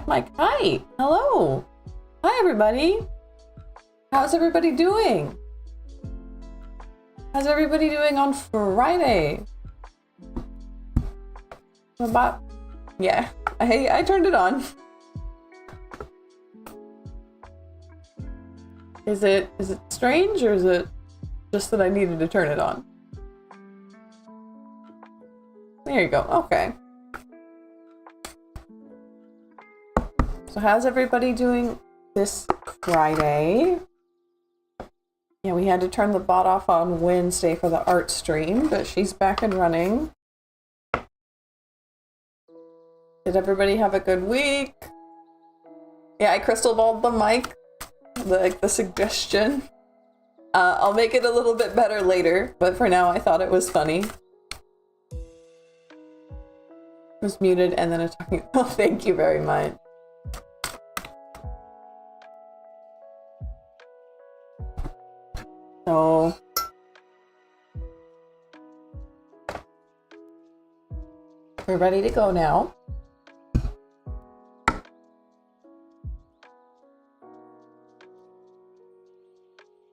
Mike. Hi. Hello. Hi, everybody. How's everybody doing? How's everybody doing on Friday? Yeah, I turned it on. Is it strange, or is it just that I needed to turn it on? There you go. Okay. So how's everybody doing this Friday? Yeah, we had to turn the bot off on Wednesday for the art stream, but she's back and running. Did everybody have a good week? Yeah, I crystal balled the mic, the suggestion. I'll make it a little bit better later, but for now I thought it was funny. It was muted and then it's talking. Oh, thank you very much. So we're ready to go now.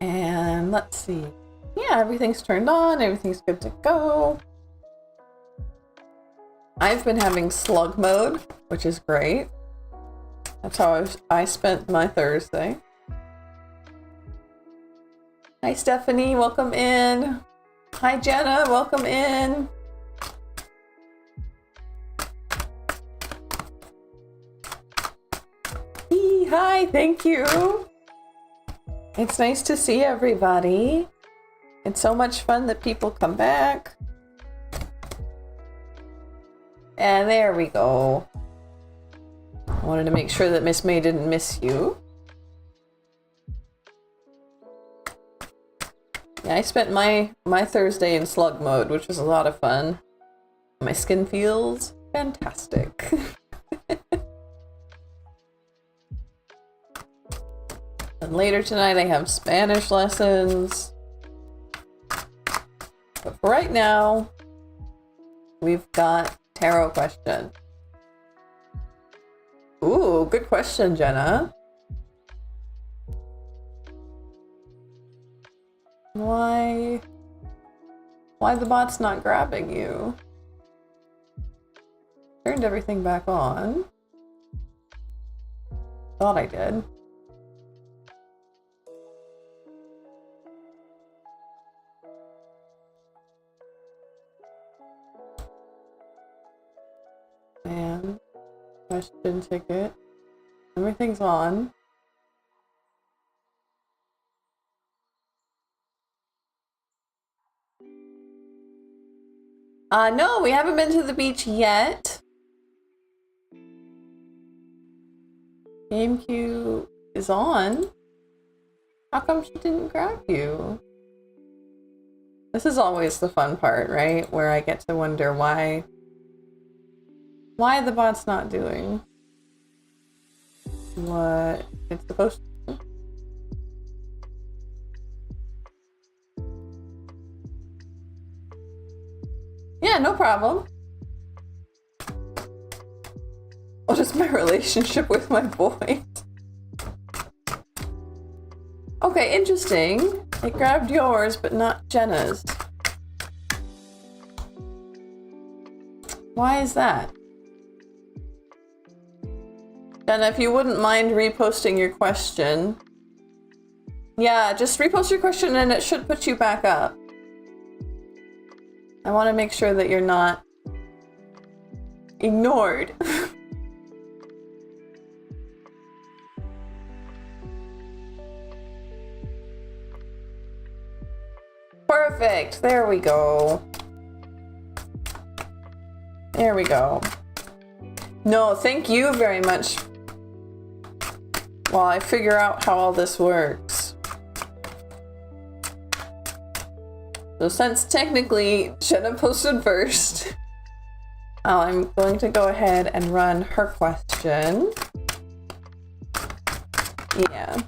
And let's see. Yeah, everything's turned on, everything's good to go. I've been having slug mode, which is great. That's how I spent my Thursday. Hi Stephanie, welcome in. Hi Jenna, welcome in. Hi, thank you. It's nice to see everybody. It's so much fun that people come back. And there we go. I wanted to make sure that Miss May didn't miss you. Yeah, I spent my Thursday in slug mode, which was a lot of fun. My skin feels fantastic. And later tonight I have Spanish lessons. But for right now, we've got tarot question. Ooh, Oh, good question, Jenna. Why the bot's not grabbing you? Turned everything back on. Thought I did. And question ticket. Everything's on. No, we haven't been to the beach yet. Game queue is on. How come she didn't grab you? This is always the fun part, right? Where I get to wonder why the bot's not doing what it's supposed to. Yeah, no problem. What is my relationship with my boys? Okay, interesting. It grabbed yours, but not Jenna's. Why is that? Jenna, if you wouldn't mind reposting your question. Yeah, just repost your question and it should put you back up. I want to make sure that you're not ignored. Perfect. There we go. There we go. No, thank you very much. While I figure out how all this works. So since technically Jenna posted first, I'm going to go ahead and run her question. Yeah.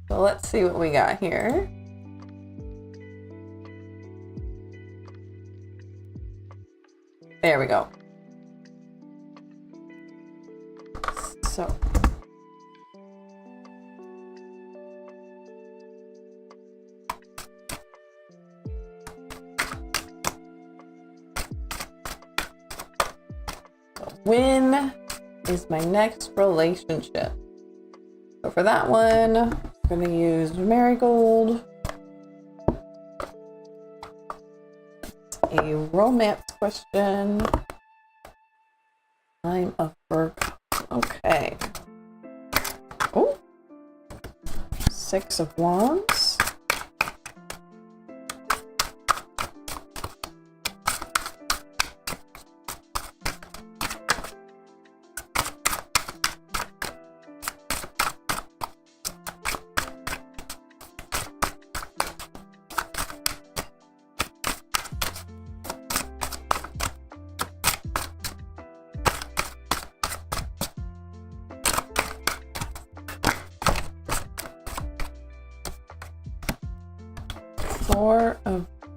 So let's see what we got here. There we go. So. When is my next relationship? So for that one, I'm gonna use Marigold. A romance question. I'm a Virgo. Okay. Oh. 6 of Wands.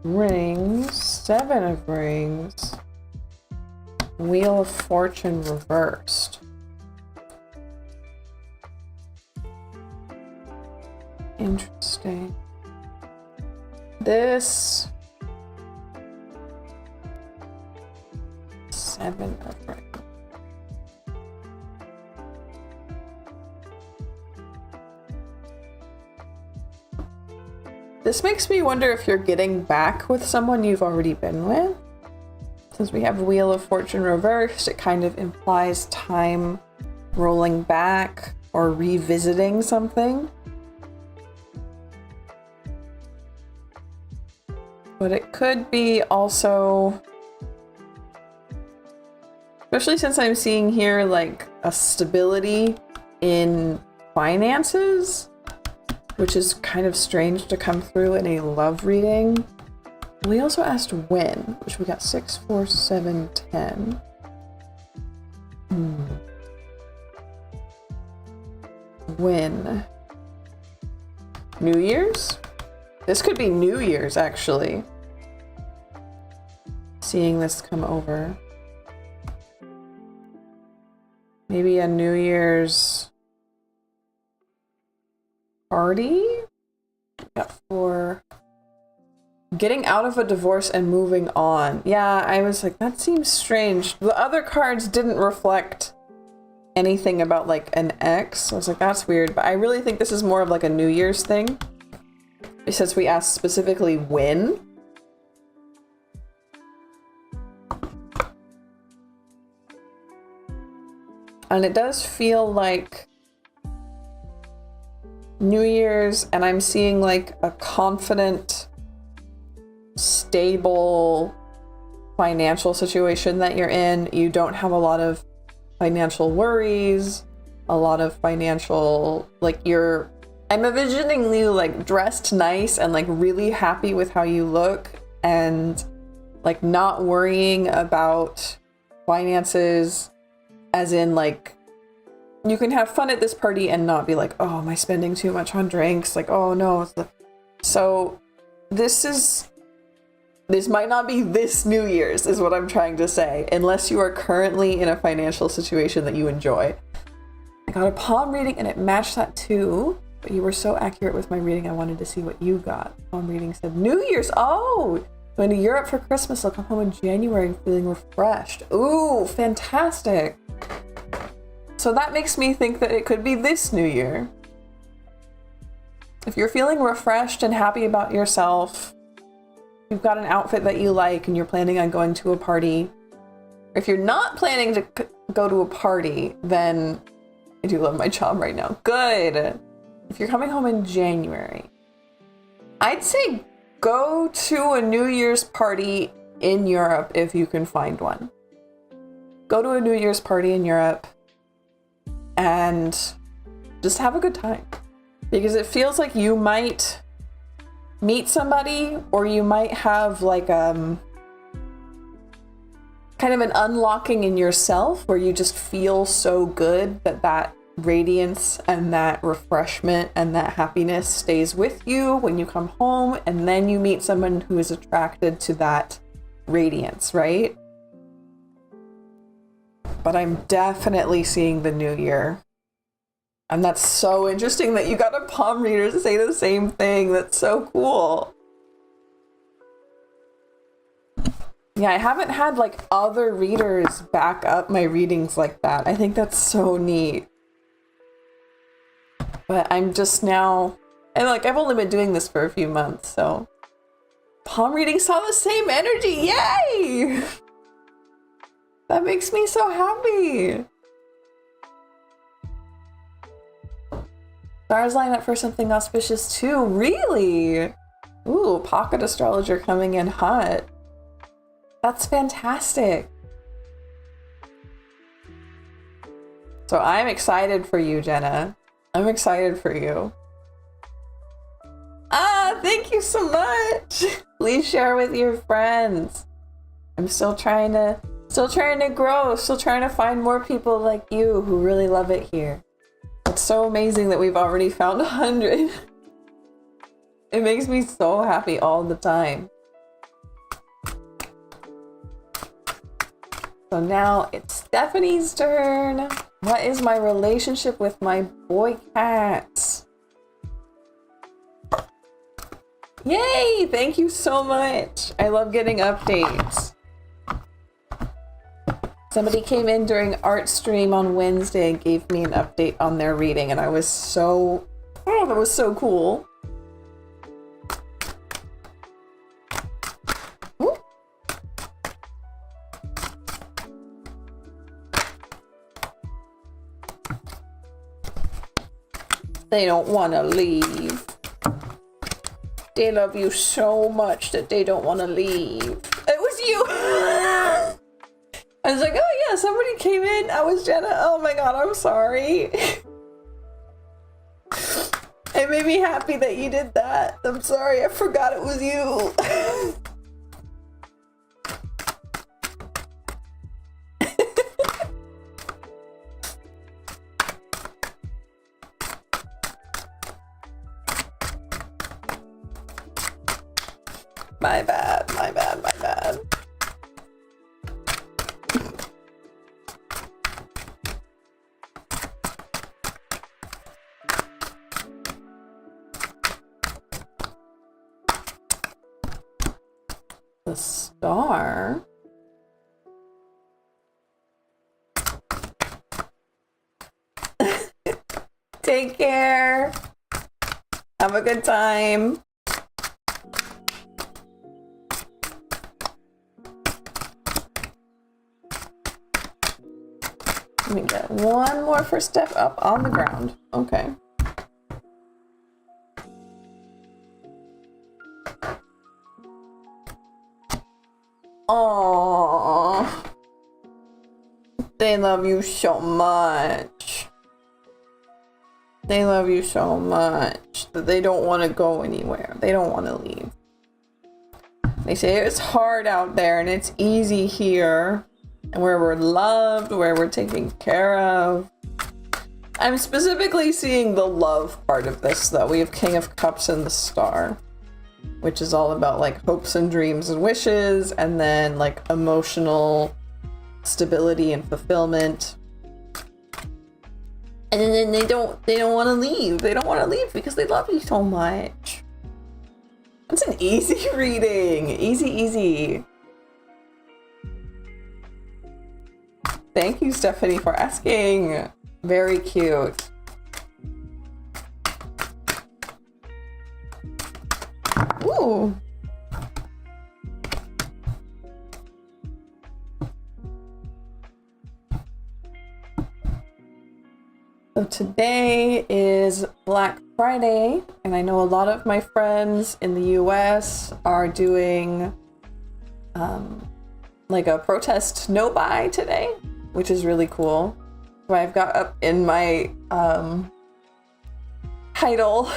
Rings, 7 of Rings, Wheel of Fortune reversed. Interesting. This 7 of Rings. This makes me wonder if you're getting back with someone you've already been with. Since we have Wheel of Fortune reversed, it kind of implies time rolling back or revisiting something. But it could be also, especially since I'm seeing here like a stability in finances, which is kind of strange to come through in a love reading. We also asked when, which we got 6, 4, 7, 10. When? New Year's? This could be New Year's, actually. Seeing this come over. Maybe a New Year's party? Yeah, for getting out of a divorce and moving on. Yeah, I was like, that seems strange. The other cards didn't reflect anything about like an ex. I was like, that's weird. But I really think this is more of like a New Year's thing, since we asked specifically when. And it does feel like New Year's, and I'm seeing like a confident, stable financial situation that you're in. You don't have a lot of financial worries, a lot of financial, like I'm envisioning you like dressed nice and like really happy with how you look and like not worrying about finances, as in like you can have fun at this party and not be like, oh, am I spending too much on drinks? Like, oh no. So this might not be this New Year's is what I'm trying to say, unless you are currently in a financial situation that you enjoy. I got a palm reading and it matched that too, but you were so accurate with my reading, I wanted to see what you got. Palm reading said New Year's. Oh, going to Europe for Christmas. I'll come home in January feeling refreshed. Ooh, fantastic. So that makes me think that it could be this New Year. If you're feeling refreshed and happy about yourself, you've got an outfit that you like and you're planning on going to a party. If you're not planning to go to a party, then I do love my job right now. Good. If you're coming home in January, I'd say go to a New Year's party in Europe if you can find one. Go to a New Year's party in Europe and just have a good time. Because it feels like you might meet somebody, or you might have like kind of an unlocking in yourself where you just feel so good that that radiance and that refreshment and that happiness stays with you when you come home, and then you meet someone who is attracted to that radiance, right? But I'm definitely seeing the New Year. And that's so interesting that you got a palm reader to say the same thing. That's so cool. Yeah, I haven't had like other readers back up my readings like that. I think that's so neat. But I'm just now, and like I've only been doing this for a few months, so palm reading saw the same energy. Yay! That makes me so happy. Stars line up for something auspicious too. Really? Ooh, pocket astrologer coming in hot. That's fantastic. So I'm excited for you, Jenna. I'm excited for you. Ah, thank you so much. Please share with your friends. I'm still trying to grow, still trying to find more people like you who really love it here. It's so amazing that we've already found 100. It makes me so happy all the time. So now it's Stephanie's turn. What is my relationship with my boy cats? Yay! Thank you so much. I love getting updates. Somebody came in during art stream on Wednesday and gave me an update on their reading, and I was so, oh, that was so cool. Ooh. They don't want to leave. They love you so much that they don't want to leave. It was you! I was like, oh yeah, somebody came in. I was Jenna. Oh my god, I'm sorry. It made me happy that you did that. I'm sorry, I forgot it was you. My bad, my bad, my bad. the star. Take care. Have a good time. Let me get one more first step up on the ground. Okay. Aww. They love you so much. They love you so much that they don't want to go anywhere. They don't want to leave. They say it's hard out there and it's easy here. And where we're loved, where we're taken care of. I'm specifically seeing the love part of this, though. We have King of Cups and the Star, which is all about like hopes and dreams and wishes, and then like emotional stability and fulfillment. And then they don't want to leave. They don't want to leave because they love you so much. It's an easy reading. Easy, easy. Thank you, Stephanie, for asking. Very cute. Ooh. So today is Black Friday, and I know a lot of my friends in the US are doing like a protest no-buy today, which is really cool. So I've got up in my title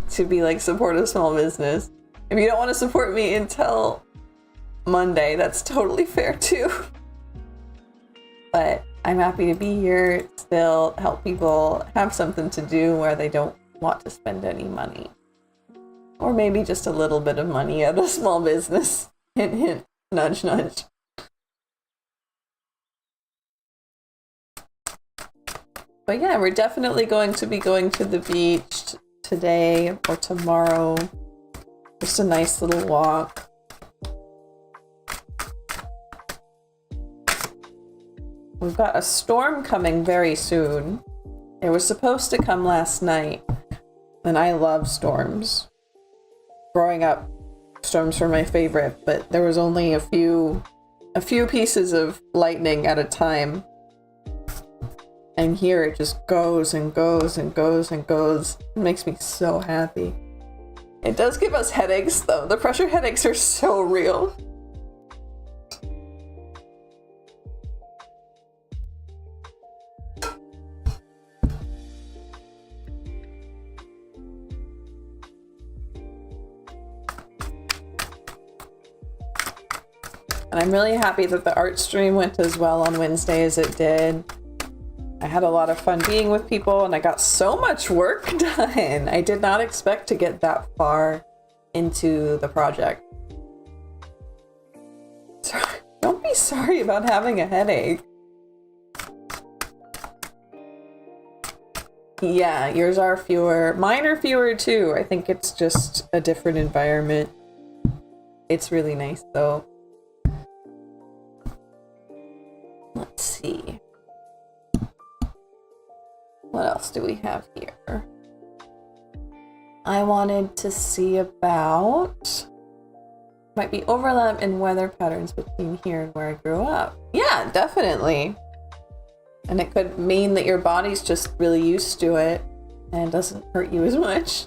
to be like support a small business. If you don't want to support me until Monday, that's totally fair too. But I'm happy to be here, still help people have something to do where they don't want to spend any money. Or maybe just a little bit of money at a small business. Hint, hint, nudge, nudge. But yeah, we're definitely going to be going to the beach today or tomorrow. Just a nice little walk. We've got a storm coming very soon. It was supposed to come last night, and I love storms. Growing up, storms were my favorite, but there was only a few pieces of lightning at a time. And here it just goes and goes and goes and goes. It makes me so happy. It does give us headaches though. The pressure headaches are so real. And I'm really happy that the art stream went as well on Wednesday as it did. I had a lot of fun being with people and I got so much work done. I did not expect to get that far into the project. Sorry. Don't be sorry about having a headache. Yeah, yours are fewer. Mine are fewer too. I think it's just a different environment. It's really nice though. Let's see. What else do we have here? I wanted to see about might be overlap in weather patterns between here and where I grew up. Yeah, definitely. And it could mean that your body's just really used to it and it doesn't hurt you as much.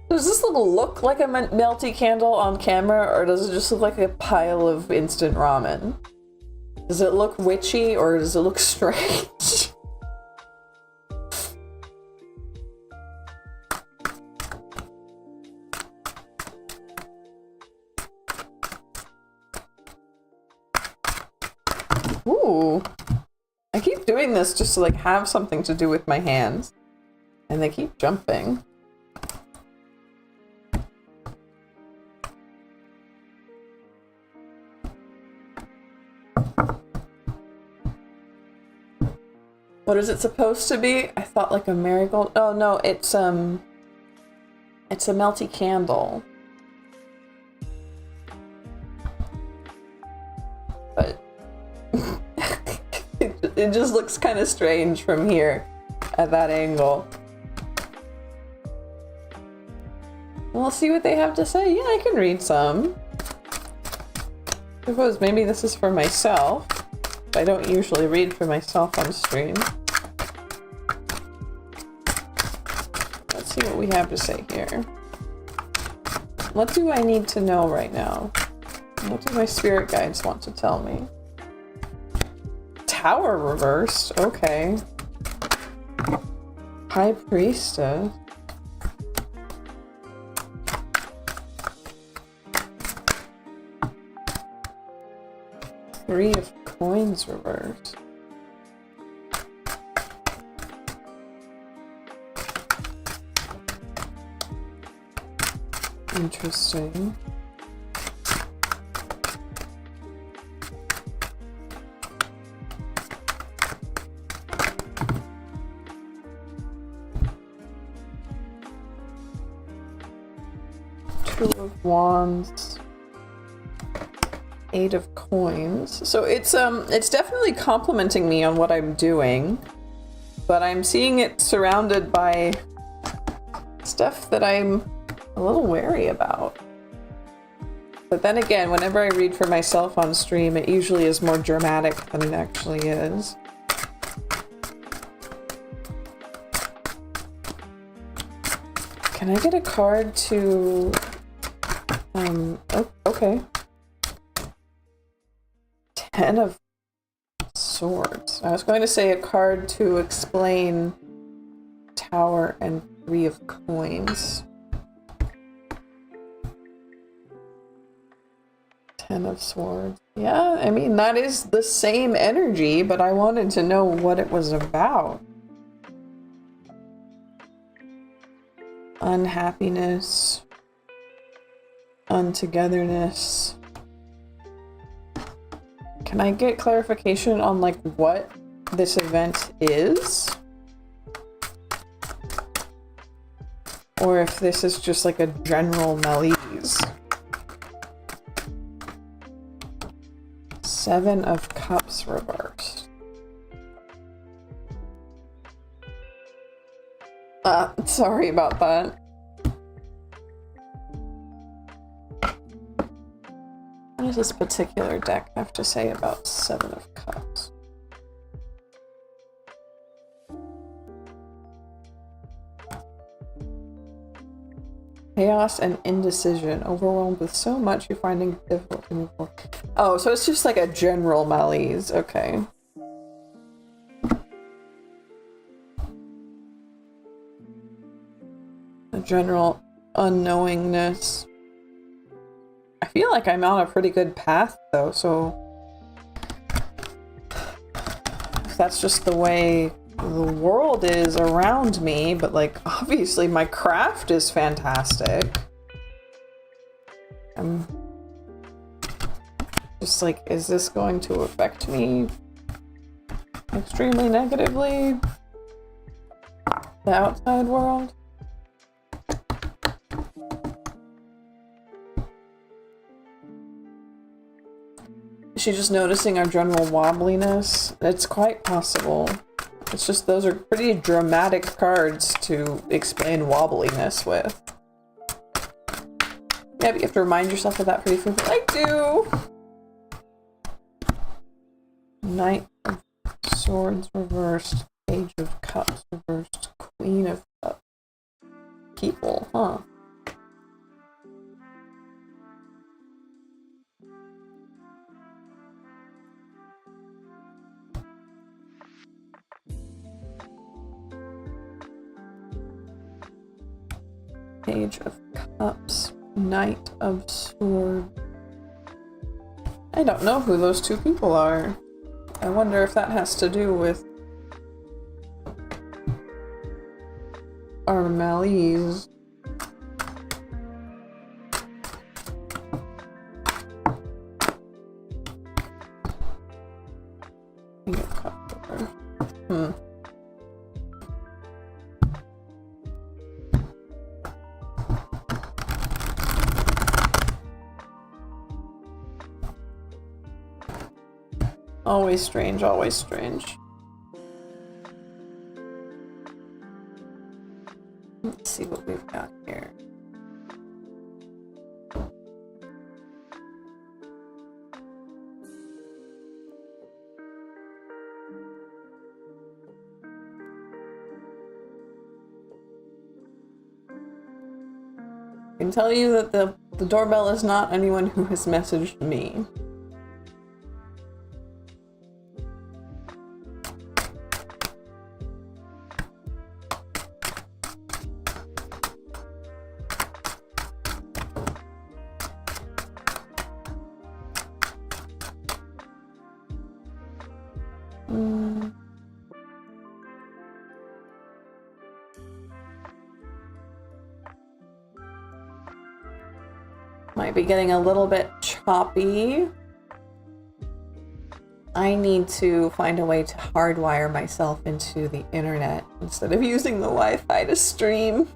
Does this look like a melty candle on camera, or does it just look like a pile of instant ramen? Does it look witchy or does it look strange? Ooh. I keep doing this just to like have something to do with my hands. And they keep jumping. What is it supposed to be? I thought like a marigold. Oh no, it's It's a melty candle. But it just looks kind of strange from here at that angle. We'll see what they have to say. Yeah, I can read some. I suppose maybe this is for myself. I don't usually read for myself on stream. Let's see what we have to say here. What do I need to know right now? What do my spirit guides want to tell me? Tower reversed, okay. High Priestess. Three of Coins reversed. Interesting. Two of Wands. Eight of Coins. So it's definitely complimenting me on what I'm doing, but I'm seeing it surrounded by stuff that I'm a little wary about. But then again, whenever I read for myself on stream, it usually is more dramatic than it actually is. Can I get a card to oh, okay. Ten of Swords. I was going to say a card to explain Tower and Three of Coins. Ten of Swords. Yeah, I mean, that is the same energy, but I wanted to know what it was about. Unhappiness. Untogetherness. Can I get clarification on, like, what this event is? Or if this is just like a general malaise. Seven of Cups reversed. Sorry about that. What does this particular deck have to say about Seven of Cups? Chaos and indecision. Overwhelmed with so much you're finding it difficult to move forward. Oh, so it's just like a general malaise. Okay. A general unknowingness. I feel like I'm on a pretty good path though, so if that's just the way the world is around me, but like obviously my craft is fantastic. I'm just like, is this going to affect me extremely negatively? The outside world? Is she just noticing our general wobbliness? It's quite possible. It's just those are pretty dramatic cards to explain wobbliness with. Yeah, but you have to remind yourself of that pretty frequently. I do! Knight of Swords reversed. Page of Cups reversed. Queen of Cups. People, huh? Page of Cups, Knight of Swords. I don't know who those two people are. I wonder if that has to do with our malaise. Always strange, always strange. Let's see what we've got here. I can tell you that the doorbell is not anyone who has messaged me. Might be getting a little bit choppy. I need to find a way to hardwire myself into the internet instead of using the Wi-Fi to stream.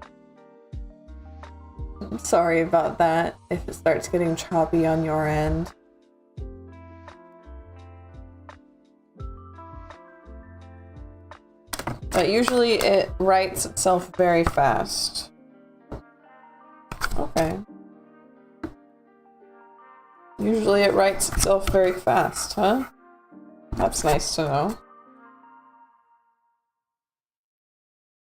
I'm sorry about that if it starts getting choppy on your end. But usually it writes itself very fast. Okay. Usually it writes itself very fast, huh? That's nice to know.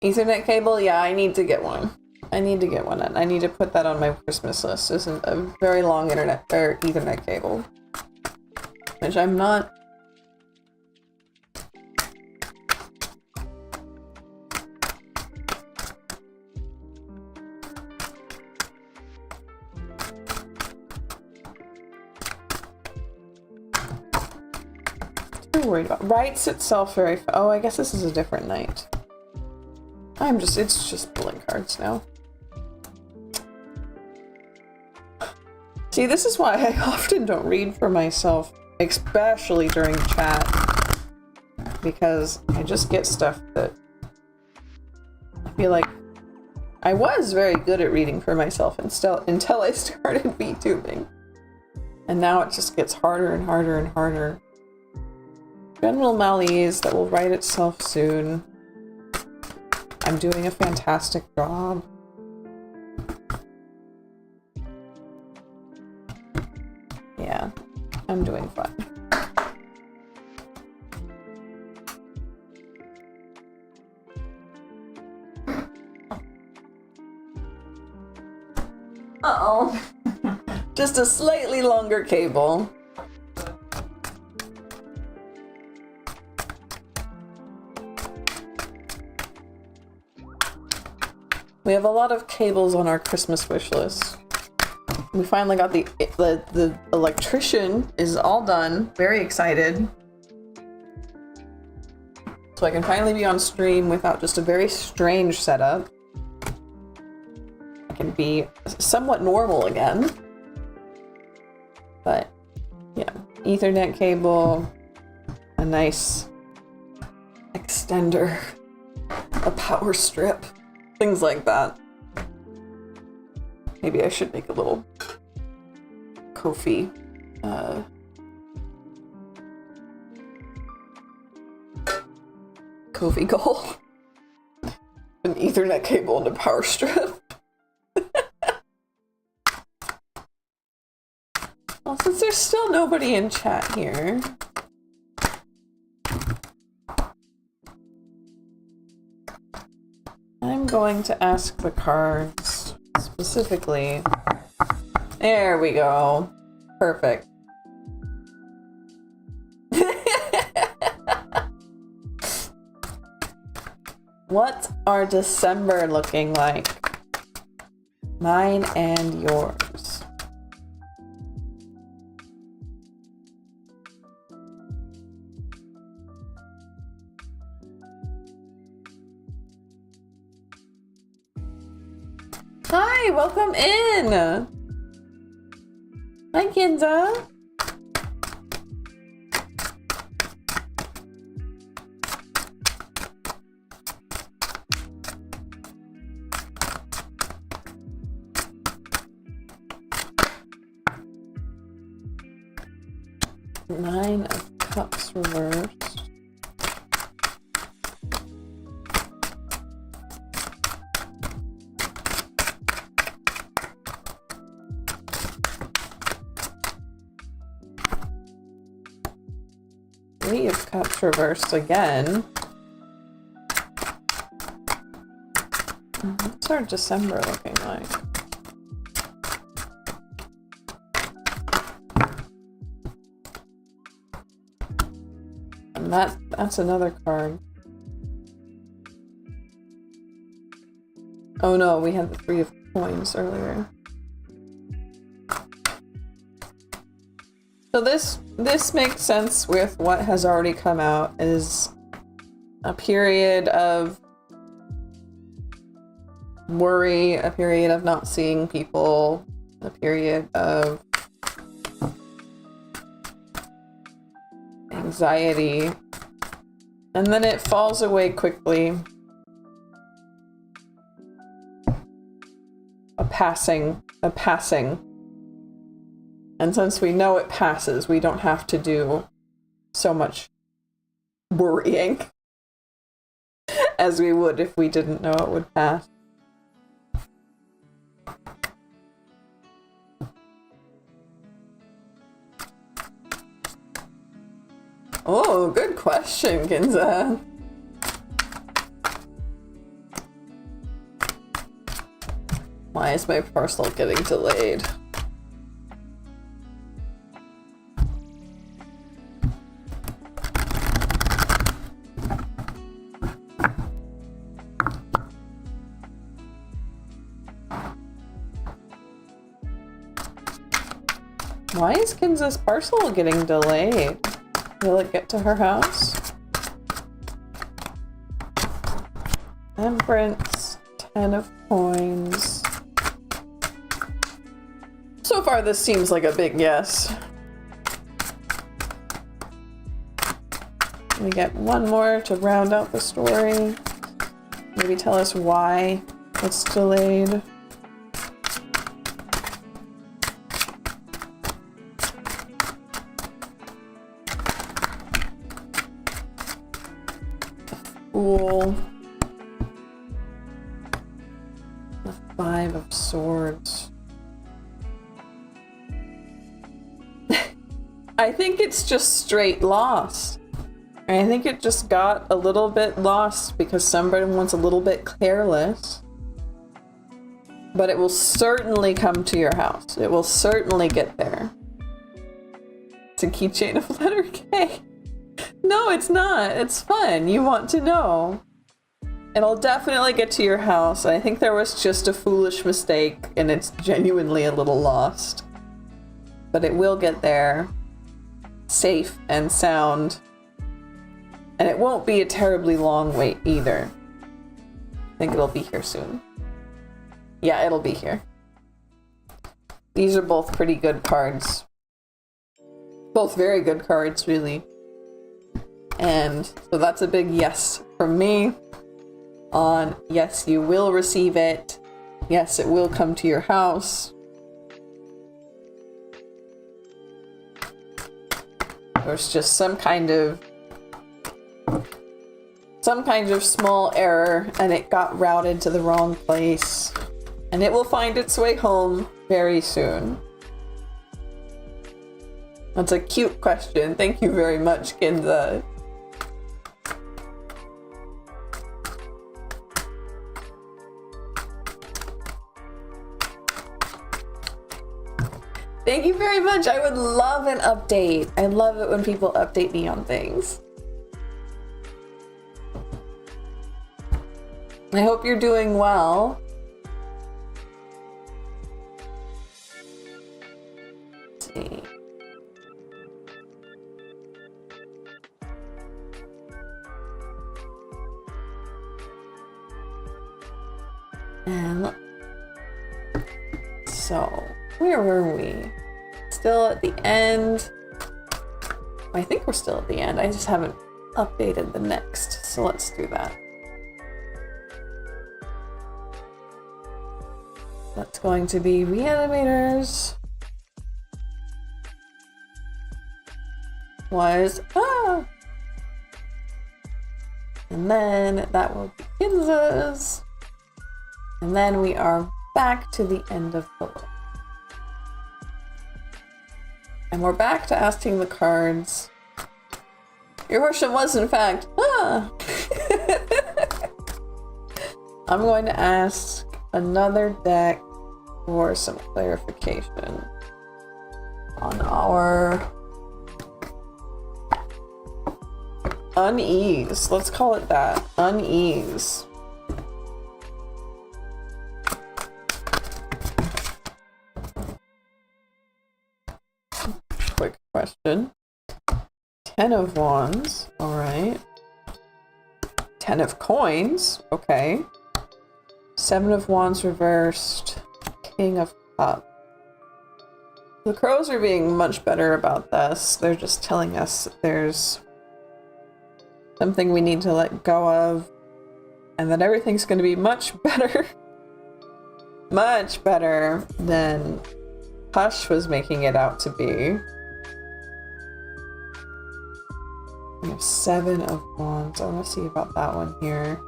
Ethernet cable? Yeah, I need to get one. I need to get one, and I need to put that on my Christmas list. Isn't a very long internet or Ethernet cable, which I'm not. Worried about. Writes itself very oh, I guess this is a different night. It's just pulling cards now. See, this is why I often don't read for myself, especially during chat, because I just get stuff that I feel like I was very good at reading for myself until I started VTubing. And now it just gets harder and harder and harder. General malaise that will write itself soon. I'm doing a fantastic job. Yeah, I'm doing fine. Uh-oh. Just a slightly longer cable. We have a lot of cables on our Christmas wish list. We finally got the electrician is all done. Very excited. So I can finally be on stream without just a very strange setup. I can be somewhat normal again. But yeah, Ethernet cable, a nice extender, a power strip. Things like that. Maybe I should make a little Ko-fi Ko-fi goal. An Ethernet cable and a power strip. Well, since there's still nobody in chat here, I'm going to ask the cards specifically. There we go. Perfect. What are December looking like? Mine and yours. Hi, welcome in. Hi, Kinza. Nine of Cups reversed. Three of Cups reversed again. What's our December looking like? And that's another card. Oh no, we had the Three of Coins earlier. So this makes sense with what has already come out, is a period of worry, a period of not seeing people, a period of anxiety, and then it falls away quickly. A passing. And since we know it passes, we don't have to do so much worrying as we would if we didn't know it would pass. Oh, good question, Ginza. Why is my parcel getting delayed? Why is Ginza's parcel getting delayed? Will it get to her house? Temperance, 10 of Coins. So far this seems like a big yes. We get one more to round out the story. Maybe tell us why it's delayed. Fool. The Five of Swords. I think it's just straight lost. I think it just got a little bit lost because somebody was a little bit careless. But it will certainly come to your house. It will certainly get there. It's a keychain of letter K. No, it's not. It's fun. You want to know. It'll definitely get to your house. I think there was just a foolish mistake and it's genuinely a little lost. But it will get there. Safe and sound. And it won't be a terribly long wait either. I think it'll be here soon. Yeah, it'll be here. These are both pretty good cards. Both very good cards, really. And so that's a big yes from me on yes, you will receive it. Yes, it will come to your house. There's just some kind of small error and it got routed to the wrong place. And it will find its way home very soon. That's a cute question. Thank you very much, Ginza. Thank you very much. I would love an update. I love it when people update me on things. I hope you're doing well. Let's see. And so, where were we? Still at the end. I think we're still at the end. I just haven't updated the next. So let's do that. That's going to be reanimators. was and then that will be Ginza's. And then we are back to the end of the list. And we're back to asking the cards. Your worship was in fact, I'm going to ask another deck for some clarification on our unease. Let's call it that. Unease. Quick question. 10 of Wands. Alright. 10 of Coins. Okay. 7 of Wands reversed. King of Cups. The crows are being much better about this. They're just telling us that there's something we need to let go of, and that everything's going to be much better. Much better than Hush was making it out to be. We have 7 of Wands. I want to see about that one here.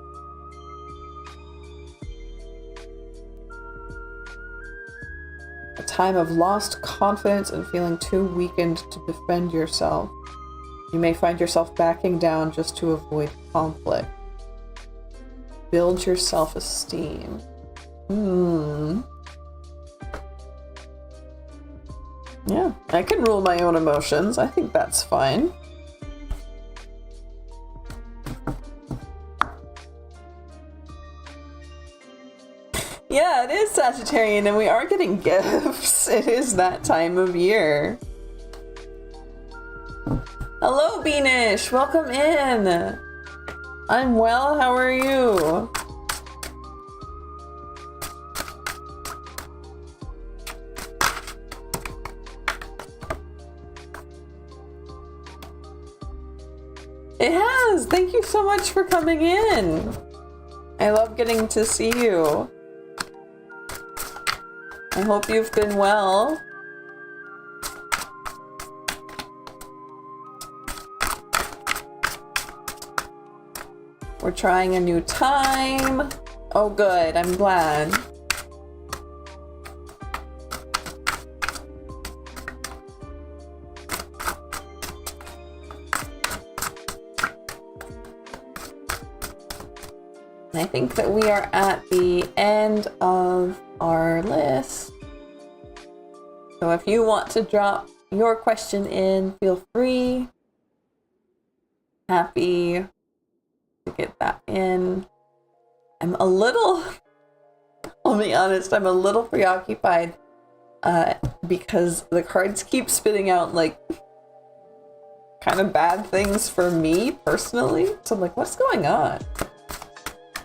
A time of lost confidence and feeling too weakened to defend yourself. You may find yourself backing down just to avoid conflict. Build your self-esteem. Yeah, I can rule my own emotions. I think that's fine. Yeah, it is Sagittarian and we are getting gifts. It is that time of year. Hello, Beanish! Welcome in! I'm well, how are you? It has! Thank you so much for coming in! I love getting to see you. I hope you've been well. We're trying a new time. Oh good, I'm glad. I think that we are at the end of our list. So if you want to drop your question in, feel free. Happy to get that in. I'm a little, I'll be honest, I'm a little preoccupied because the cards keep spitting out like kind of bad things for me personally. So I'm like, what's going on?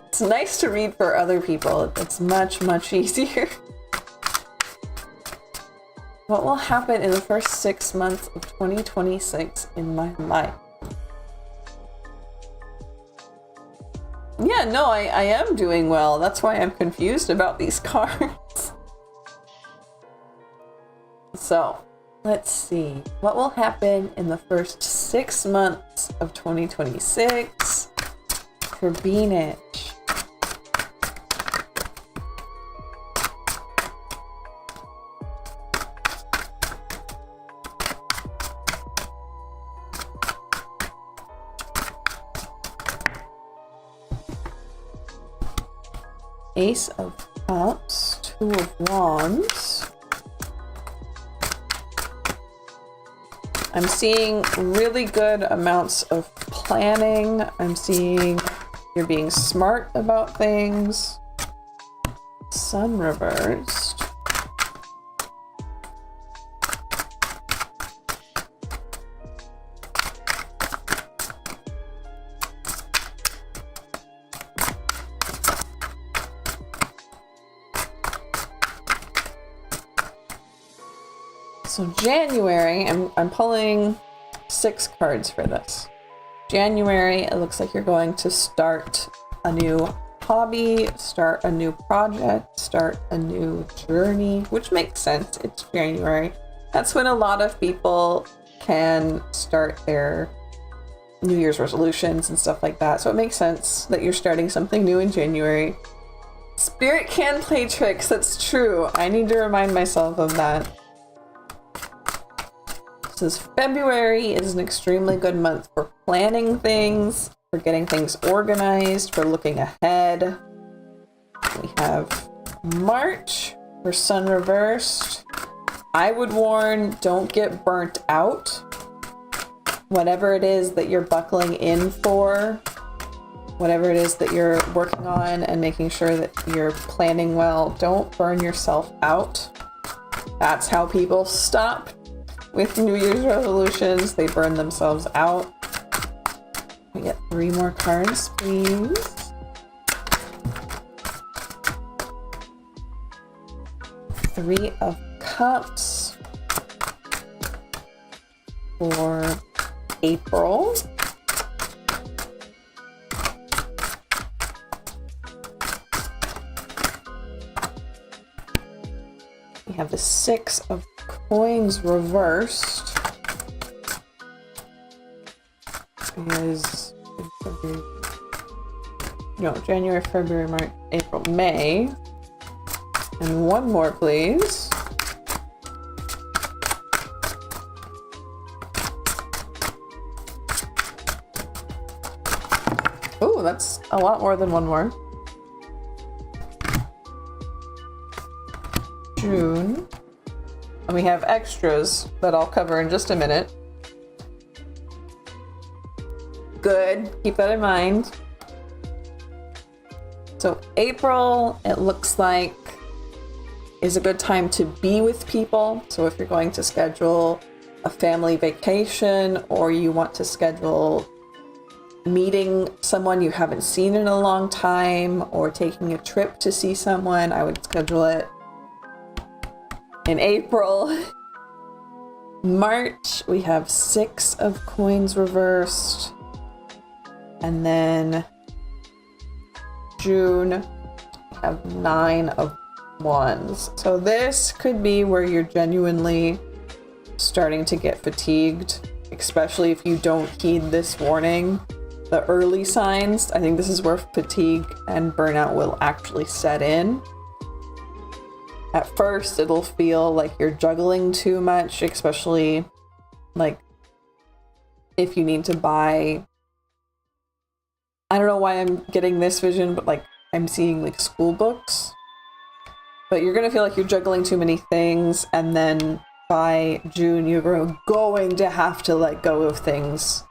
It's nice to read for other people. It's much, much easier. What will happen in the first 6 months of 2026 in my life? Yeah, no, I am doing well. That's why I'm confused about these cards. So, let's see. What will happen in the first 6 months of 2026 for Beanish? Ace of Cups, 2 of Wands. I'm seeing really good amounts of planning. I'm seeing you're being smart about things. Sun reversed. So January, I'm pulling 6 cards for this. January, it looks like you're going to start a new hobby, start a new project, start a new journey, which makes sense. It's January. That's when a lot of people can start their New Year's resolutions and stuff like that. So it makes sense that you're starting something new in January. Spirit can play tricks, that's true. I need to remind myself of that. This is February. It is an extremely good month for planning things, for getting things organized, for looking ahead. We have March for Sun reversed. I would warn, don't get burnt out. Whatever it is that you're buckling in for, whatever it is that you're working on and making sure that you're planning well, don't burn yourself out. That's how people stop with New Year's resolutions. They burn themselves out. We get 3 more cards, please. Three of Cups for April. We have the 6 of Coins reversed. Is January, February, March, April, May. And 1 more, please. Ooh, that's a lot more than 1 more. June. And we have extras that I'll cover in just a minute. Good, keep that in mind. So April, it looks like, is a good time to be with people. So if you're going to schedule a family vacation or you want to schedule meeting someone you haven't seen in a long time or taking a trip to see someone, I would schedule it in April. March, we have 6 of Coins reversed. And then June, we have 9 of Wands. So this could be where you're genuinely starting to get fatigued, especially if you don't heed this warning. The early signs, I think this is where fatigue and burnout will actually set in. At first, it'll feel like you're juggling too much, especially like if you need to buy, I don't know why I'm getting this vision, but like I'm seeing like school books. But you're gonna feel like you're juggling too many things, and then by June you're going to have to let go of things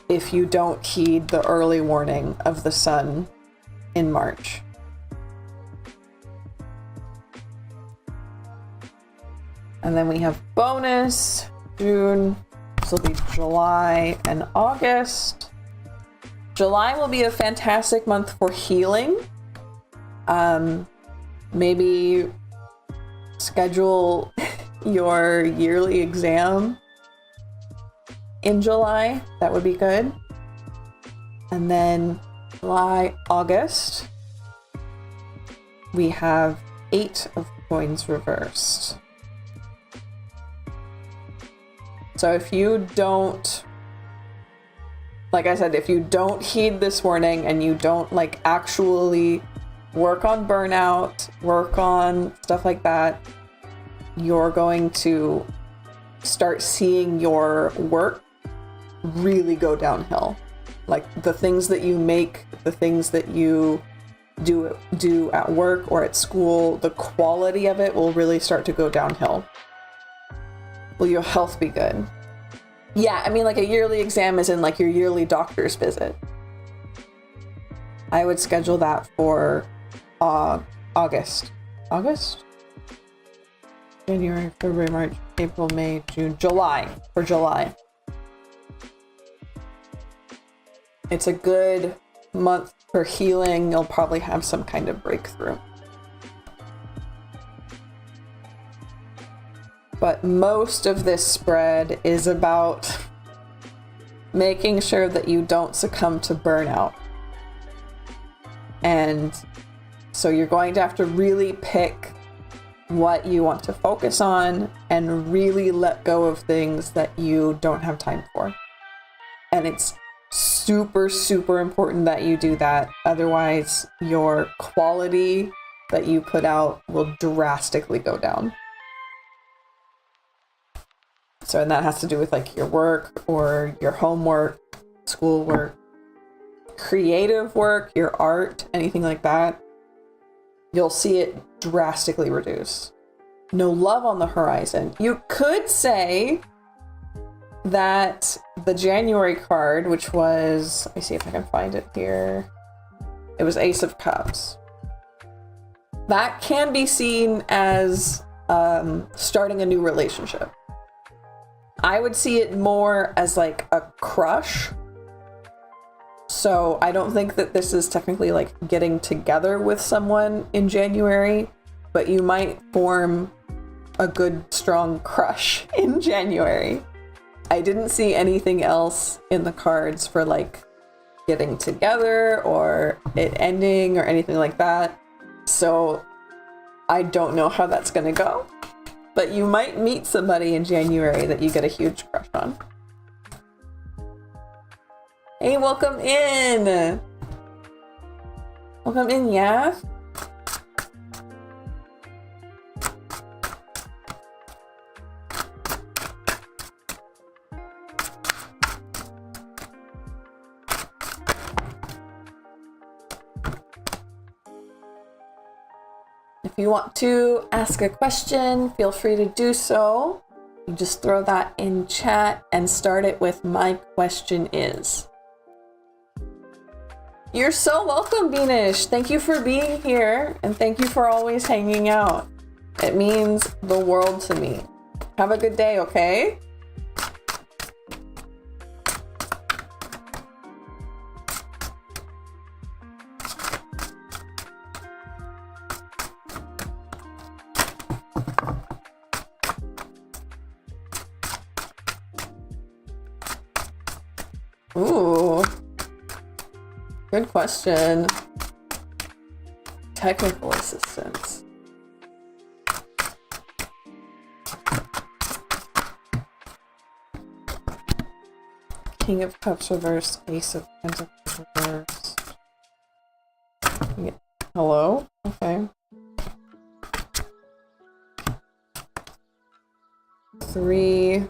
if you don't heed the early warning of the sun in March. And then we have bonus, June, this will be July and August. July will be a fantastic month for healing. Maybe schedule your yearly exam in July. That would be good. And then July, August, we have 8 of Coins reversed. So if you don't, like I said, if you don't heed this warning and you don't like actually work on burnout, work on stuff like that, you're going to start seeing your work really go downhill. Like the things that you make, the things that you do at work or at school, the quality of it will really start to go downhill. Will your health be good? Yeah, I mean like a yearly exam is in like your yearly doctor's visit. I would schedule that for August. August? January, February, March, April, May, June, July. For July. It's a good month for healing. You'll probably have some kind of breakthrough. But most of this spread is about making sure that you don't succumb to burnout. And so you're going to have to really pick what you want to focus on and really let go of things that you don't have time for. And it's super, super important that you do that. Otherwise, your quality that you put out will drastically go down. So, and that has to do with like your work or your homework, schoolwork, creative work, your art, anything like that. You'll see it drastically reduce. No love on the horizon. You could say that the January card, which was, let me see if I can find it here. It was Ace of Cups. That can be seen as starting a new relationship. I would see it more as like a crush. So I don't think that this is technically like getting together with someone in January, but you might form a good, strong crush in January. I didn't see anything else in the cards for like getting together or it ending or anything like that. So I don't know how that's gonna go. But you might meet somebody in January that you get a huge crush on. Hey, welcome in! Welcome in, yeah? If you want to ask a question, feel free to do so. You just throw that in chat and start it with "my question is." You're so welcome, Beanish. Thank you for being here and thank you for always hanging out. It means the world to me. Have a good day, okay? Ooh, good question. Technical assistance. King of Cups reversed, Ace of Pentacles reversed. Yeah. Hello? Okay. Three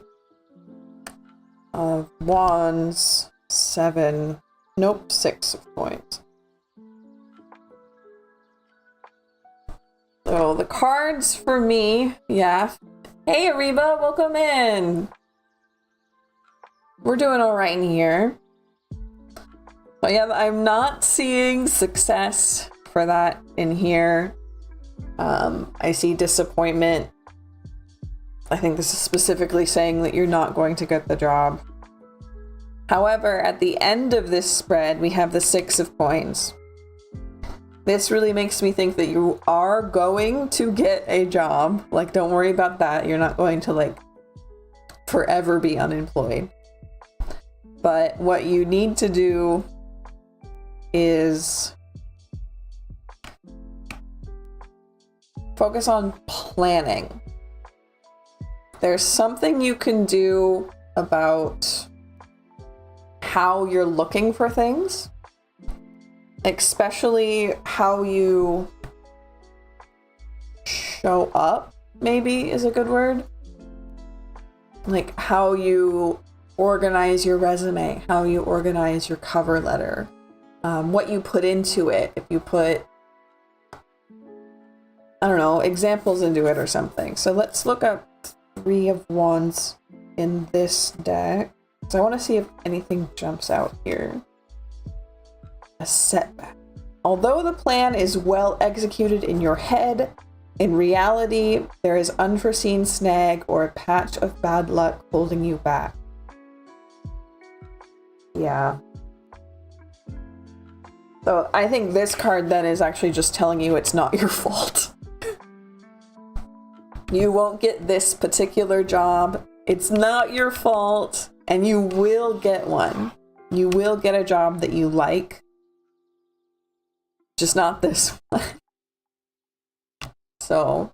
of Wands. 7, nope, 6 of coins. So the cards for me, yeah. Hey Ariba, welcome in. We're doing all right in here. But yeah, I'm not seeing success for that in here. I see disappointment. I think this is specifically saying that you're not going to get the job. However, at the end of this spread, we have the 6 of coins. This really makes me think that you are going to get a job. Like, don't worry about that. You're not going to, like, forever be unemployed. But what you need to do is focus on planning. There's something you can do about how you're looking for things, especially how you show up, maybe is a good word. Like how you organize your resume, how you organize your cover letter, what you put into it. If you put, I don't know, examples into it or something. So let's look up 3 of Wands in this deck. So I want to see if anything jumps out here. A setback. Although the plan is well executed in your head, in reality, there is unforeseen snag or a patch of bad luck holding you back. Yeah. So I think this card then is actually just telling you it's not your fault. You won't get this particular job. It's not your fault. And you will get one. You will get a job that you like. Just not this one. So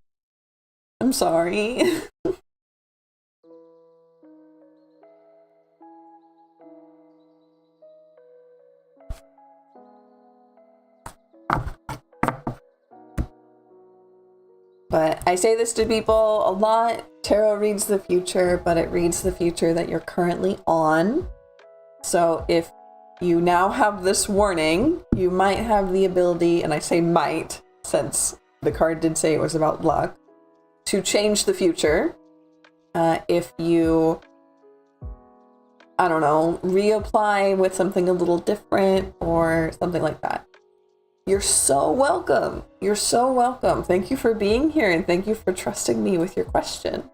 I'm sorry. But I say this to people a lot. Tarot reads the future, but it reads the future that you're currently on. So if you now have this warning, you might have the ability, and I say might, since the card did say it was about luck, to change the future. If you, I don't know, reapply with something a little different or something like that. You're so welcome. You're so welcome. Thank you for being here and thank you for trusting me with your question.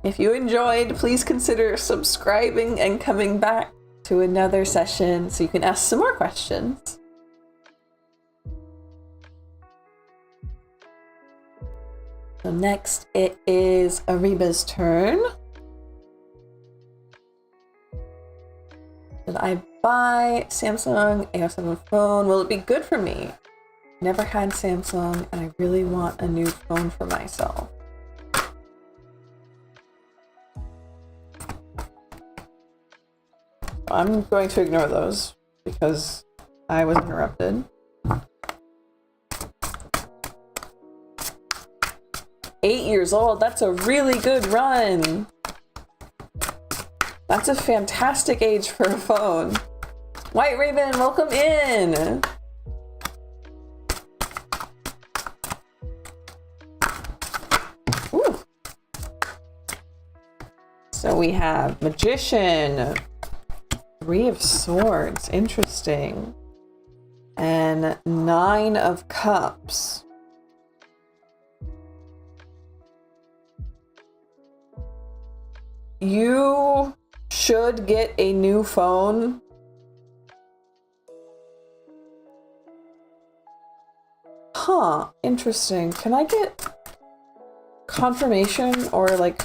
If you enjoyed, please consider subscribing and coming back to another session so you can ask some more questions. So next it is Ariba's turn. Did I buy Samsung A07 phone? Will it be good for me? Never had Samsung and I really want a new phone for myself. I'm going to ignore those because I was interrupted. 8 years old, that's a really good run. That's a fantastic age for a phone. White Raven, welcome in. Ooh. So we have Magician, 3 of Swords, interesting, and 9 of Cups. You should get a new phone. Huh, interesting. Can I get confirmation or like,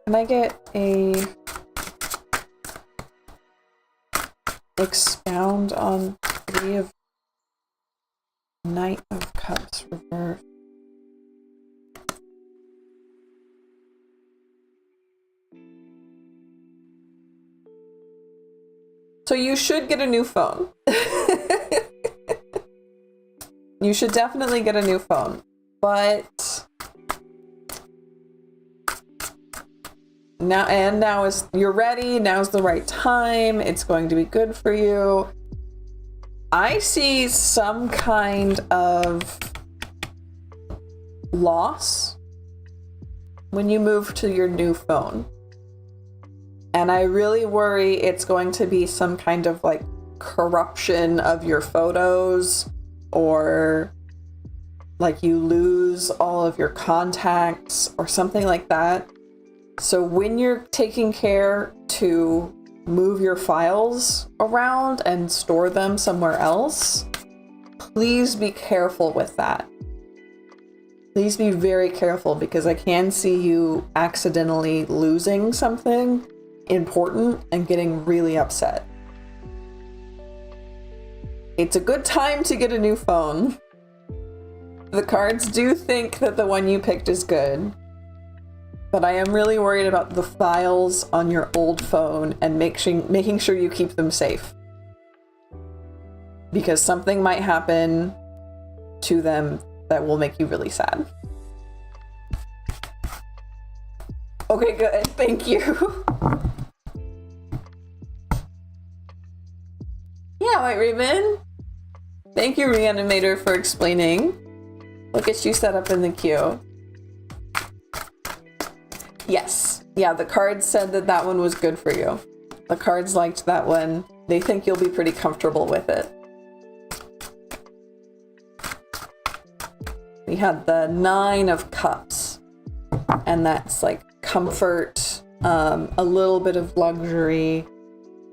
can I get a expound on 3 of Knight of Cups reverse? So you should get a new phone. You should definitely get a new phone, but now is you're ready. Now's the right time. It's going to be good for you. I see some kind of loss when you move to your new phone. And I really worry it's going to be some kind of like corruption of your photos, or like you lose all of your contacts or something like that. So when you're taking care to move your files around and store them somewhere else, please be careful with that. Please be very careful because I can see you accidentally losing something important and getting really upset. It's a good time to get a new phone. The cards do think that the one you picked is good, but I am really worried about the files on your old phone and making sure you keep them safe, because something might happen to them that will make you really sad. Okay, good. Thank you. Yeah, White Raven. Thank you, Reanimator, for explaining. We'll get you set up in the queue. Yes. Yeah, the cards said that that one was good for you. The cards liked that one. They think you'll be pretty comfortable with it. We had the 9 of Cups. And that's like comfort, a little bit of luxury,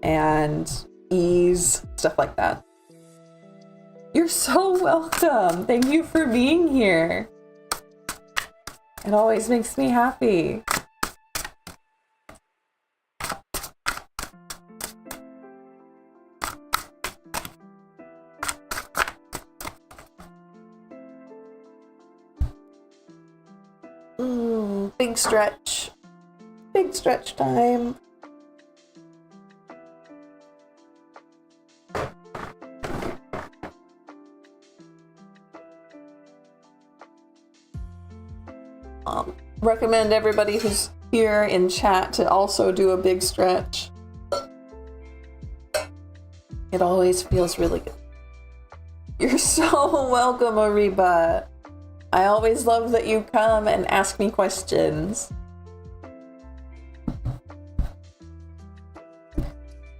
and ease, stuff like that. You're so welcome. Thank you for being here. It always makes me happy. Big stretch. Big stretch time. Recommend everybody who's here in chat to also do a big stretch. It always feels really good. You're so welcome, Ariba. I always love that you come and ask me questions.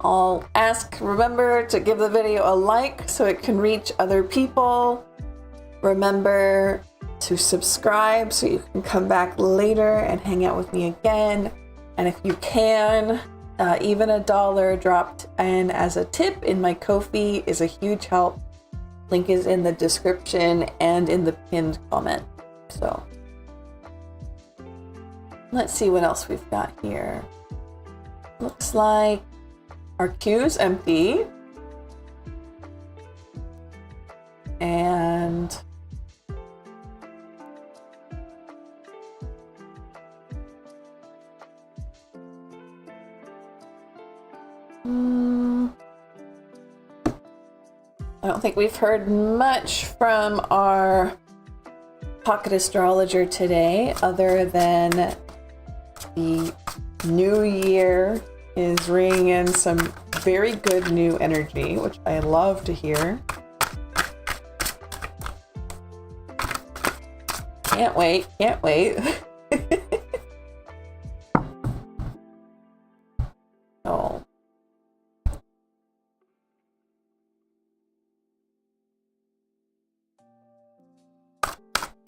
I'll ask, remember to give the video a like so it can reach other people. Remember to subscribe so you can come back later and hang out with me again. And if you can, even $1 dropped in as a tip in my Ko-fi is a huge help. Link is in the description and in the pinned comment. So let's see what else we've got here. Looks like our queue's empty. And I don't think we've heard much from our pocket astrologer today, other than the new year is bringing in some very good new energy, which I love to hear. Can't wait, can't wait. Oh.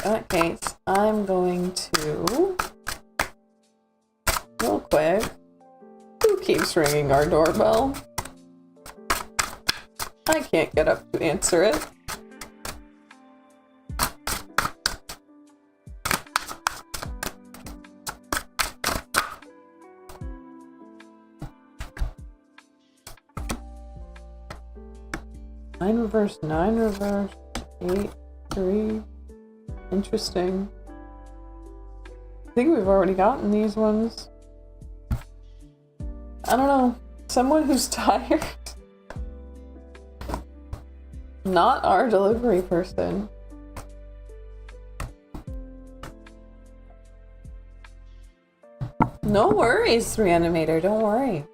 In that case, I'm going to, real quick, who keeps ringing our doorbell? I can't get up to answer it. Nine reverse, 8, 3. Interesting. I think we've already gotten these ones. I don't know. Someone who's tired. Not our delivery person. No worries, Reanimator. Don't worry.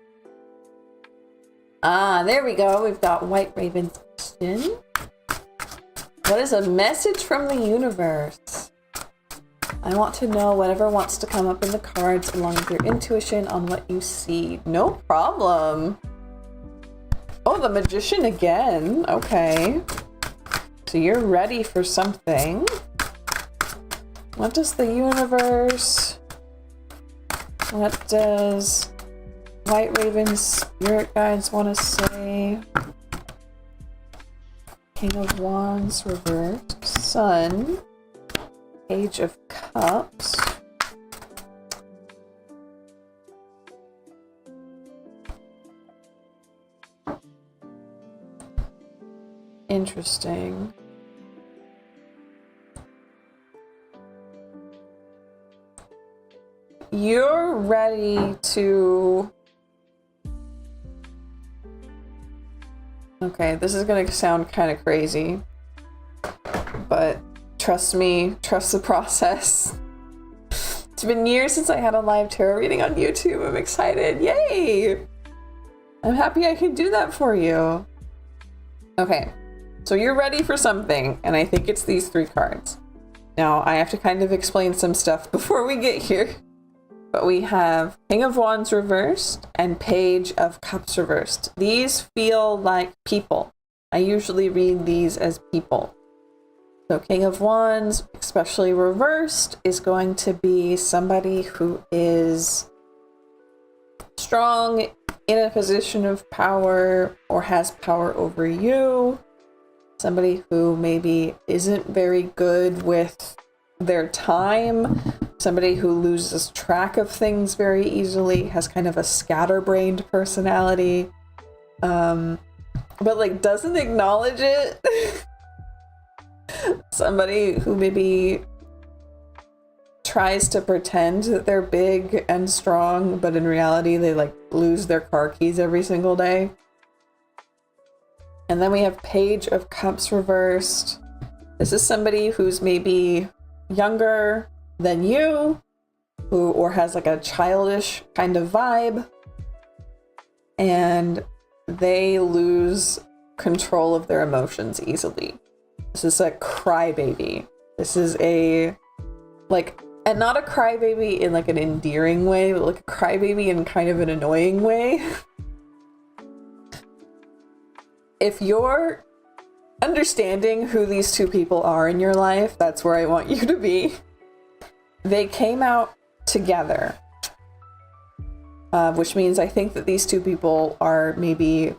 Ah, there we go. We've got White Raven's question. What is a message from the universe? I want to know whatever wants to come up in the cards along with your intuition on what you see. No problem. Oh, the Magician again. Okay. So you're ready for something. What does the universe... What does White Raven's spirit guides want to say? King of Wands reversed, Sun, Page of Cups, interesting. You're ready to... Okay, this is gonna sound kind of crazy, but trust me, trust the process. It's been years since I had a live tarot reading on YouTube. I'm excited, yay! I'm happy I can do that for you. Okay, so you're ready for something, and I think it's these 3 cards. Now, I have to kind of explain some stuff before we get here. But we have King of Wands reversed and Page of Cups reversed. These feel like people. I usually read these as people. So King of Wands, especially reversed, is going to be somebody who is strong, in a position of power, or has power over you. Somebody who maybe isn't very good with their time. Somebody who loses track of things very easily, has kind of a scatterbrained personality, but like doesn't acknowledge it. Somebody who maybe tries to pretend that they're big and strong, but in reality they like lose their car keys every single day. And then we have Page of Cups reversed. This is somebody who's maybe younger than you, or has like a childish kind of vibe, and they lose control of their emotions easily. This is a crybaby. This is a like, and not a crybaby in like an endearing way, but like a crybaby in kind of an annoying way. If you're understanding who these two people are in your life, that's where I want you to be. They came out together, which means I think that these two people are maybe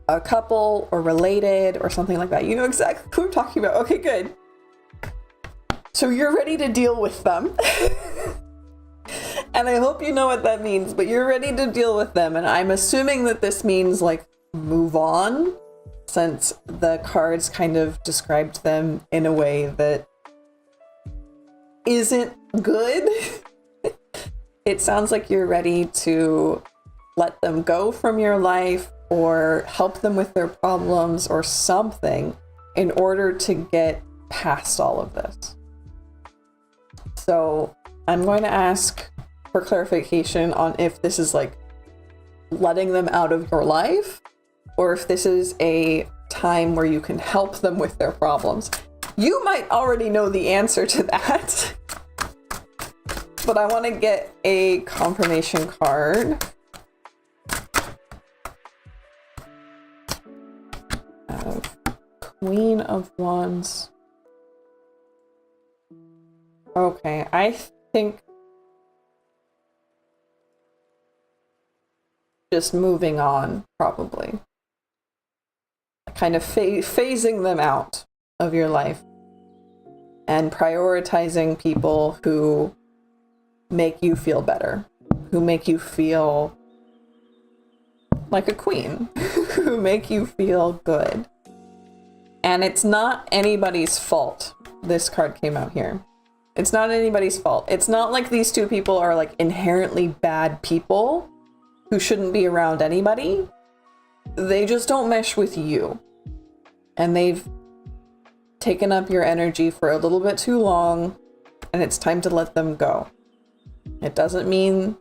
a couple or related or something like that. You know exactly who I'm talking about. Okay, good. So you're ready to deal with them. And I hope you know what that means, but you're ready to deal with them. And I'm assuming that this means like move on, since the cards kind of described them in a way that isn't good. It sounds like you're ready to let them go from your life or help them with their problems or something in order to get past all of this. So I'm going to ask for clarification on if this is like letting them out of your life, or if this is a time where you can help them with their problems. You might already know the answer to that, but I want to get a confirmation card. Queen of Wands. Okay, I think just moving on, probably. Kind of phasing them out of your life and prioritizing people who make you feel better, who make you feel like a queen, who make you feel good. And it's not anybody's fault this card came out here. It's not anybody's fault. It's not like these two people are like inherently bad people who shouldn't be around anybody. They just don't mesh with you. And they've taken up your energy for a little bit too long, and it's time to let them go. It doesn't mean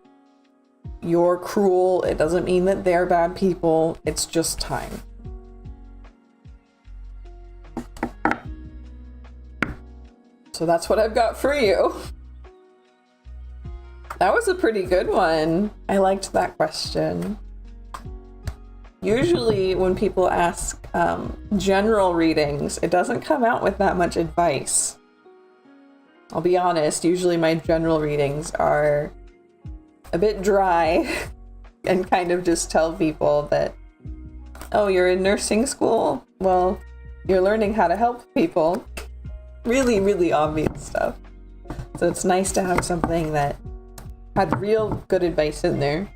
you're cruel. It doesn't mean that they're bad people. It's just time. So that's what I've got for you. That was a pretty good one. I liked that question. Usually when people ask general readings, it doesn't come out with that much advice. I'll be honest, usually my general readings are a bit dry and kind of just tell people that, oh, you're in nursing school? Well, you're learning how to help people. Really, really obvious stuff. So it's nice to have something that had real good advice in there.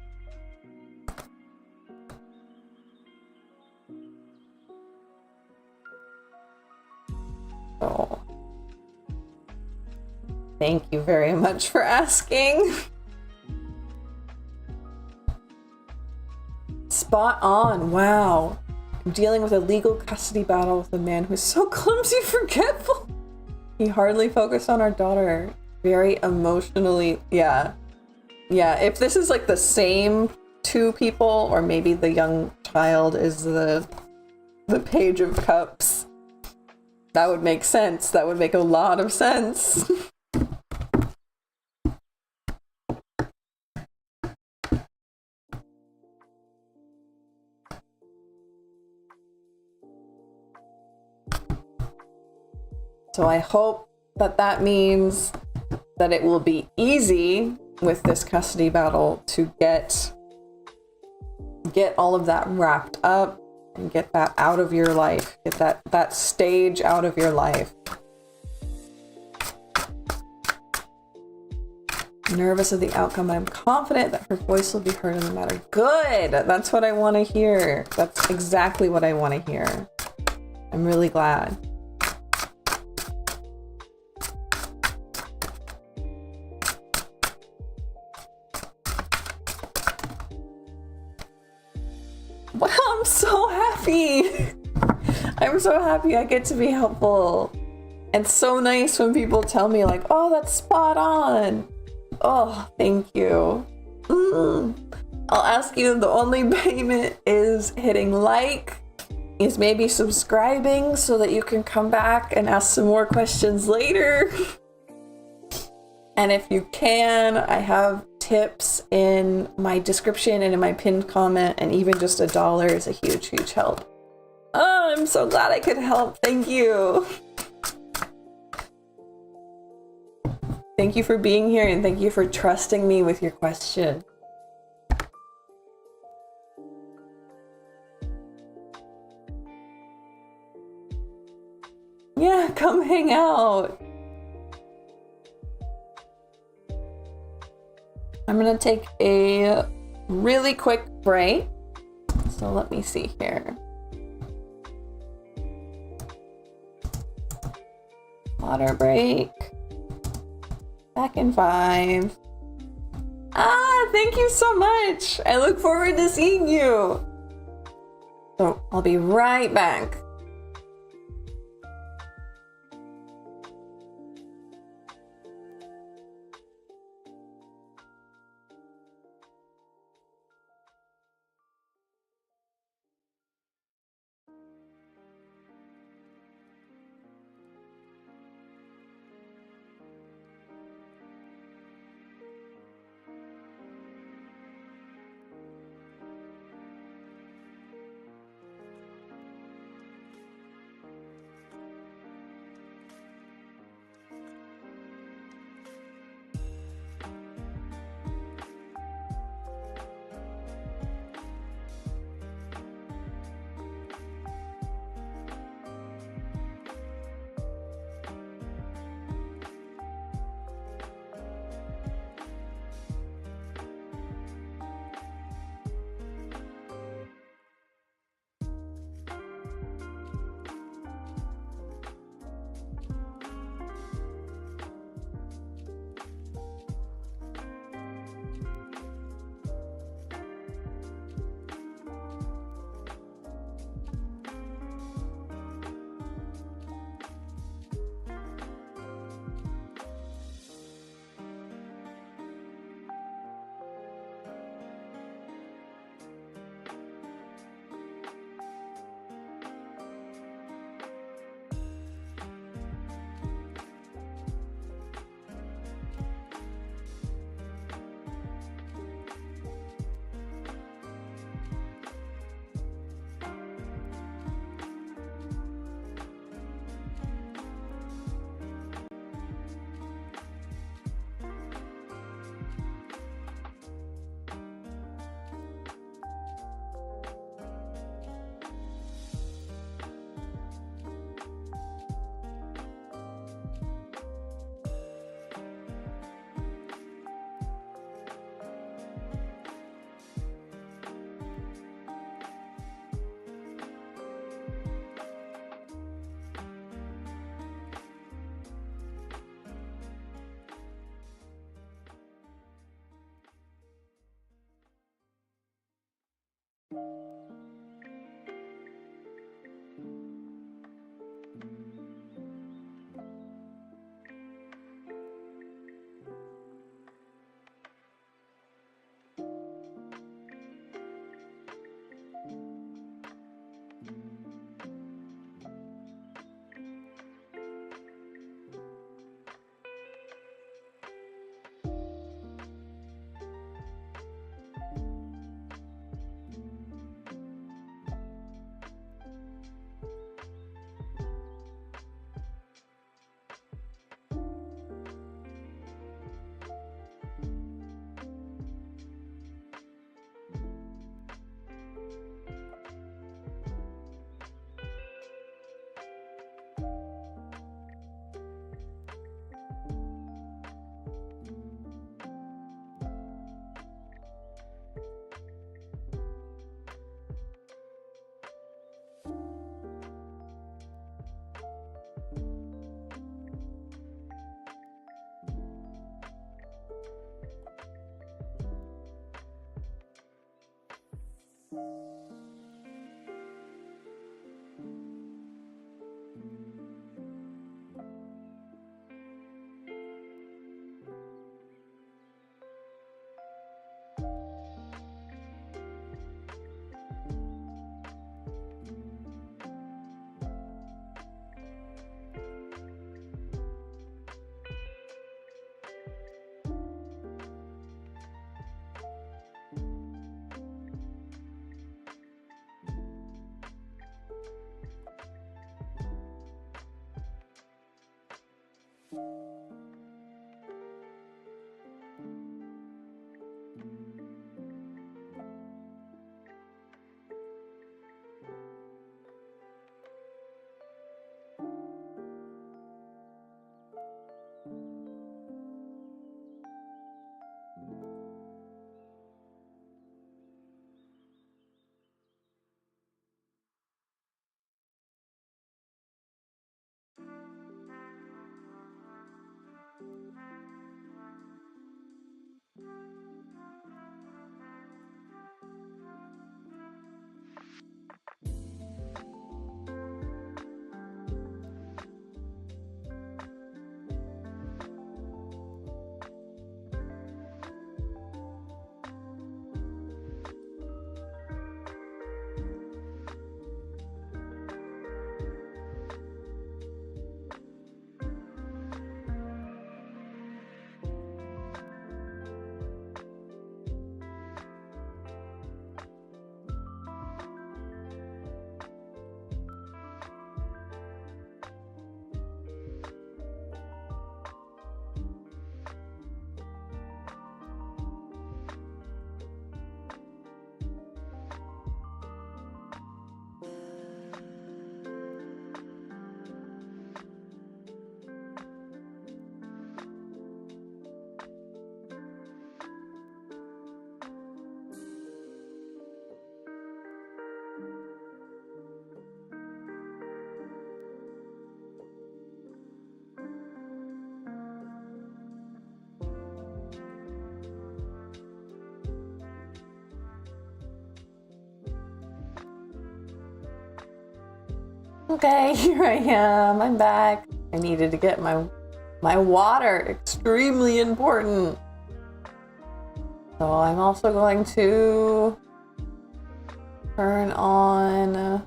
Oh. Thank you very much for asking. Spot on. Wow. I'm dealing with a legal custody battle with a man who's so clumsy, forgetful. He hardly focused on our daughter. Very emotionally. Yeah. Yeah. If this is like the same two people, or maybe the young child is the Page of Cups, that would make sense. That would make a lot of sense. So I hope that that means that it will be easy with this custody battle to get all of that wrapped up and get that out of your life, get that stage out of your life. Nervous of the outcome, but I'm confident that her voice will be heard in the matter. Good! That's what I want to hear. That's exactly what I want to hear. I'm really glad. so happy. I'm so happy I get to be helpful. And so nice when people tell me like, oh, that's spot on. Oh, thank you. I'll ask you, the only payment is hitting like, is maybe subscribing so that you can come back and ask some more questions later. And if you can, I have tips in my description and in my pinned comment, and even just $1 is a huge, huge help. Oh, I'm so glad I could help. Thank you. Thank you for being here, and thank you for trusting me with your question. Yeah, come hang out. I'm gonna take a really quick break. So let me see here. Water break. Back in 5. Thank you so much. I look forward to seeing you. So I'll be right back. Okay, here I am. I'm back. I needed to get my water. Extremely important. So I'm also going to turn on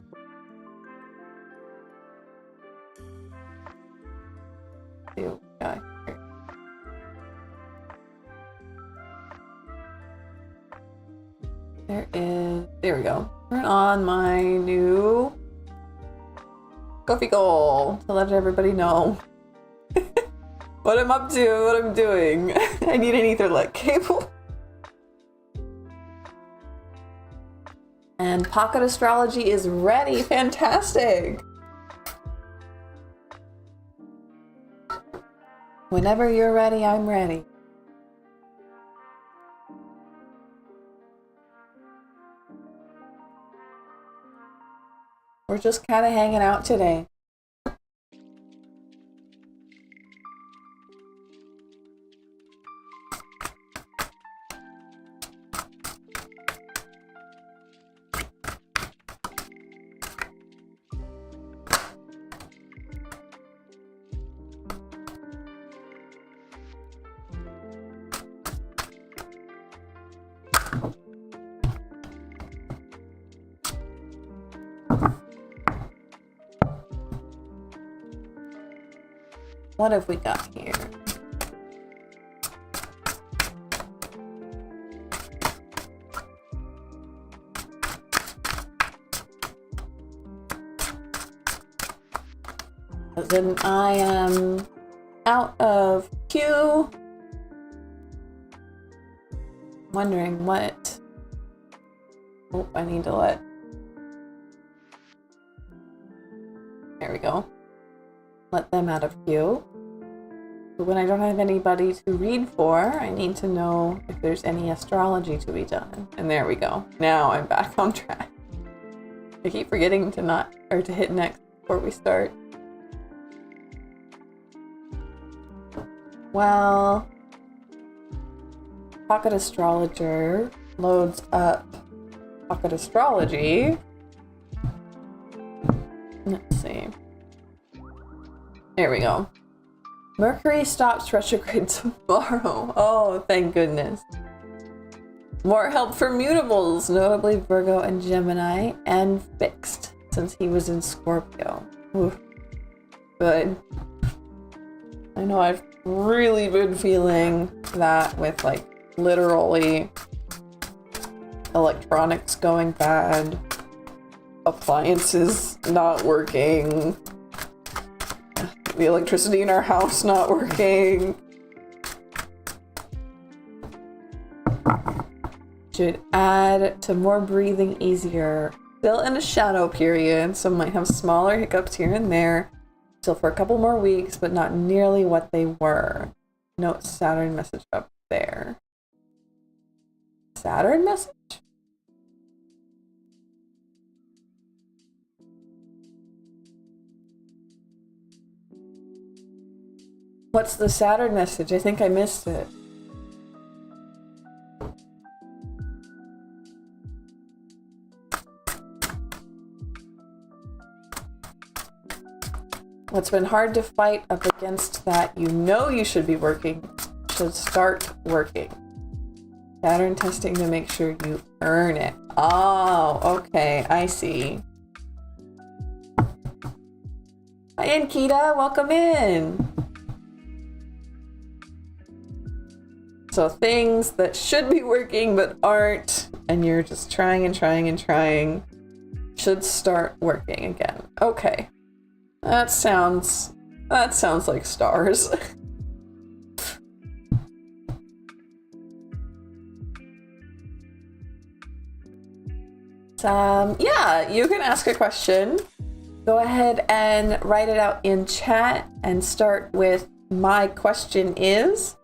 there we go. Turn on my new coffee goal to let everybody know what I'm up to, what I'm doing. I need an Ethernet cable. And Pocket Astrology is ready. Fantastic. Whenever you're ready, I'm ready. We're just kind of hanging out today. What have we got here? Then I am out of queue. Wondering what. Oh, I need to let. There we go. Let them out of queue. But when I don't have anybody to read for, I need to know if there's any astrology to be done. And there we go. Now I'm back on track. I keep forgetting to hit next before we start. Well, Pocket Astrologer loads up Pocket Astrology. Let's see. There we go. Mercury stops retrograde tomorrow. Oh, thank goodness. More help for mutables, notably Virgo and Gemini, and fixed since he was in Scorpio. Ooh. Good. I know I've really been feeling that with like literally electronics going bad, appliances not working. the electricity in our house not working. Should add to more breathing easier. Still in a shadow period, so might have smaller hiccups here and there. Still for a couple more weeks, but not nearly what they were. Note Saturn message up there. Saturn message? What's the Saturn message? I think I missed it. What's been hard to fight up against that you know you should be working, should start working. Saturn testing to make sure you earn it. Oh, okay, I see. Hi, Ankita, welcome in. So things that should be working but aren't, and you're just trying and trying and trying, should start working again. Okay. That sounds like stars. Yeah, you can ask a question. Go ahead and write it out in chat and start with "my question is,"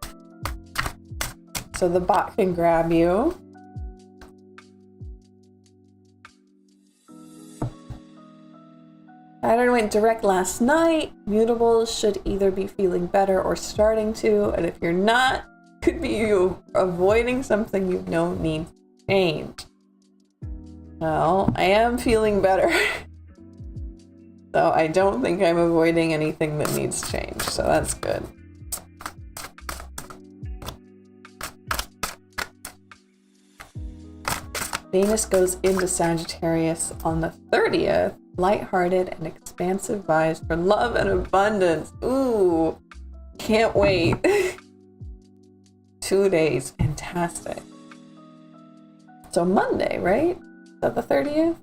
so the bot can grab you. Saturn went direct last night. Mutables should either be feeling better or starting to, and if you're not, could be you avoiding something you know needs change. Well, I am feeling better. So I don't think I'm avoiding anything that needs change, so that's good. Venus goes into Sagittarius on the 30th. Lighthearted and expansive vibes for love and abundance. Ooh, can't wait. 2 days, fantastic. So Monday, right? Is that the 30th?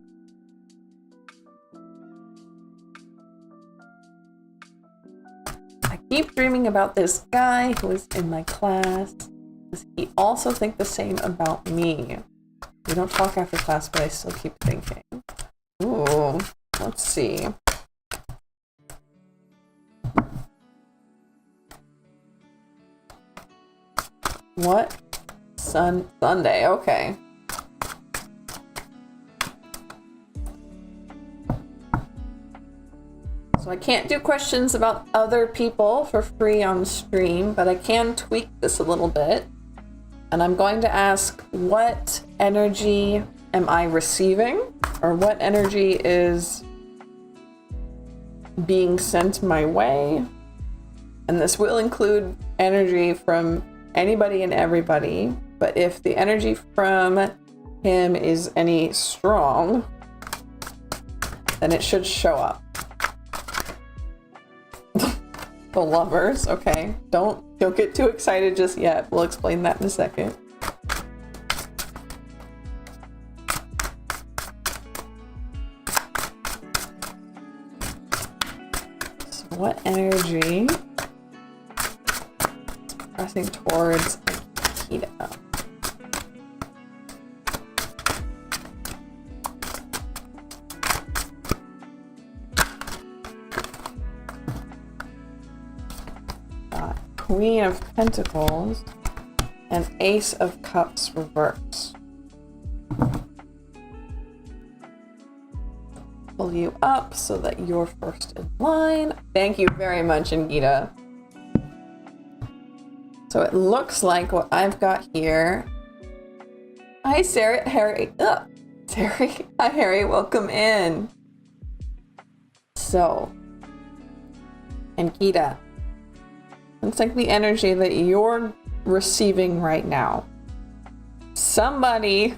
I keep dreaming about this guy who is in my class. Does he also think the same about me? We don't talk after class, but I still keep thinking. Ooh, let's see. What? Sunday, okay. So I can't do questions about other people for free on stream, but I can tweak this a little bit. And I'm going to ask, what energy am I receiving? Or what energy is being sent my way? And this will include energy from anybody and everybody, but if the energy from him is any strong, then it should show up. The Lovers, okay. Don't get too excited just yet. We'll explain that in a second. So what energy is pressing towards Akita? Queen of Pentacles and Ace of Cups reverse. Pull you up so that you're first in line. Thank you very much, Angita. So it looks like what I've got here. Hi, Sarah, Harry. Terry. Hi, Harry. Welcome in. So, Angita. It's like the energy that you're receiving right now. Somebody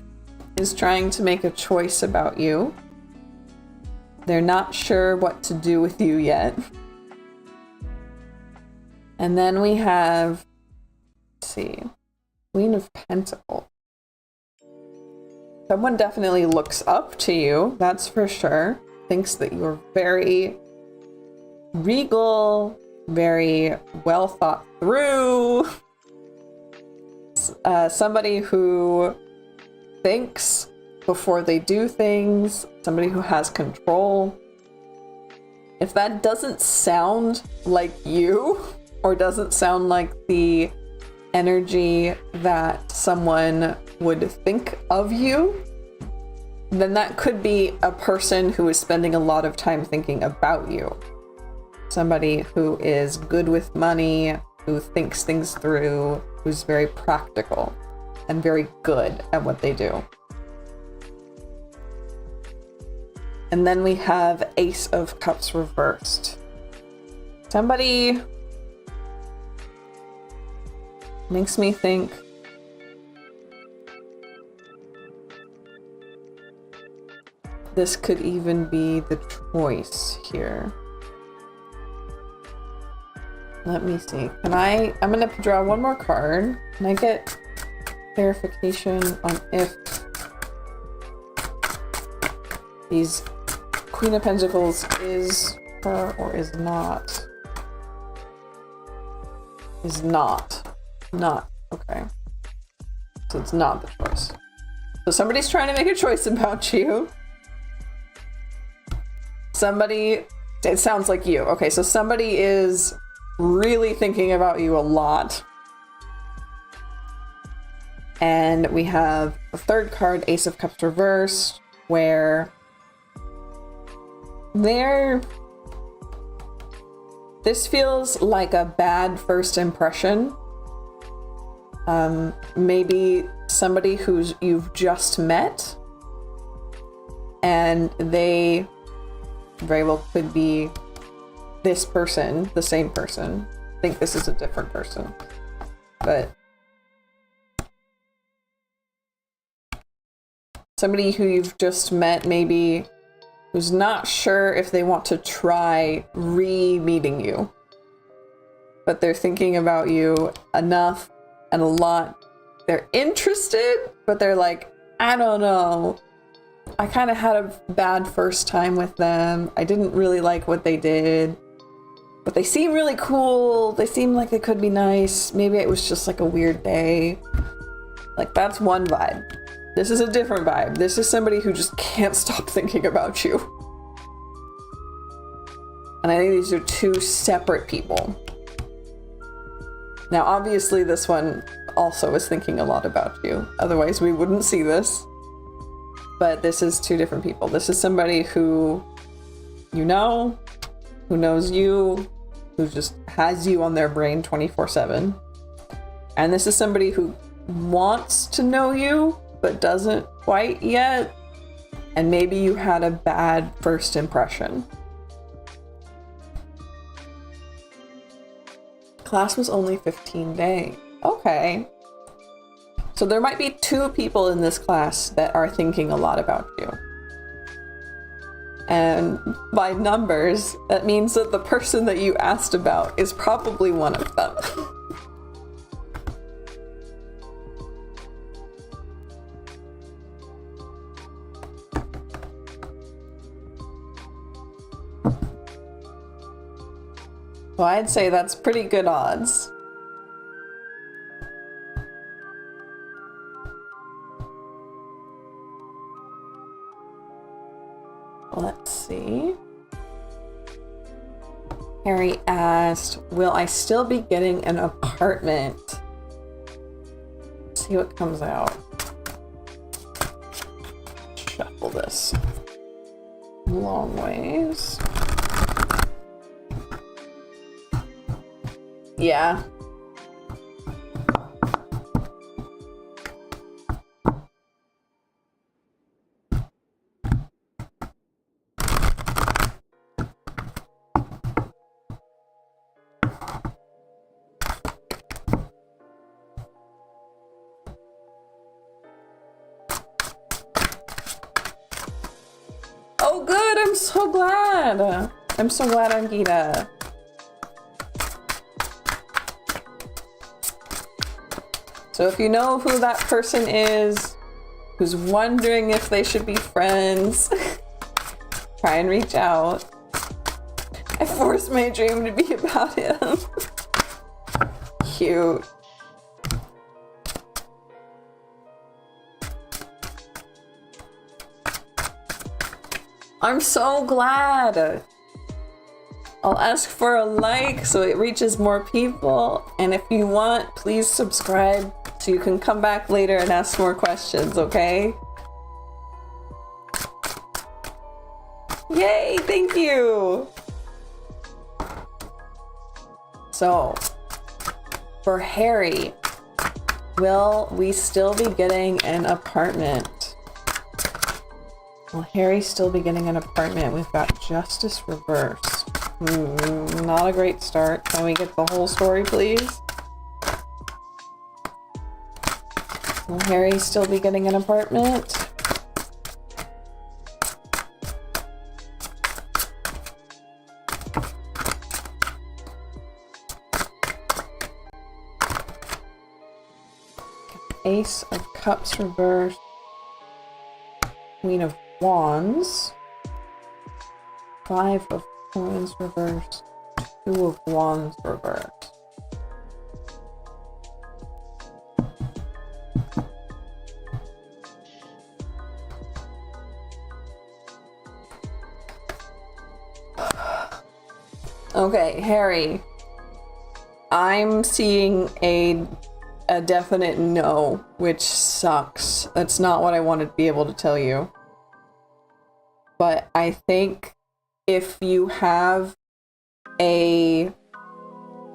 is trying to make a choice about you. They're not sure what to do with you yet. And then we have, let's see, Queen of Pentacles. Someone definitely looks up to you, that's for sure. Thinks that you're very regal, very well thought through. Somebody who thinks before they do things, somebody who has control. If that doesn't sound like you, or doesn't sound like the energy that someone would think of you, then that could be a person who is spending a lot of time thinking about you. Somebody who is good with money, who thinks things through, who's very practical and very good at what they do. And then we have Ace of Cups reversed. Somebody makes me think this could even be the choice here. Let me see. I'm gonna draw one more card. Can I get clarification on if these Queen of Pentacles is her or is not? Is not. Not. Okay. So it's not the choice. So somebody's trying to make a choice about you. Somebody, it sounds like you. Okay, so somebody is really thinking about you a lot. And we have a third card, Ace of Cups reversed, where this feels like a bad first impression. Maybe somebody who's you've just met, and they very well could be this person, the same person. I think this is a different person, but somebody who you've just met, maybe who's not sure if they want to try re-meeting you, but they're thinking about you enough and a lot. They're interested, but they're like, I don't know. I kind of had a bad first time with them. I didn't really like what they did, but they seem really cool. They seem like they could be nice. Maybe it was just like a weird day. Like, that's one vibe. This is a different vibe. This is somebody who just can't stop thinking about you. And I think these are two separate people. Now, obviously, this one also is thinking a lot about you. Otherwise, we wouldn't see this. But this is two different people. This is somebody who you know, who knows you, who just has you on their brain 24/7. And this is somebody who wants to know you, but doesn't quite yet. And maybe you had a bad first impression. Class was only 15 days. Okay. So there might be two people in this class that are thinking a lot about you. And by numbers, that means that the person that you asked about is probably one of them. So I'd say that's pretty good odds. Let's see. Harry asked, will I still be getting an apartment? Let's see what comes out. Shuffle this long ways. Yeah. Oh, good. I'm so glad. I'm so glad, Angita. So if you know who that person is, who's wondering if they should be friends, try and reach out. I forced my dream to be about him. Cute. I'm so glad. I'll ask for a like so it reaches more people. And if you want, please subscribe so you can come back later and ask more questions, okay? Yay, thank you. So, for Harry, will we still be getting an apartment? Will Harry still be getting an apartment? We've got Justice Reverse. Not a great start. Can we get the whole story, please? Will Harry still be getting an apartment? Ace of Cups reverse. Queen of Wands. 5 of Coins reverse. 2 of Wands reverse. Okay, Harry. I'm seeing a definite no, which sucks. That's not what I wanted to be able to tell you. But I think if you have a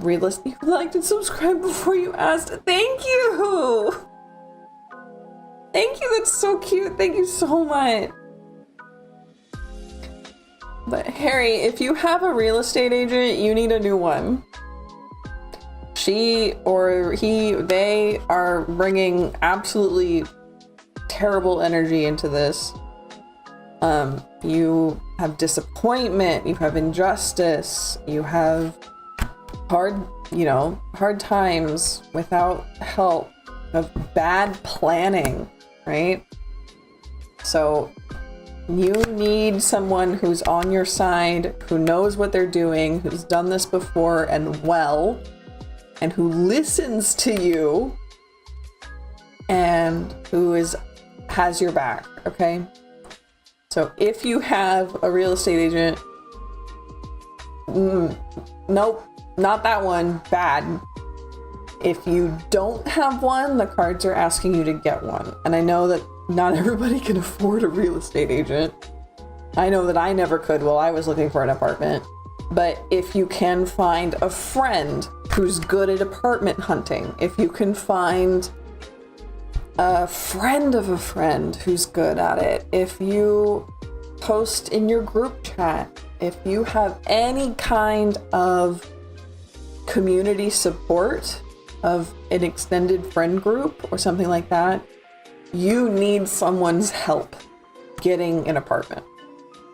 realistic, you liked and subscribed before you asked. Thank you! Thank you, that's so cute. Thank you so much. But Harry, if you have a real estate agent, you need a new one. She or he, they are bringing absolutely terrible energy into this. You have disappointment, you have injustice, you have hard times without help, of bad planning, right? So you need someone who's on your side, who knows what they're doing, who's done this before and well, and who listens to you, and who has your back, okay? So if you have a real estate agent, nope, not that one, bad. If you don't have one, the cards are asking you to get one. And I know that not everybody can afford a real estate agent. I know that I never could while I was looking for an apartment. But if you can find a friend who's good at apartment hunting, if you can find a friend of a friend who's good at it, if you post in your group chat, if you have any kind of community support of an extended friend group or something like that, you need someone's help getting an apartment.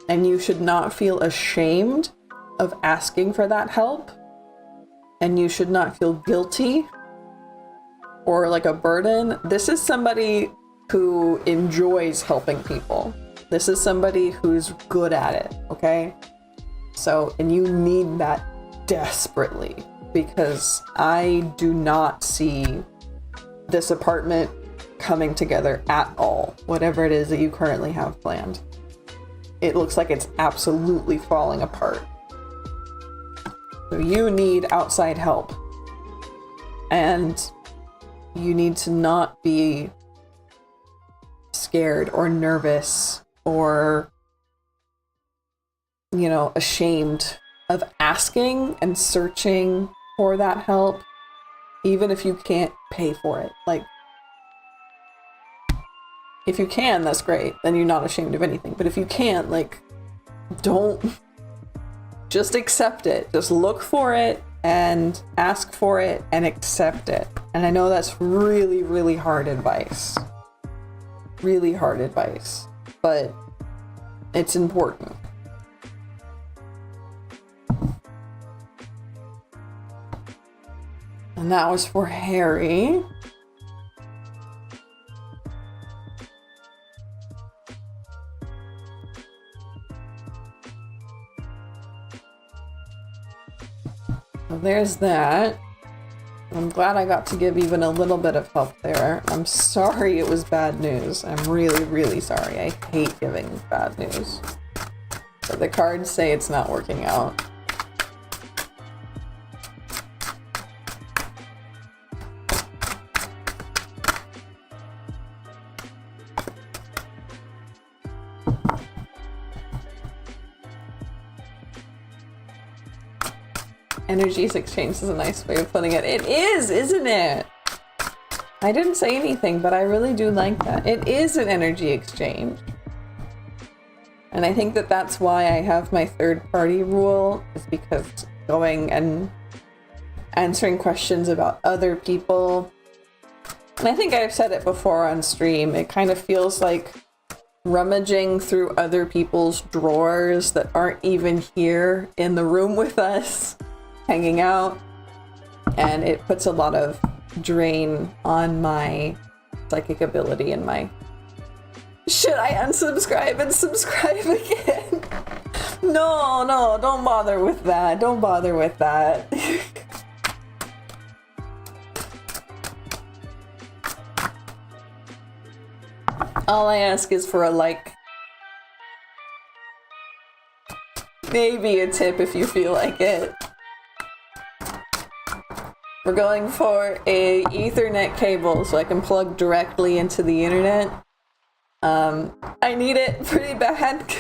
And you should not feel ashamed of asking for that help. And you should not feel guilty or like a burden. This is somebody who enjoys helping people. This is somebody who's good at it, okay? So, and you need that desperately, because I do not see this apartment coming together at all, whatever it is that you currently have planned. It looks like it's absolutely falling apart. So you need outside help. And you need to not be scared or nervous or, ashamed of asking and searching for that help, even if you can't pay for it. Like, if you can, that's great. Then you're not ashamed of anything. But if you can't, don't just accept it. Just look for it and ask for it and accept it. And I know that's really, really hard advice. Really hard advice. But it's important. And that was for Harry. So there's that. I'm glad I got to give even a little bit of help there. I'm sorry it was bad news. I'm really, really sorry. I hate giving bad news. But the cards say it's not working out. Energies exchange is a nice way of putting it. It is, isn't it? I didn't say anything, but I really do like that. It is an energy exchange. And I think that that's why I have my third-party rule, is because going and answering questions about other people. And I think I've said it before on stream, it kind of feels like rummaging through other people's drawers that aren't even here in the room with us, hanging out, and it puts a lot of drain on my psychic ability and my... Should I unsubscribe and subscribe again? No, no, don't bother with that. Don't bother with that. All I ask is for a like. Maybe a tip if you feel like it. We're going for a Ethernet cable so I can plug directly into the internet. I need it pretty bad.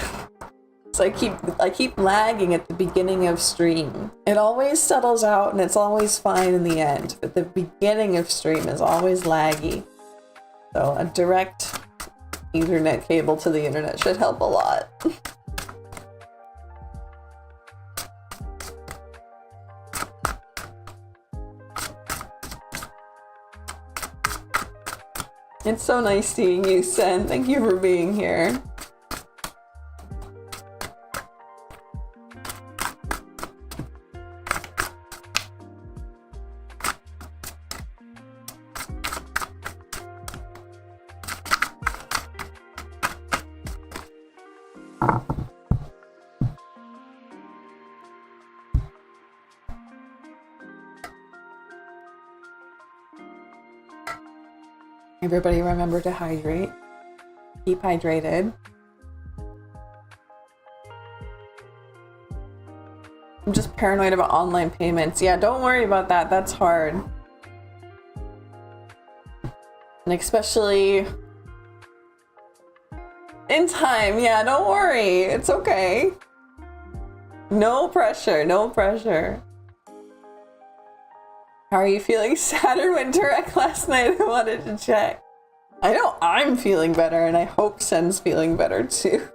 So I keep lagging at the beginning of stream. It always settles out and it's always fine in the end, but the beginning of stream is always laggy. So a direct Ethernet cable to the internet should help a lot. It's so nice seeing you, Sen. Thank you for being here. Everybody remember to hydrate. Keep hydrated. I'm just paranoid about online payments. Yeah, don't worry about that. That's hard. And especially in time. Yeah, don't worry. It's okay. No pressure. No pressure. How are you feeling? Saturn went direct last night. I wanted to check. I know I'm feeling better, and I hope Sen's feeling better too.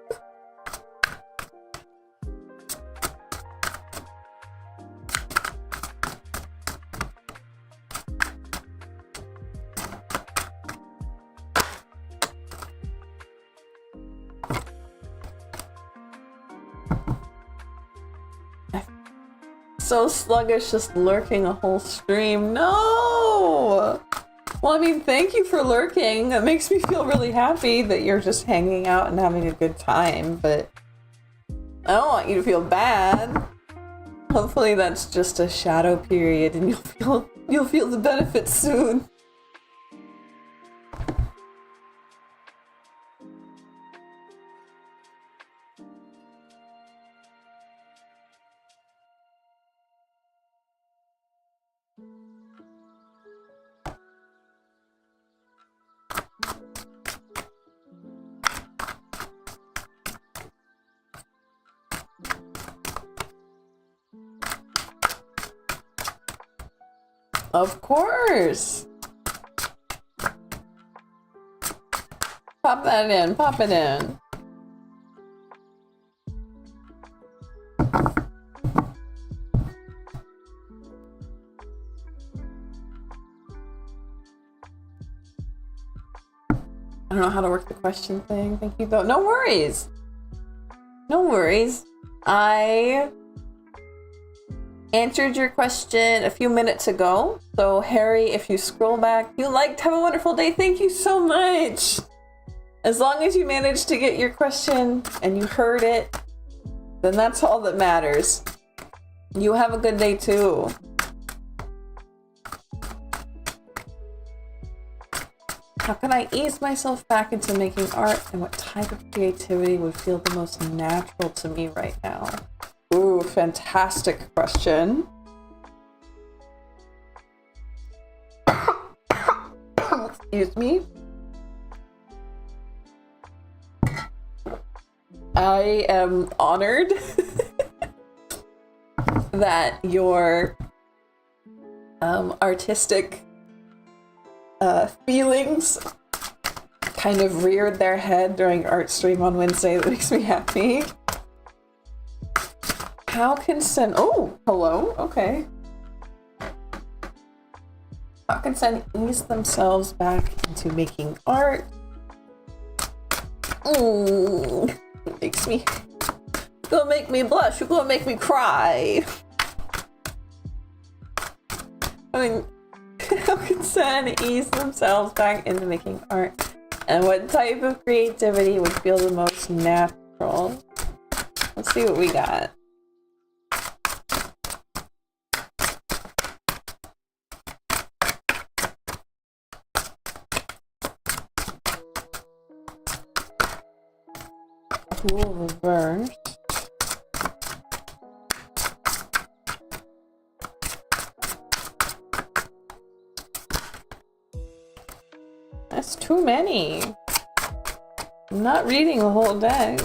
So sluggish, just lurking a whole stream. No! Well, I mean, thank you for lurking. That makes me feel really happy that you're just hanging out and having a good time, but I don't want you to feel bad. Hopefully that's just a shadow period and you'll feel the benefits soon. Of course! Pop that in, pop it in. I don't know how to work the question thing. Thank you though. No worries! No worries. I answered your question a few minutes ago. So Harry, if you scroll back, you liked Have a Wonderful Day. Thank you so much. As long as you managed to get your question and you heard it, then that's all that matters. You have a good day too. How can I ease myself back into making art, and what type of creativity would feel the most natural to me right now? Ooh, fantastic question. Excuse me. I am honored that your artistic feelings kind of reared their head during art stream on Wednesday. That makes me happy. How can Sen... Oh, hello. Okay. How can Sen ease themselves back into making art? It makes me... You're gonna make me blush. You're gonna make me cry. I mean... How can Sen ease themselves back into making art? And what type of creativity would feel the most natural? Let's see what we got. Cool reverse. That's too many. I'm not reading the whole deck.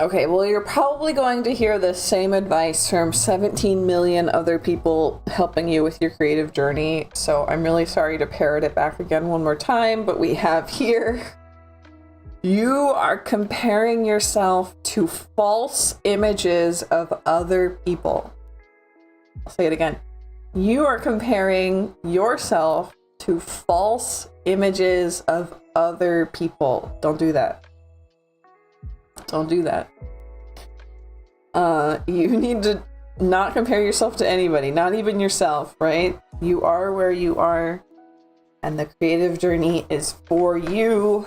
Okay, well, you're probably going to hear the same advice from 17 million other people helping you with your creative journey, so I'm really sorry to parrot it back again one more time, but we have here, you are comparing yourself to false images of other people. I'll say it again. You are comparing yourself to false images of other people. Don't do that. Don't do that. You need to not compare yourself to anybody, not even yourself, right? You are where you are, and the creative journey is for you.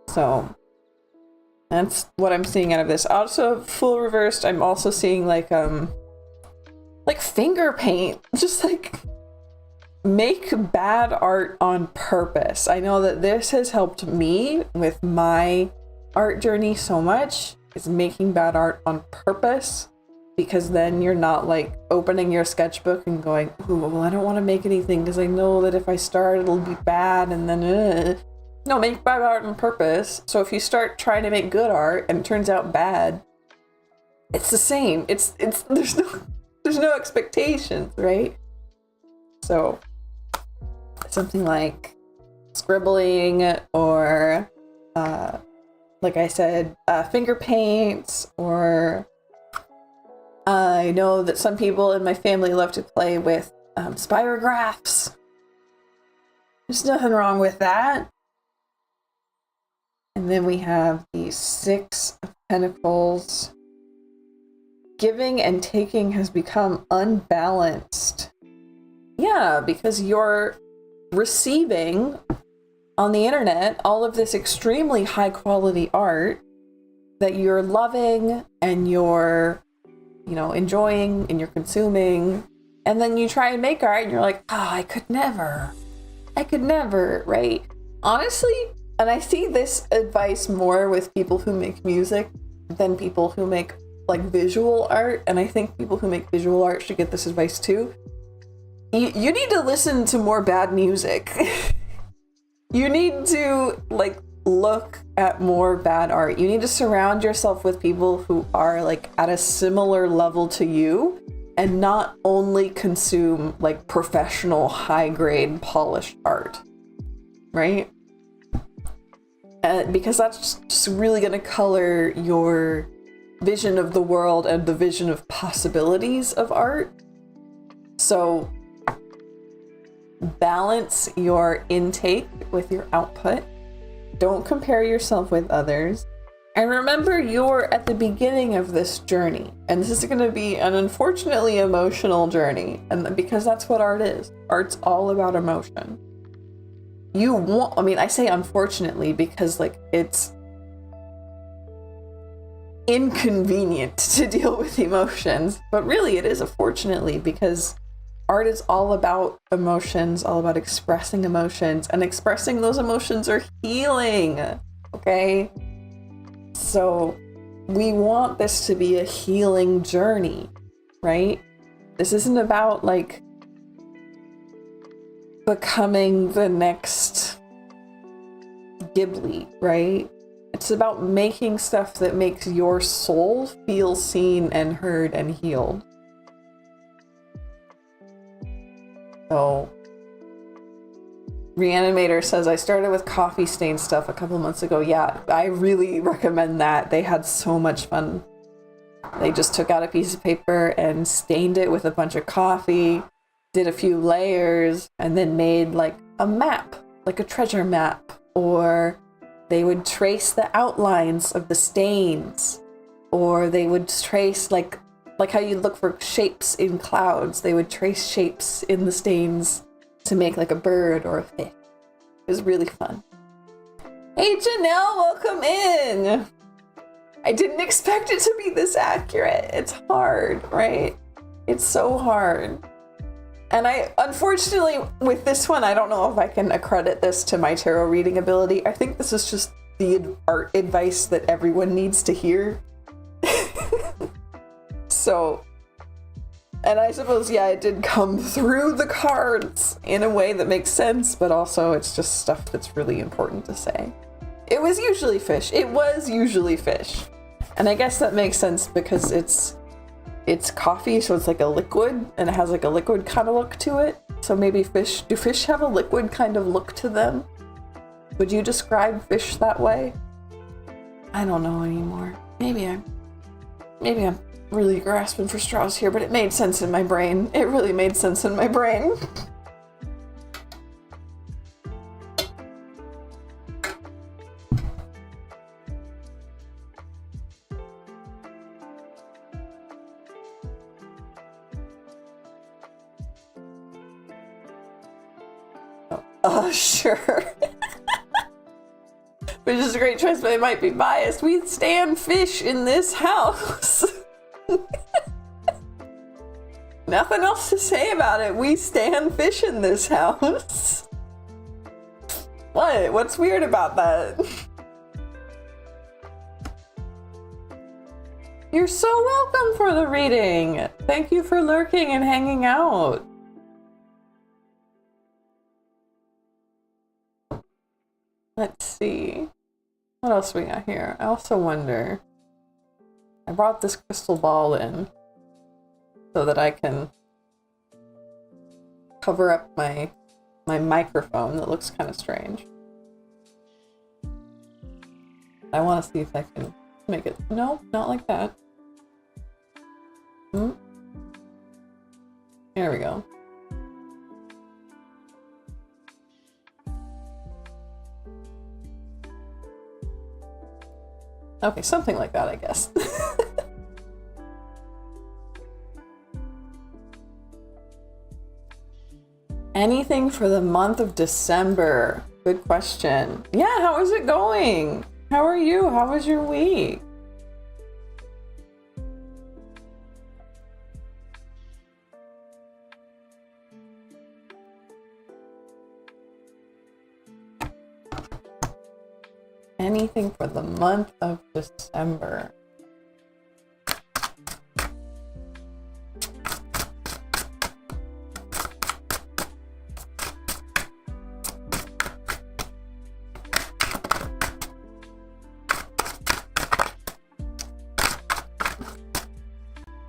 So that's what I'm seeing out of this. Also, full reversed, I'm also seeing like finger paint. Just like make bad art on purpose. I know that this has helped me with my art journey so much, is making bad art on purpose, because then you're not like opening your sketchbook and going, ooh, well, I don't want to make anything because I know that if I start it'll be bad, and then no, make bad art on purpose. So if you start trying to make good art and it turns out bad, it's the same. It's there's no expectations, right? So something like scribbling or like I said, finger paints, or I know that some people in my family love to play with spirographs. There's nothing wrong with that. And then we have the Six of Pentacles. Giving and taking has become unbalanced. Yeah, because you're receiving on the internet all of this extremely high quality art that you're loving and you're, you know, enjoying and you're consuming, and then you try and make art and you're like, oh, I could never, right? Honestly, and I see this advice more with people who make music than people who make like visual art, and I think people who make visual art should get this advice too. You need to listen to more bad music. You need to like look at more bad art. You need to surround yourself with people who are like at a similar level to you, and not only consume like professional high grade polished art, right? Because that's just really going to color your vision of the world and the vision of possibilities of art. So balance your intake with your output. don't compare yourself with others. And remember, you're at the beginning of this journey. And this is going to be an unfortunately emotional journey. And because that's what art is. Art's all about emotion. I say unfortunately because like it's inconvenient to deal with emotions. But really it is unfortunately because art is all about emotions, all about expressing emotions. And expressing those emotions are healing. Okay? So we want this to be a healing journey, right? This isn't about like becoming the next Ghibli, right? It's about making stuff that makes your soul feel seen and heard and healed. So Reanimator says, I started with coffee stain stuff a couple months ago. Yeah, I really recommend that. They had so much fun. They just took out a piece of paper and stained it with a bunch of coffee, did a few layers, and then made like a map, like a treasure map. Or they would trace the outlines of the stains. Or they would trace like how you look for shapes in clouds. They would trace shapes in the stains to make like a bird or a fish. It was really fun. Hey Janelle, welcome in. I didn't expect it to be this accurate. It's hard, right? It's so hard. And unfortunately with this one, I don't know if I can accredit this to my tarot reading ability. I think this is just the art advice that everyone needs to hear. So, and I suppose, yeah, it did come through the cards in a way that makes sense, but also it's just stuff that's really important to say. It was usually fish. It was usually fish. And I guess that makes sense because it's coffee, so it's like a liquid, and it has like a liquid kind of look to it. So maybe fish, do fish have a liquid kind of look to them? Would you describe fish that way? I don't know anymore. Maybe I'm really grasping for straws here, but it made sense in my brain. It really made sense in my brain. Sure. Which is a great choice, but I might be biased. We stand fish in this house. Nothing else to say about it. We stand fish in this house. What? What's weird about that? You're so welcome for the reading. Thank you for lurking and hanging out. Let's see. What else we got here? I also wonder. I brought this crystal ball in so that I can cover up my microphone that looks kind of strange. I want to see if I can make it. No, not like that. There we go. Okay, something like that, I guess. Anything for the month of December? Good question. Yeah, how is it going? How are you? How was your week? Anything for the month of December?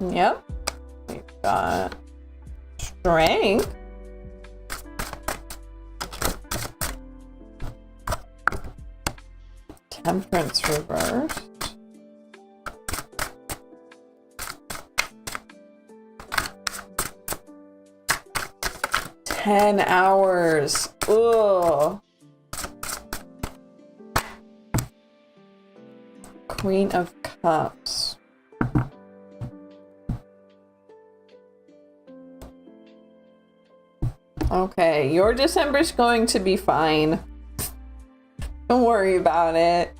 Yep. We've got strength. Temperance reversed. $10 hours. Ugh. Queen of Cups. Okay, your December's going to be fine. Don't worry about it.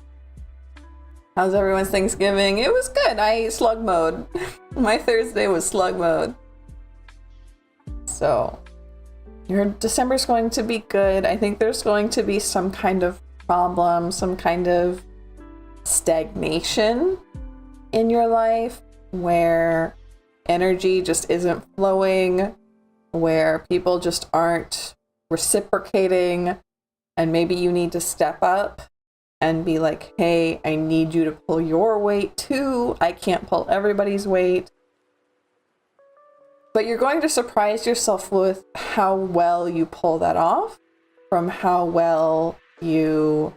How's everyone's Thanksgiving? It was good. I ate slug mode. My Thursday was slug mode. So, your December's going to be good. I think there's going to be some kind of problem, some kind of stagnation in your life where energy just isn't flowing, where people just aren't reciprocating, and maybe you need to step up and be like, hey, I need you to pull your weight too. I can't pull everybody's weight. But you're going to surprise yourself with how well you pull that off, from how well you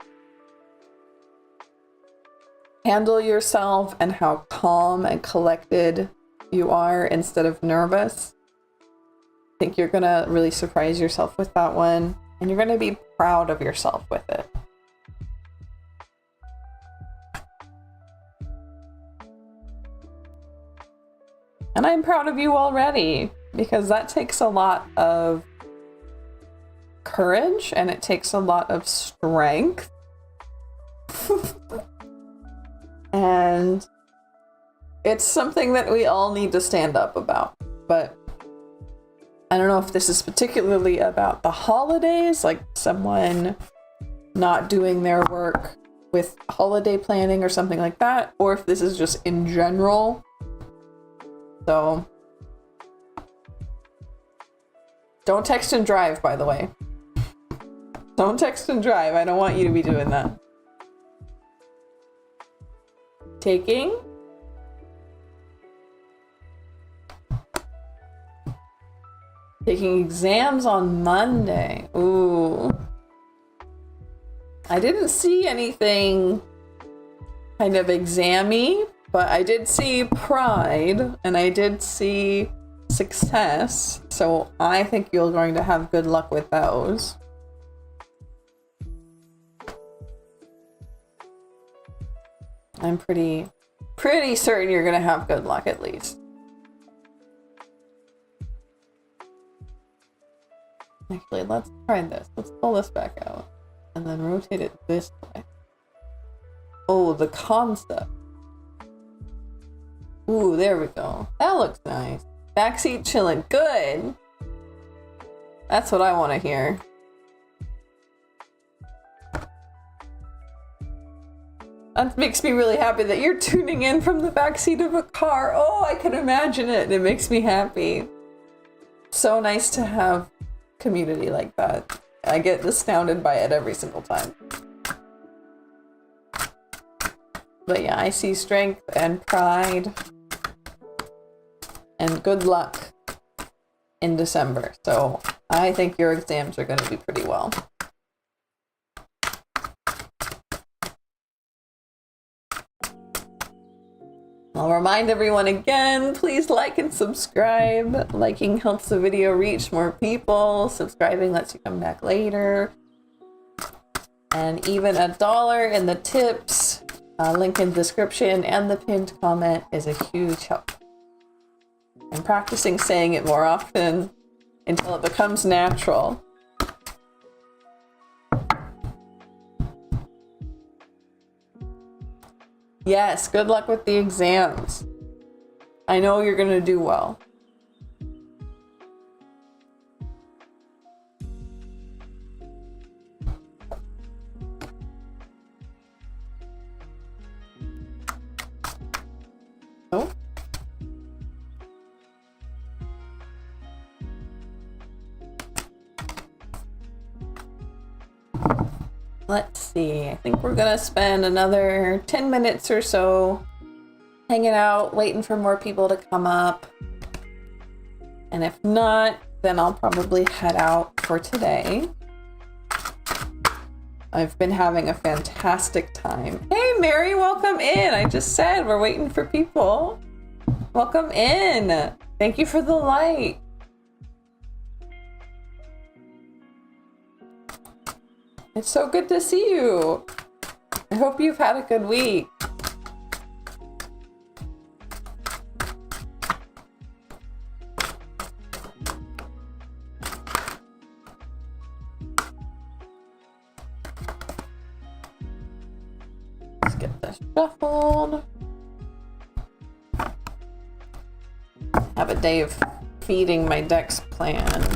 handle yourself and how calm and collected you are instead of nervous. I think you're gonna really surprise yourself with that one, and you're gonna be proud of yourself with it. And I'm proud of you already, because that takes a lot of courage and it takes a lot of strength. And it's something that we all need to stand up about. But I don't know if this is particularly about the holidays, like someone not doing their work with holiday planning or something like that, or if this is just in general. So, don't text and drive, by the way. Don't text and drive. I don't want you to be doing that. Taking exams on Monday. Ooh. I didn't see anything kind of exam-y, but I did see pride and I did see success. So I think you're going to have good luck with those. I'm pretty certain you're going to have good luck at least. Actually, let's try this. Let's pull this back out and then rotate it this way. Oh, the concept. Ooh, there we go. That looks nice. Backseat chilling. Good. That's what I want to hear. That makes me really happy that you're tuning in from the backseat of a car. Oh, I can imagine it. It makes me happy. So nice to have community like that. I get astounded by it every single time. But yeah, I see strength and pride and good luck in December. So I think your exams are going to be pretty well. I'll remind everyone again, please like and subscribe. Liking helps the video reach more people. Subscribing lets you come back later. And even $1 in the tips, link in the description and the pinned comment is a huge help. I'm practicing saying it more often until it becomes natural. Yes, good luck with the exams. I know you're gonna do well. Oh. Let's see, I think we're gonna spend another 10 minutes or so hanging out, waiting for more people to come up. And if not, then I'll probably head out for today. I've been having a fantastic time. Hey Mary, welcome in. I just said we're waiting for people. Welcome in. Thank you for the light. It's so good to see you. I hope you've had a good week. Let's get this shuffled. Have a day of feeding my decks planned,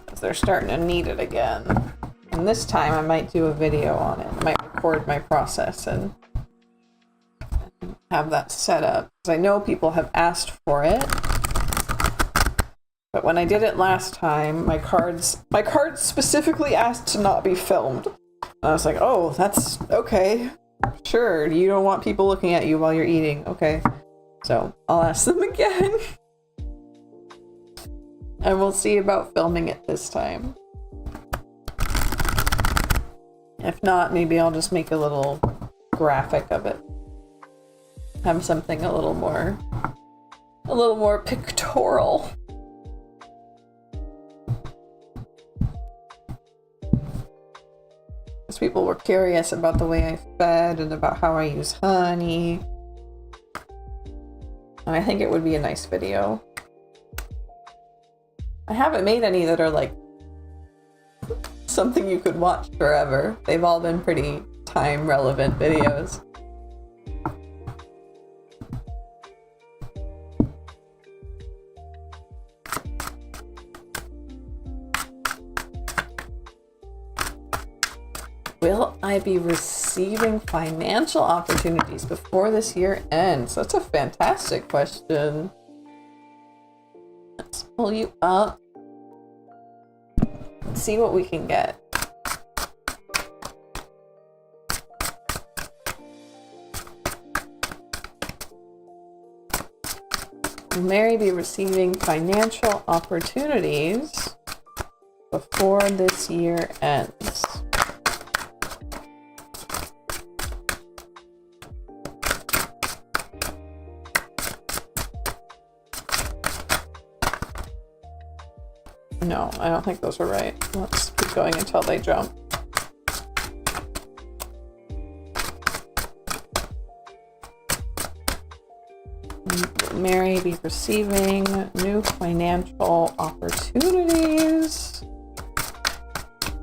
because they're starting to need it again. And this time I might do a video on it. I might record my process and have that set up, because I know people have asked for it. But when I did it last time, my cards specifically asked to not be filmed. And I was like, oh, that's okay. Sure, you don't want people looking at you while you're eating. Okay. So I'll ask them again. And we'll see about filming it this time. If not, maybe I'll just make a little graphic of it. Have something a little more pictorial. Because people were curious about the way I fed and about how I use honey. And I think it would be a nice video. I haven't made any that are like something you could watch forever. They've all been pretty time relevant videos. Will I be receiving financial opportunities before this year ends? That's a fantastic question. Let's pull you up. Let's see what we can get. Will Mary be receiving financial opportunities before this year ends? No, I don't think those are right. Let's keep going until they jump. Will Mary be receiving new financial opportunities?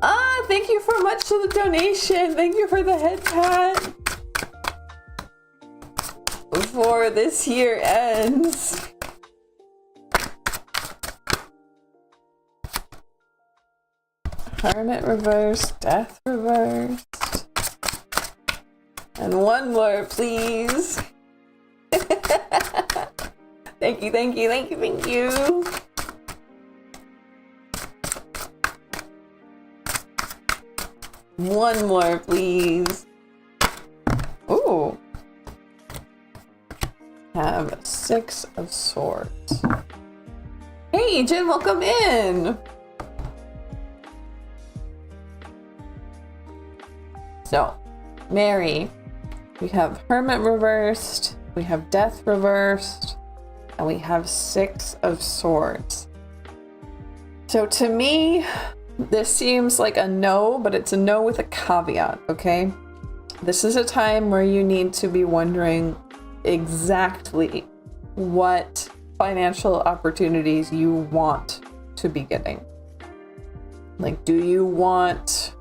Ah, thank you so much for the donation. Thank you for the head pat. Before this year ends. Hermit reversed, death reversed. And one more, please. Thank you, thank you, thank you, thank you. One more, please. Ooh. Have 6 of Swords. Hey, Jen, welcome in. So, Mary, we have Hermit reversed, we have Death reversed, and we have 6 of Swords. So to me, this seems like a no, but it's a no with a caveat, okay? This is a time where you need to be wondering exactly what financial opportunities you want to be getting. Like, do you want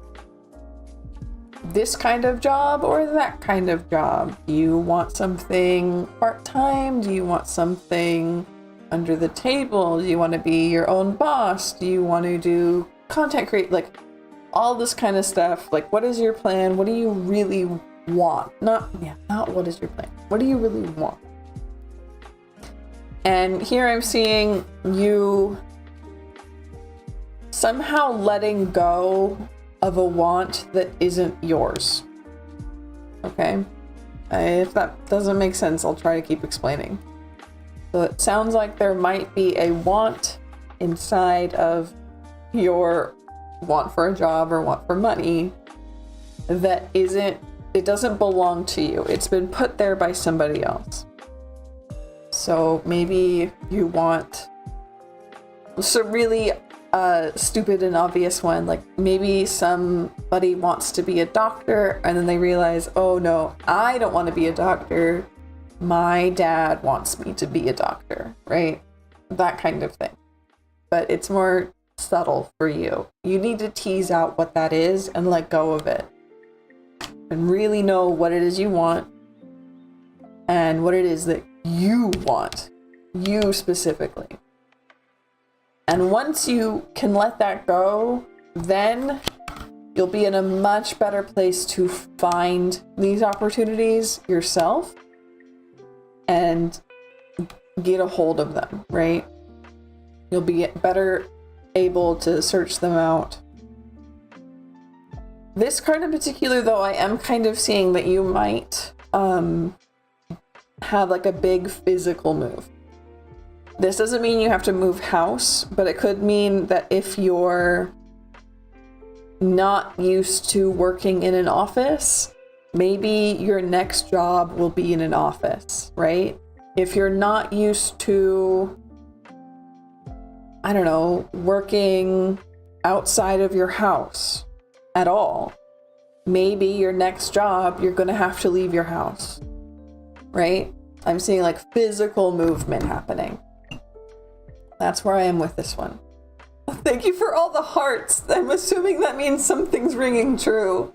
this kind of job or that kind of job? Do you want something part-time? Do you want something under the table? Do you want to be your own boss? Do you want to do content create, like all this kind of stuff? Like, what is your plan? What do you really want? Not what is your plan? What do you really want? And here I'm seeing you somehow letting go of a want that isn't yours. Okay? If that doesn't make sense, I'll try to keep explaining. So it sounds like there might be a want inside of your want for a job or want for money that it doesn't belong to you. It's been put there by somebody else. So maybe you want some really stupid and obvious one, like maybe somebody wants to be a doctor and then they realize, oh no, I don't want to be a doctor. My dad wants me to be a doctor, right? That kind of thing. But it's more subtle for you. You need to tease out what that is and let go of it. and really know what it is you want and what it is that you want, you specifically. And once you can let that go, then you'll be in a much better place to find these opportunities yourself and get a hold of them, right? You'll be better able to search them out. This card in particular, though, I am kind of seeing that you might have like a big physical move. This doesn't mean you have to move house, but it could mean that if you're not used to working in an office, maybe your next job will be in an office, right? If you're not used to, I don't know, working outside of your house at all, maybe your next job, you're going to have to leave your house, right? I'm seeing like physical movement happening. That's where I am with this one. Thank you for all the hearts. I'm assuming that means something's ringing true.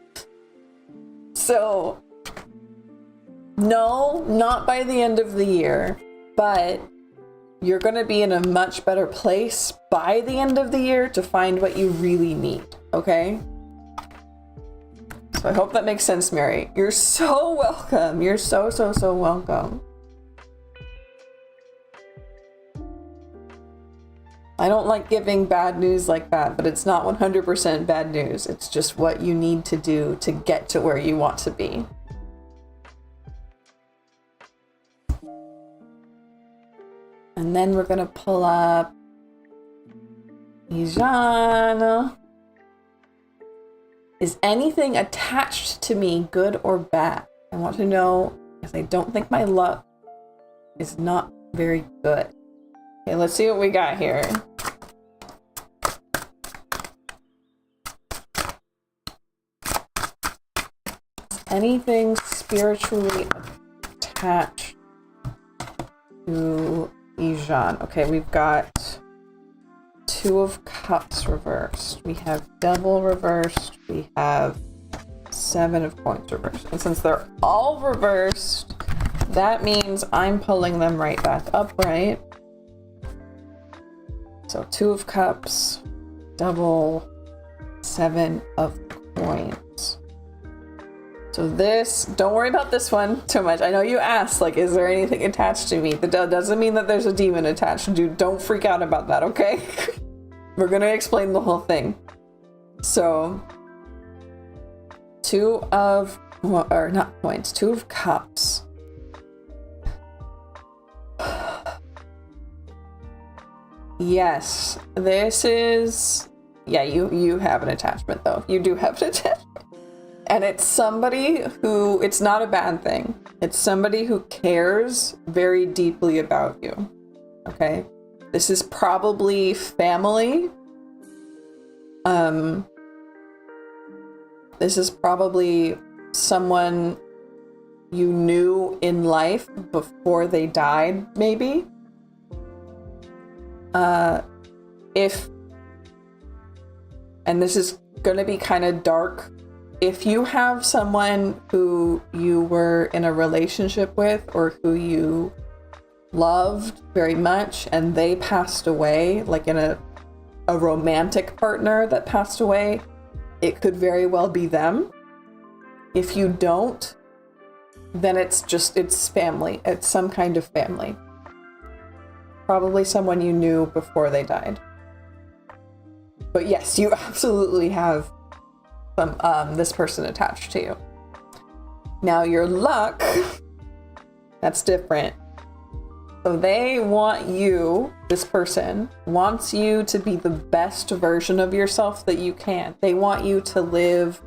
So, no, not by the end of the year, but you're going to be in a much better place by the end of the year to find what you really need, okay? So I hope that makes sense, Mary. You're so welcome. You're so welcome. I don't like giving bad news like that, but it's not 100% bad news. It's just what you need to do to get to where you want to be. And then we're going to pull up Ijana. Is anything attached to me good or bad? I want to know, because I don't think my luck is not very good. Okay, let's see what we got here. Anything spiritually attached to Ijan? Okay, we've got Two of Cups reversed. We have Devil reversed. We have Seven of Coins reversed. And since they're all reversed, that means I'm pulling them right back upright. So Two of Cups, Devil, Seven of Coins. So this, don't worry about this one too much. I know you asked, like, is there anything attached to me? That doesn't mean that there's a demon attached. Dude, don't freak out about that, okay? We're gonna explain the whole thing. So, Two of Cups. Yes, this is, yeah, you have an attachment though. You do have an attachment. And it's somebody who, it's not a bad thing. It's somebody who cares very deeply about you. Okay? This is probably family. This is probably someone you knew in life before they died, maybe. And this is gonna be kind of dark. If you have someone who you were in a relationship with or who you loved very much and they passed away, like in a romantic partner that passed away, it could very well be them. If you don't, then it's family. It's some kind of family. Probably someone you knew before they died. But yes, you absolutely have this person attached to you. Now your luck, that's different. So they want you, this person wants you to be the best version of yourself that you can. They want you to live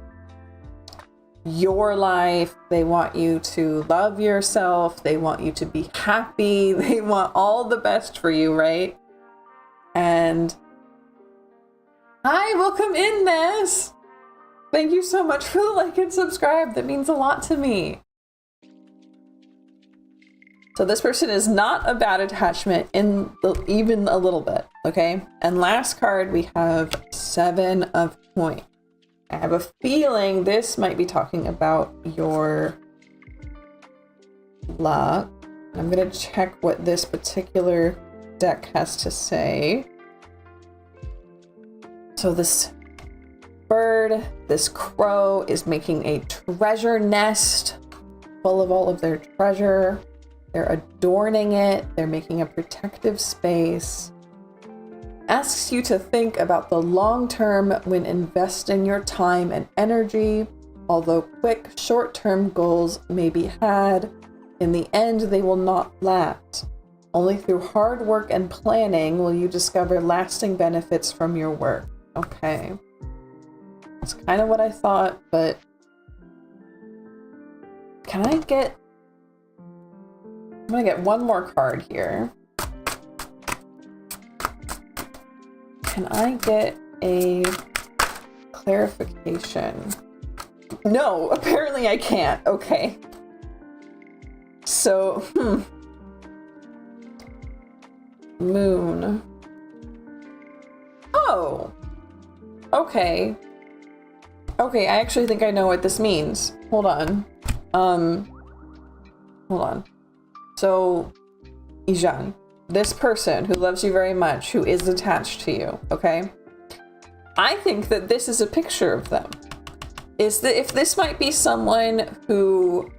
your life. They want you to love yourself. They want you to be happy. They want all the best for you, right? And hi, welcome in, Ness. Thank you so much for the like and subscribe. That means a lot to me. So this person is not a bad attachment even a little bit, okay? And last card, we have Seven of Coins. I have a feeling this might be talking about your luck. I'm gonna check what this particular deck has to say. So this bird, this crow, is making a treasure nest full of all of their treasure. They're adorning it. They're making a protective space. Asks you to think about the long term when investing your time and energy. Although quick, short-term goals may be had, in the end, they will not last. Only through hard work and planning will you discover lasting benefits from your work. Okay. It's kind of what I thought, but can I get... I'm gonna get one more card here. Can I get a clarification? No, apparently I can't. Okay. So, Moon. Oh. Okay. Okay, I actually think I know what this means. Hold on. Hold on. So, Ijan, this person who loves you very much, who is attached to you, okay? I think that this is a picture of them. Is that if this might be someone who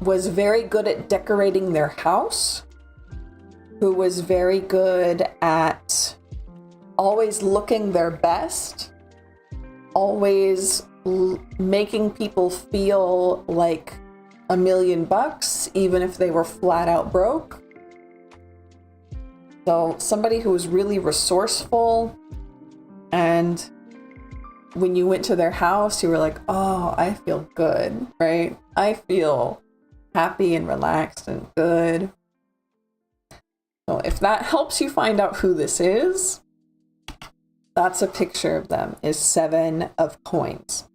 was very good at decorating their house, who was very good at always looking their best, always making people feel like $1,000,000, even if they were flat out broke. So somebody who was really resourceful, and when you went to their house, you were like, oh, I feel good, right? I feel happy and relaxed and good. So if that helps you find out who this is, that's a picture of them, is 7 of coins.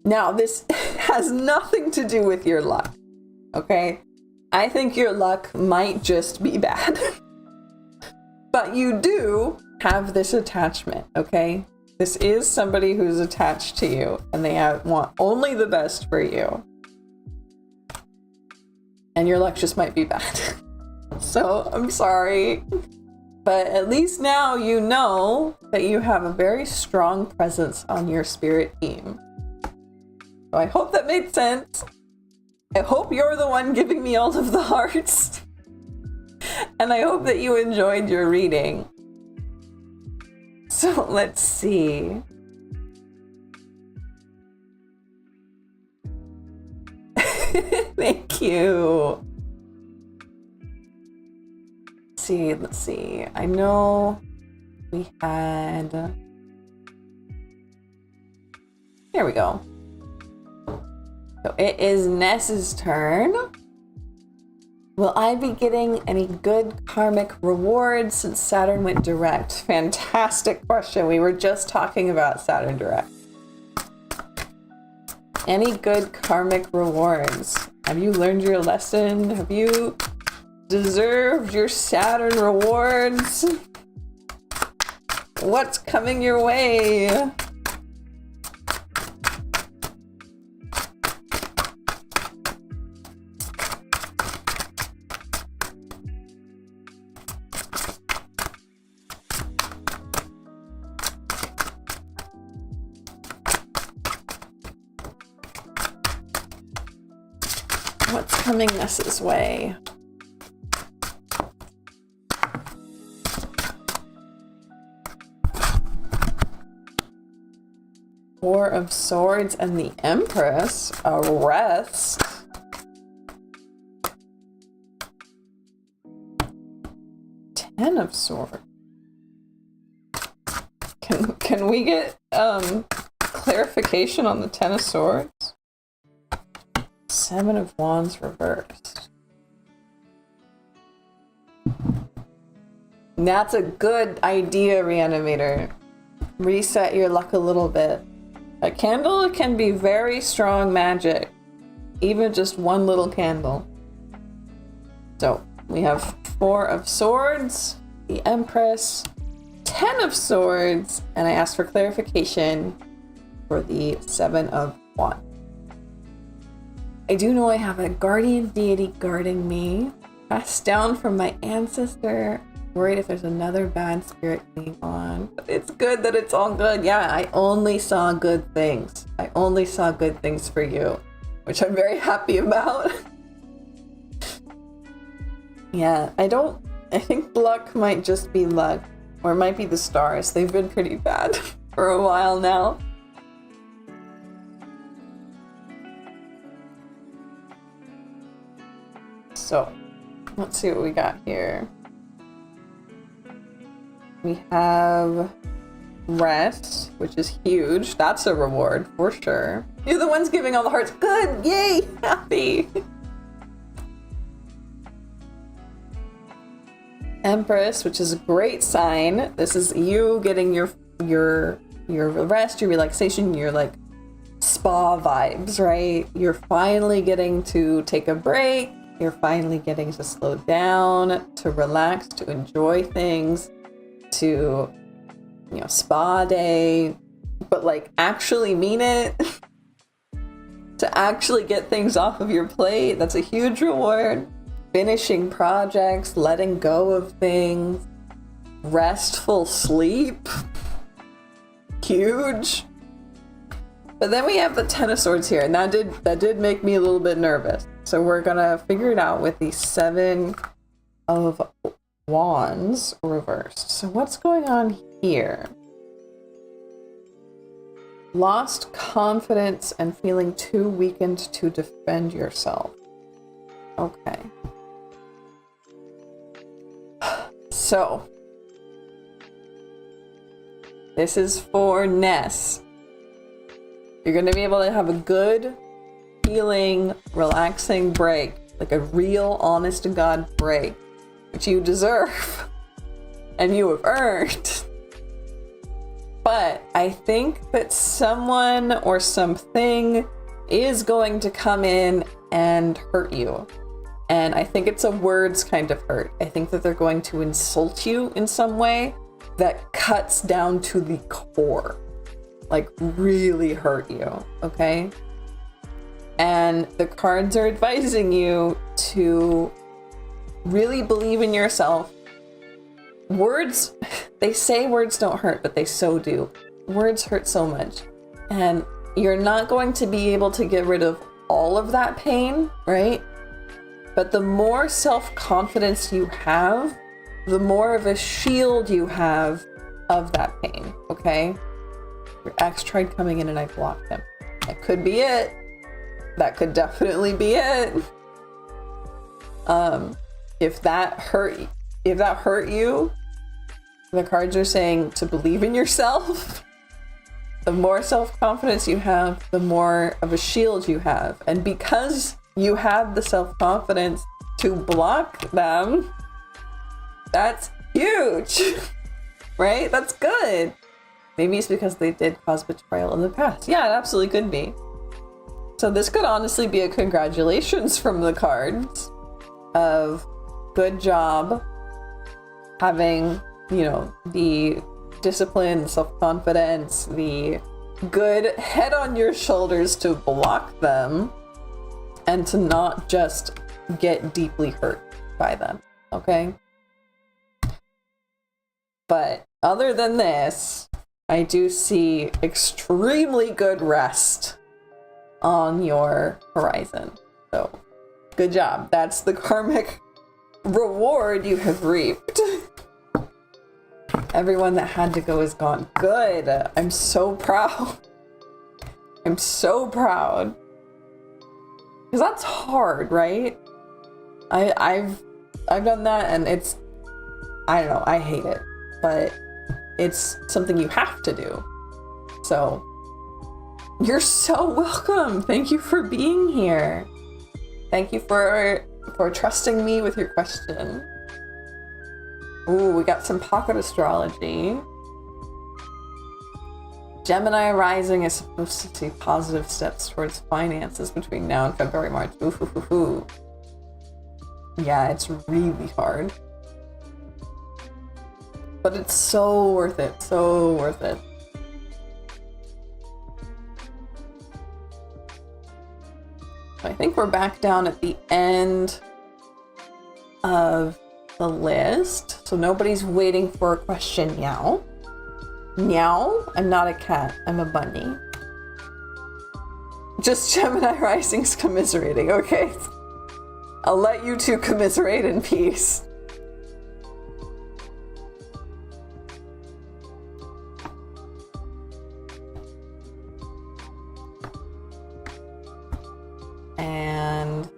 Now, this has nothing to do with your luck, okay? I think your luck might just be bad. But you do have this attachment, okay? This is somebody who's attached to you, and they want only the best for you. And your luck just might be bad. So, I'm sorry. But at least now you know that you have a very strong presence on your spirit team. So I hope that made sense. I hope you're the one giving me all of the hearts. And I hope that you enjoyed your reading. So let's see. Thank you. Let's see. I know we had... Here we go. So it is Ness's turn. Will I be getting any good karmic rewards since Saturn went direct? Fantastic question. We were just talking about Saturn direct. Any good karmic rewards? Have you learned your lesson? Have you deserved your Saturn rewards? What's coming your way? What's coming Ness's way? Four of Swords and the Empress. A rest. Ten of Swords. Can we get clarification on the Ten of Swords? Seven of Wands reversed. That's a good idea, Reanimator. Reset your luck a little bit. A candle can be very strong magic. Even just one little candle. So, we have Four of Swords, the Empress, Ten of Swords, and I asked for clarification for the Seven of Wands. I do know I have a guardian deity guarding me, passed down from my ancestor. Worried if there's another bad spirit going on. But it's good that it's all good. Yeah, I only saw good things. I only saw good things for you, which I'm very happy about. Yeah, I think luck might just be luck, or it might be the stars. They've been pretty bad for a while now. So, let's see what we got here. We have rest, which is huge. That's a reward for sure. You're the ones giving all the hearts. Good, yay, happy. Empress, which is a great sign. This is you getting your rest, your relaxation, your like spa vibes, right? You're finally getting to take a break. You're finally getting to slow down, to relax, to enjoy things, to, you know, spa day, but like actually mean it. To actually get things off of your plate. That's a huge reward. Finishing projects, letting go of things, restful sleep. Huge. But then we have the Ten of Swords here, and that did make me a little bit nervous. So we're gonna figure it out with the Seven of Wands reversed. So what's going on here? Lost confidence and feeling too weakened to defend yourself. Okay. So this is for Ness. You're going to be able to have a good, healing, relaxing break. Like a real, honest-to-God break. Which you deserve. And you have earned. But I think that someone or something is going to come in and hurt you. And I think it's a words kind of hurt. I think that they're going to insult you in some way that cuts down to the core. Like really hurt you, okay? And the cards are advising you to really believe in yourself. Words, they say words don't hurt, but they so do. Words hurt so much. And you're not going to be able to get rid of all of that pain, right? But the more self-confidence you have, the more of a shield you have of that pain, okay? Your ex tried coming in and I blocked him. That could be it. That could definitely be it. If that hurt you, the cards are saying to believe in yourself. The more self-confidence you have, the more of a shield you have. And because you have the self-confidence to block them, that's huge, right? That's good. Maybe it's because they did cause betrayal in the past. Yeah, it absolutely could be. So this could honestly be a congratulations from the cards of good job having, you know, the discipline, self-confidence, the good head on your shoulders to block them and to not just get deeply hurt by them, okay? But other than this, I do see extremely good rest on your horizon. So, good job. That's the karmic reward you have reaped. Everyone that had to go is gone. Good. I'm so proud. I'm so proud. Because that's hard, right? I've done that and it's, I don't know, I hate it. But it's something you have to do. So, you're so welcome. Thank you for being here. Thank you for trusting me with your question. Ooh, we got some pocket astrology. Gemini rising is supposed to see positive steps towards finances between now and February, March. Ooh, hoo, hoo, hoo. Yeah, it's really hard. but it's so worth it. So worth it. I think we're back down at the end of the list. So nobody's waiting for a question now. Meow. I'm not a cat. I'm a bunny. Just Gemini Rising's commiserating. Okay. I'll let you two commiserate in peace. And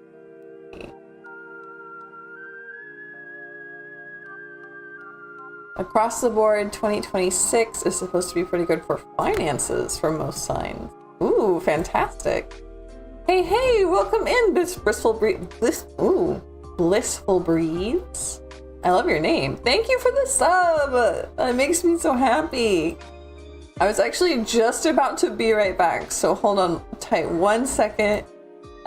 across the board, 2026 is supposed to be pretty good for finances for most signs. Ooh, fantastic. Hey, hey, welcome in, Blissful Breeds. I love your name. Thank you for the sub. That makes me so happy. I was actually just about to be right back, so hold on tight 1 second.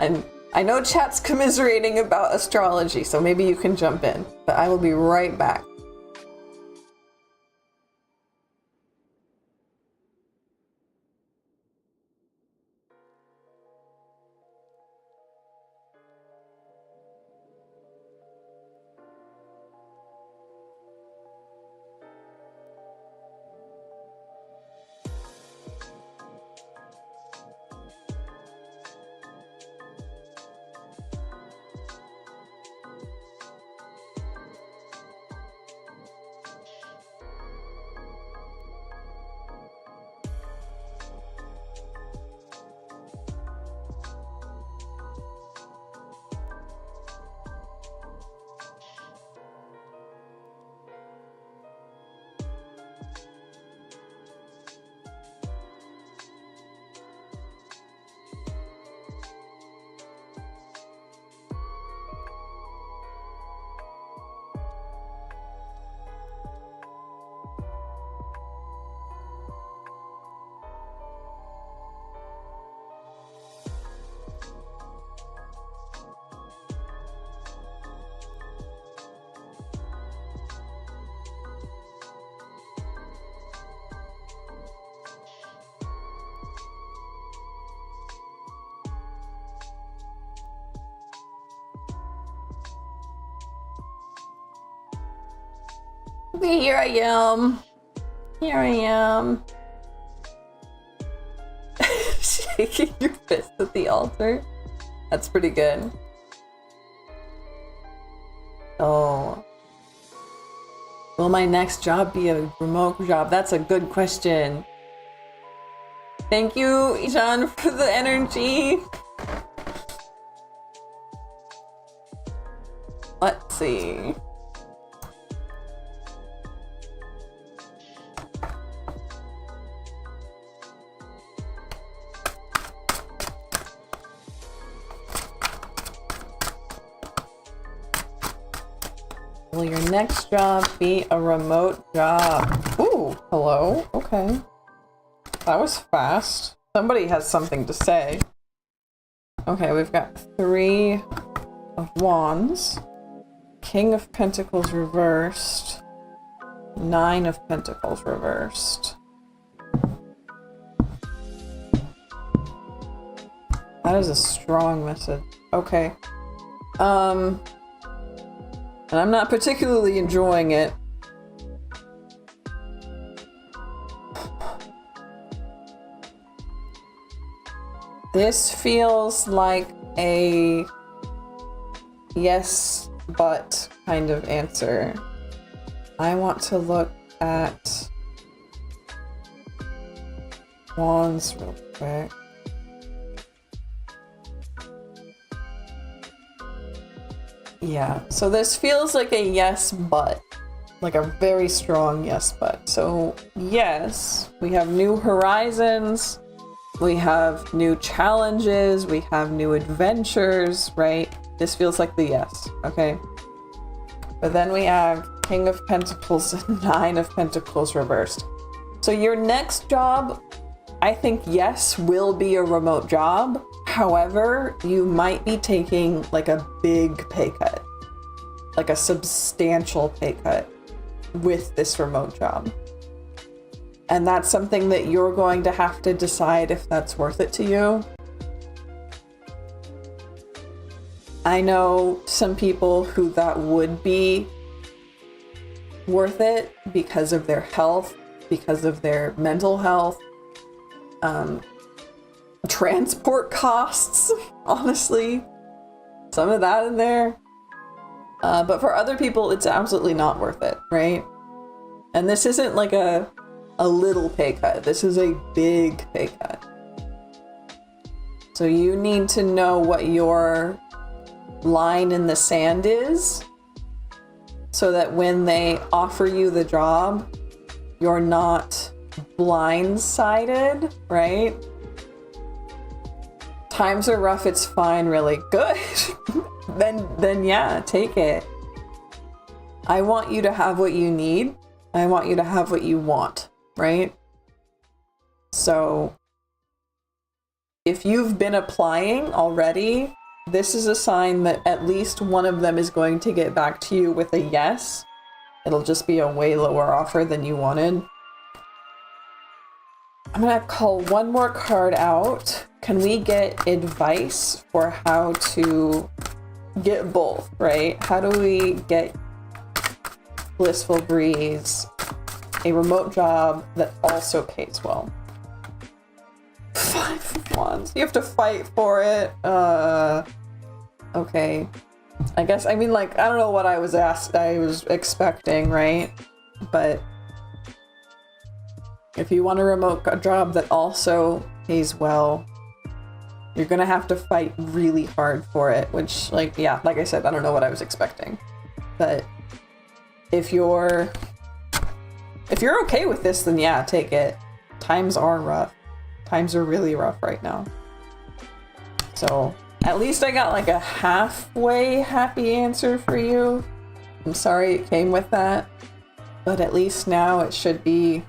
And I know chat's commiserating about astrology, so maybe you can jump in, but I will be right back. Okay, here I am. Here I am. Shaking your fist at the altar. That's pretty good. Oh. Will my next job be a remote job? That's a good question. Thank you, Ishan, for the energy. Let's see. Will your next job be a remote job? Ooh, hello. Okay. That was fast. Somebody has something to say. Okay, we've got 3 of Wands. King of Pentacles reversed. 9 of Pentacles reversed. That is a strong message. Okay. And I'm not particularly enjoying it. This feels like a yes, but kind of answer. I want to look at Wands real quick. Yeah, so this feels like a yes, but. Like a very strong yes, but. So, yes, we have new horizons, we have new challenges, we have new adventures, right? This feels like the yes, okay? But then we have King of Pentacles and 9 of Pentacles reversed. So your next job, I think, yes, will be a remote job. However, you might be taking like a big pay cut, like a substantial pay cut. with this remote job. And that's something that you're going to have to decide if that's worth it to you. I know some people who that would be worth it because of their health, because of their mental health, transport costs, honestly, some of that in there. But for other people, it's absolutely not worth it, right? And this isn't like a little pay cut. This is a big pay cut. So you need to know what your line in the sand is, so that when they offer you the job, you're not blindsided, right? Times are rough, it's fine, really good. then yeah, take it. I want you to have what you need. I want you to have what you want, right? So if you've been applying already, this is a sign that at least one of them is going to get back to you with a yes. It'll just be a way lower offer than you wanted. I'm gonna call one more card out. Can we get advice for how to get both, right? How do we get Blissful Breeze a remote job that also pays well? 5 of Wands. You have to fight for it. Okay. I guess, I mean, like, I don't know what I was expecting, right? But if you want a remote job that also pays well, you're gonna have to fight really hard for it, which, like, yeah, like I said, I don't know what I was expecting. But if you're okay with this, then yeah, take it. Times are rough. Times are really rough right now. So at least I got like a halfway happy answer for you. I'm sorry it came with that, but at least now it should be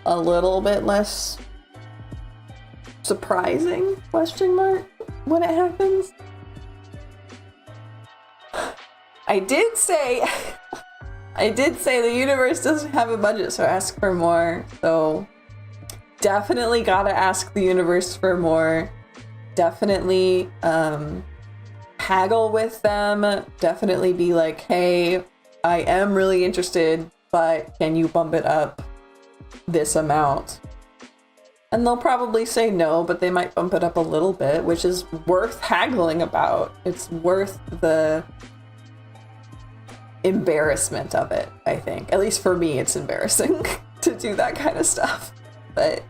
a little bit less surprising, question mark, when it happens. I did say the universe doesn't have a budget, so ask for more. So definitely gotta ask the universe for more. Definitely haggle with them. Definitely be like, hey, I am really interested, but can you bump it up this amount? And they'll probably say no, but they might bump it up a little bit, which is worth haggling about. It's worth the embarrassment of it, I think. At least for me, it's embarrassing to do that kind of stuff, but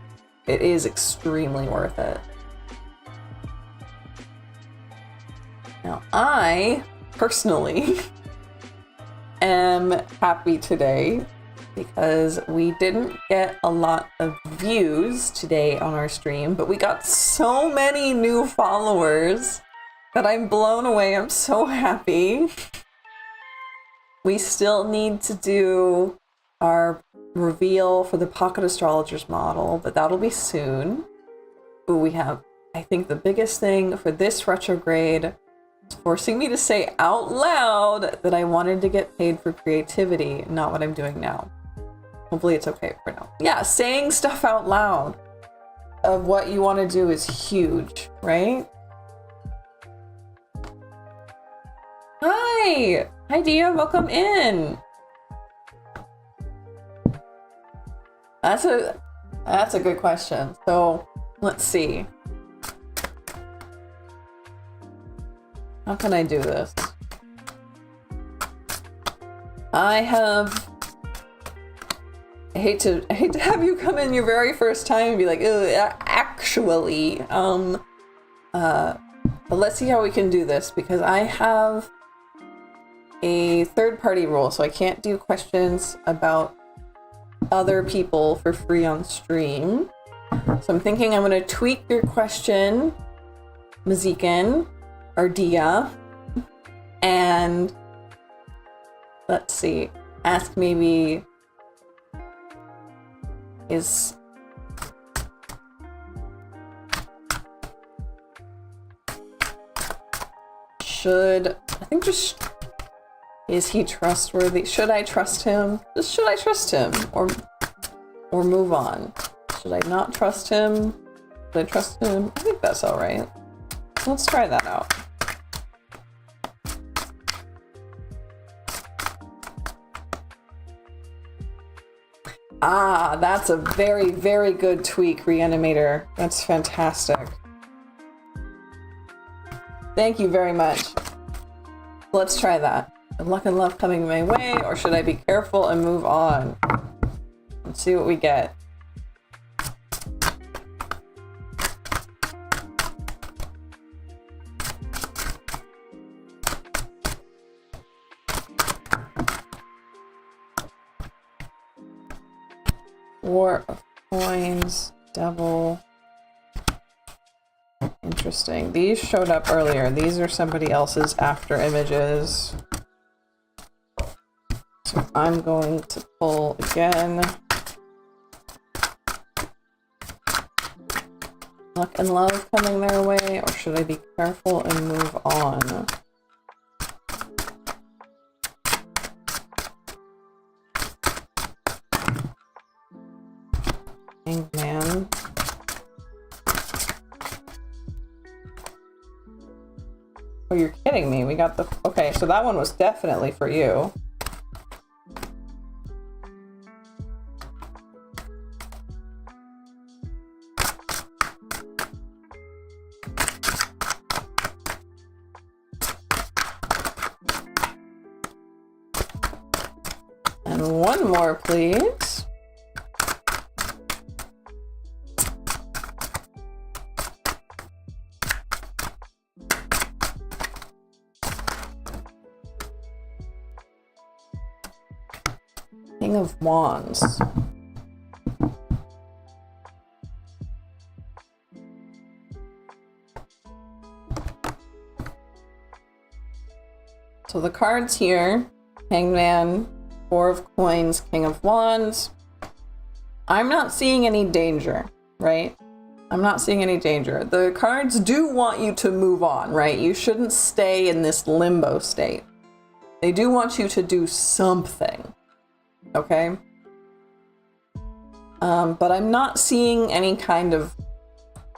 it is extremely worth it. Now, I personally am happy today because we didn't get a lot of views today on our stream, but we got so many new followers that I'm blown away. I'm so happy. We still need to do our reveal for the Pocket Astrologer's model, but that'll be soon. Ooh, we have, I think the biggest thing for this retrograde is forcing me to say out loud that I wanted to get paid for creativity, not what I'm doing now. Hopefully it's okay for now. Yeah, saying stuff out loud of what you want to do is huge, right? Hi! Hi, Dia, welcome in. That's a good question. So let's see. How can I do this? I hate to have you come in your very first time and be like, actually, but let's see how we can do this, because I have a third-party rule, so I can't do questions about other people for free on stream. So I'm thinking I'm going to tweak your question, Mazikin, or Dia, and let's see, ask maybe is should, I think just Is he trustworthy? Should I trust him? Just should I trust him? Or move on? Should I not trust him? Should I trust him? I think that's all right. Let's try that out. Ah, that's a very, very good tweak, Reanimator. That's fantastic. Thank you very much. Let's try that. Luck and love coming my way, or should I be careful and move on? Let's see what we get. War of Coins, Devil. Interesting. These showed up earlier. These are somebody else's after images. So I'm going to pull again. Luck and love coming their way, or should I be careful and move on? Man. Oh, you're kidding me. We got the... Okay, so that one was definitely for you. And one more, please. King of Wands. So the cards here, Hangman, Four of Coins, King of Wands. I'm not seeing any danger, right? I'm not seeing any danger. The cards do want you to move on, right? You shouldn't stay in this limbo state. They do want you to do something. Okay. But I'm not seeing any kind of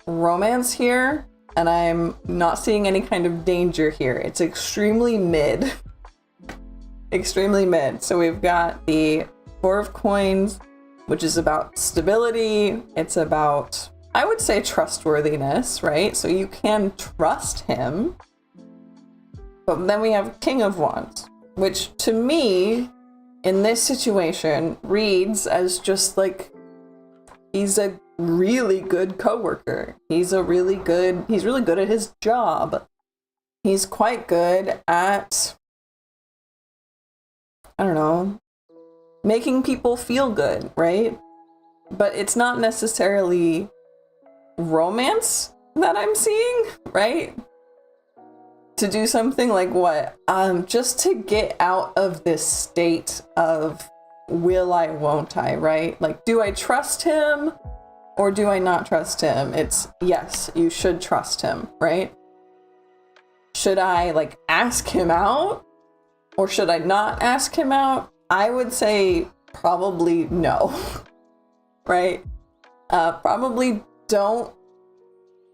romance here, and I'm not seeing any kind of danger here. It's extremely mid. Extremely mid. So we've got the Four of Coins, which is about stability. It's about, I would say, trustworthiness, right? So you can trust him. But then we have King of Wands, which to me, in this situation, reads as just like, he's a really good coworker. He's really good at his job. He's quite good at, I don't know, making people feel good, right? But it's not necessarily romance that I'm seeing, right? To do something like what? Just to get out of this state of will I, won't I, right? Like, do I trust him or do I not trust him? It's yes, you should trust him, right? Should I like ask him out or should I not ask him out? I would say probably no, right? Probably don't,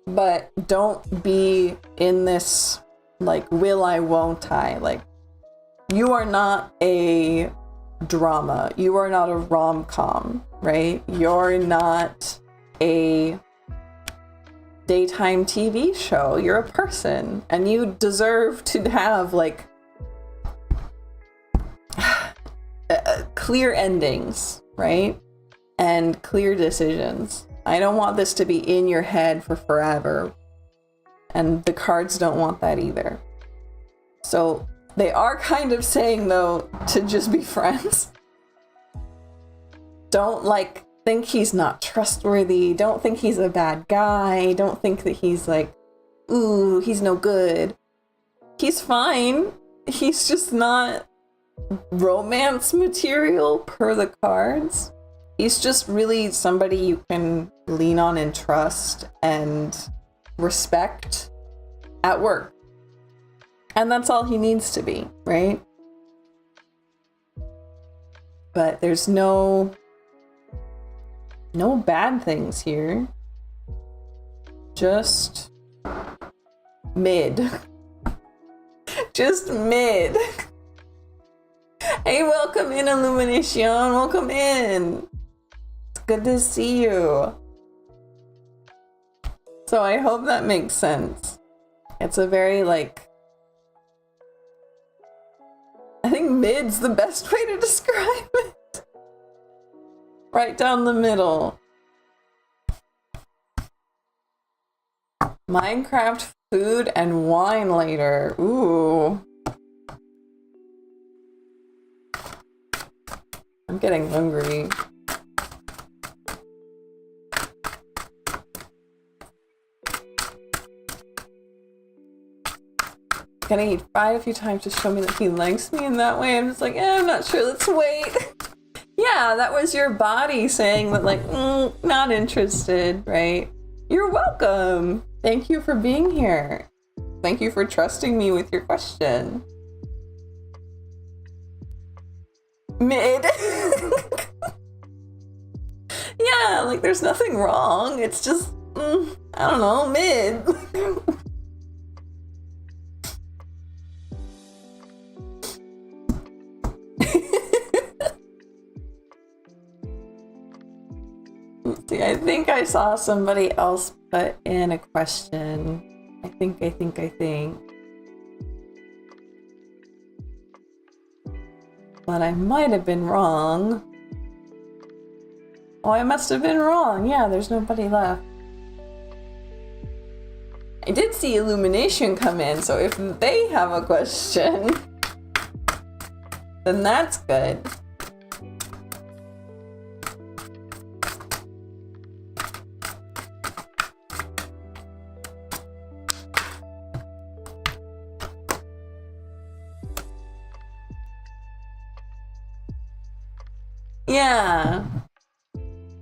but don't be in this like will I, won't I? Like, you are not a drama. You are not a rom-com, right? You're not a daytime TV show. You're a person, and you deserve to have like clear endings, right? And clear decisions. I don't want this to be in your head for forever. And the cards don't want that either. So they are kind of saying, though, to just be friends. Don't, like, think he's not trustworthy. Don't think he's a bad guy. Don't think that he's like, ooh, he's no good. He's fine. He's just not romance material per the cards. He's just really somebody you can lean on and trust and respect at work. And that's all he needs to be, right? but there's no bad things here. Just mid. Just mid. Hey, welcome in, Illumination. Welcome in. It's good to see you. So I hope that makes sense. It's a very, like, I think mid's the best way to describe it. Right down the middle. Minecraft food and wine later. Ooh. I'm getting hungry. Gonna eat fried a few times to show me that he likes me in that way. I'm just like, I'm not sure, let's wait. Yeah, that was your body saying that, like, not interested, right? You're welcome. Thank you for being here. Thank you for trusting me with your question. Mid. Yeah, like, there's nothing wrong. It's just, I don't know, mid. Let's see, I think I saw somebody else put in a question. I think. But I might have been wrong. Oh, I must have been wrong. Yeah, there's nobody left. I did see Illumination come in, so if they have a question, then that's good. Yeah.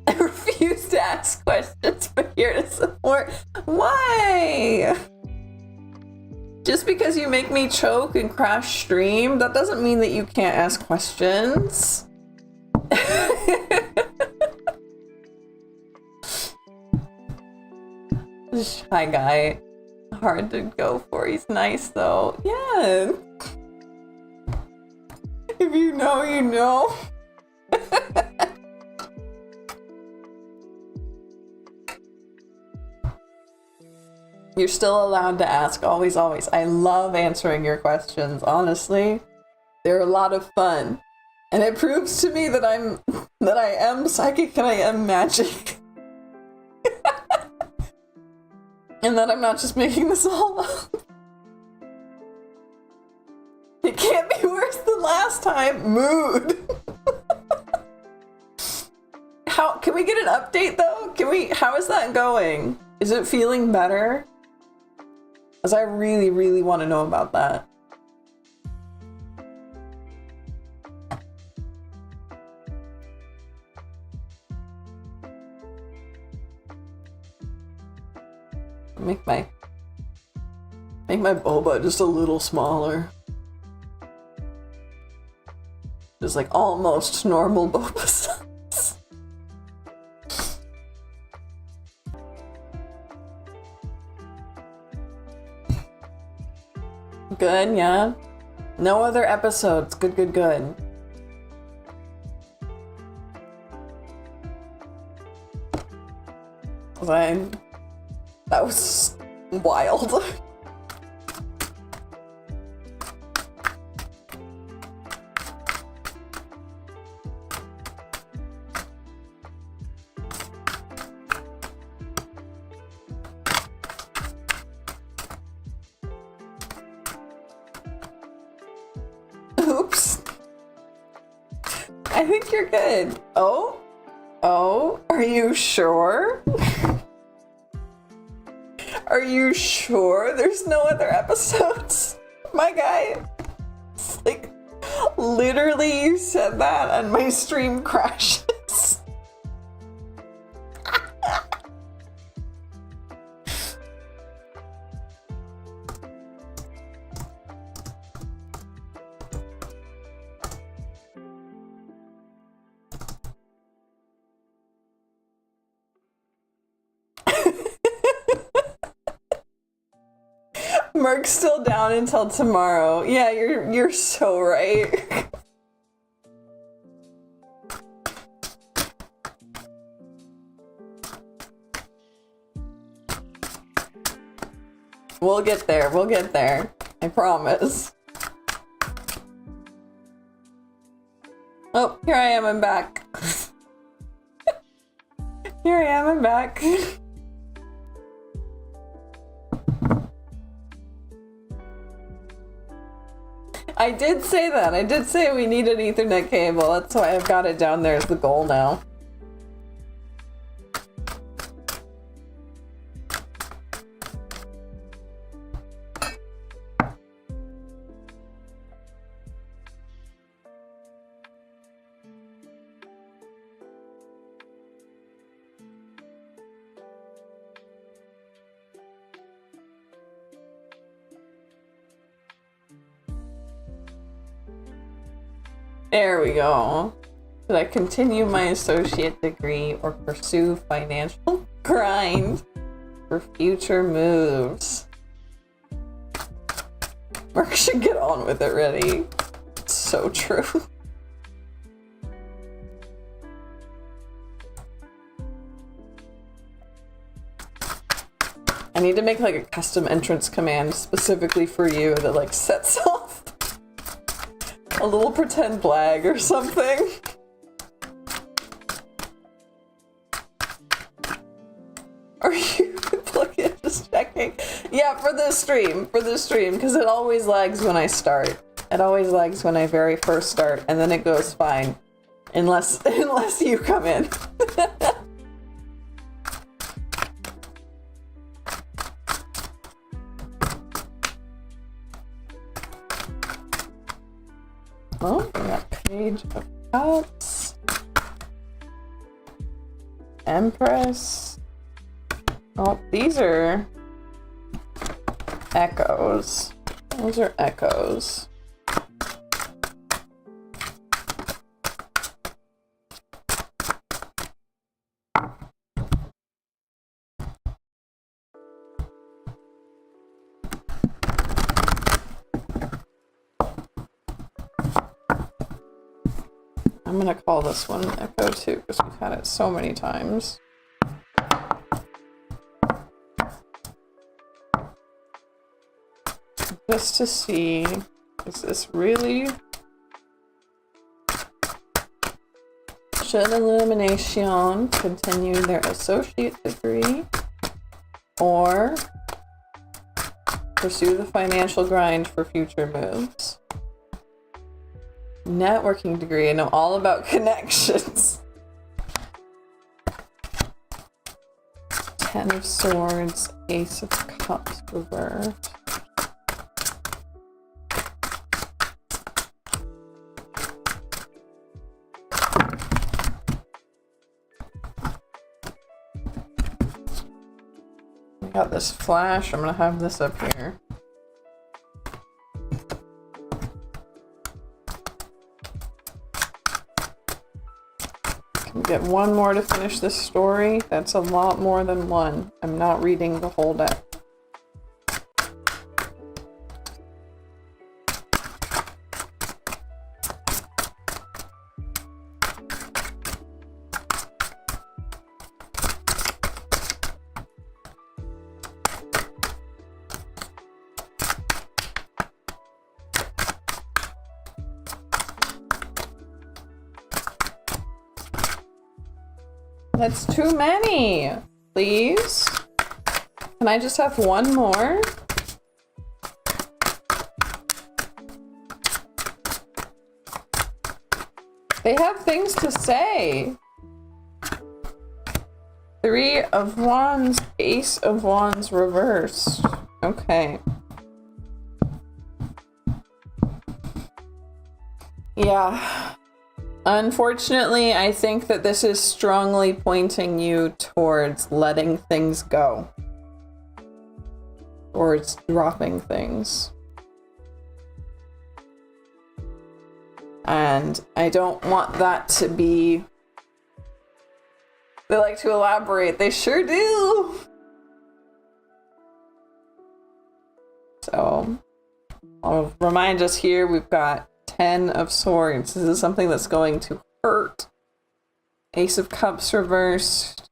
I refuse to ask questions, but here to support. Why? Just because you make me choke and crash stream, that doesn't mean that you can't ask questions. Shy guy. Hard to go for. He's nice though. Yeah. If you know, you know. You're still allowed to ask, always, always. I love answering your questions, honestly. They're a lot of fun. And it proves to me that I am psychic and I am magic. And that I'm not just making this all up. It can't be worse than last time. Mood. Can we get an update though? How is that going? Is it feeling better? Because I really, really want to know about that. Make my boba just a little smaller. Just like almost normal boba size. Good, yeah. No other episodes. Good. That was wild. Oops. I think you're good. Oh, are you sure? Are you sure there's no other episodes? My guy. It's like, literally you said that and my stream crashes. Merc's still down until tomorrow. Yeah, you're so right. We'll get there. We'll get there. I promise. Oh, here I am. I'm back. Here I am. I'm back. I did say that. I did say we need an Ethernet cable. That's why I've got it down there as the goal now. There we go. Should I continue my associate degree or pursue financial grind for future moves? Mark should get on with it already. It's so true. I need to make like a custom entrance command specifically for you that like sets off a little pretend flag or something. Are you plugging in? Just checking. Yeah, for the stream, because it always lags when I start. It always lags when I very first start, and then it goes fine. Unless you come in. Oh, we got Page of Cups. Empress. Oh, these are echoes. Those are echoes. I'm gonna call this one Echo 2 because we've had it so many times. Just to see, is this really? Should Illumination continue their associate degree or pursue the financial grind for future moves? Networking degree, I know all about connections. 10 of Swords, Ace of Cups reversed. I got this flash, I'm gonna have this up here. Get one more to finish this story. That's a lot more than one. I'm not reading the whole deck. That's too many. Please? Can I just have one more? They have things to say. 3 of Wands, Ace of Wands reversed. Okay. Yeah. Unfortunately, I think that this is strongly pointing you towards letting things go. Towards dropping things. And I don't want that to be... They like to elaborate. They sure do! So I'll remind us here, we've got 10 of swords. This is something that's going to hurt. Ace of cups reversed,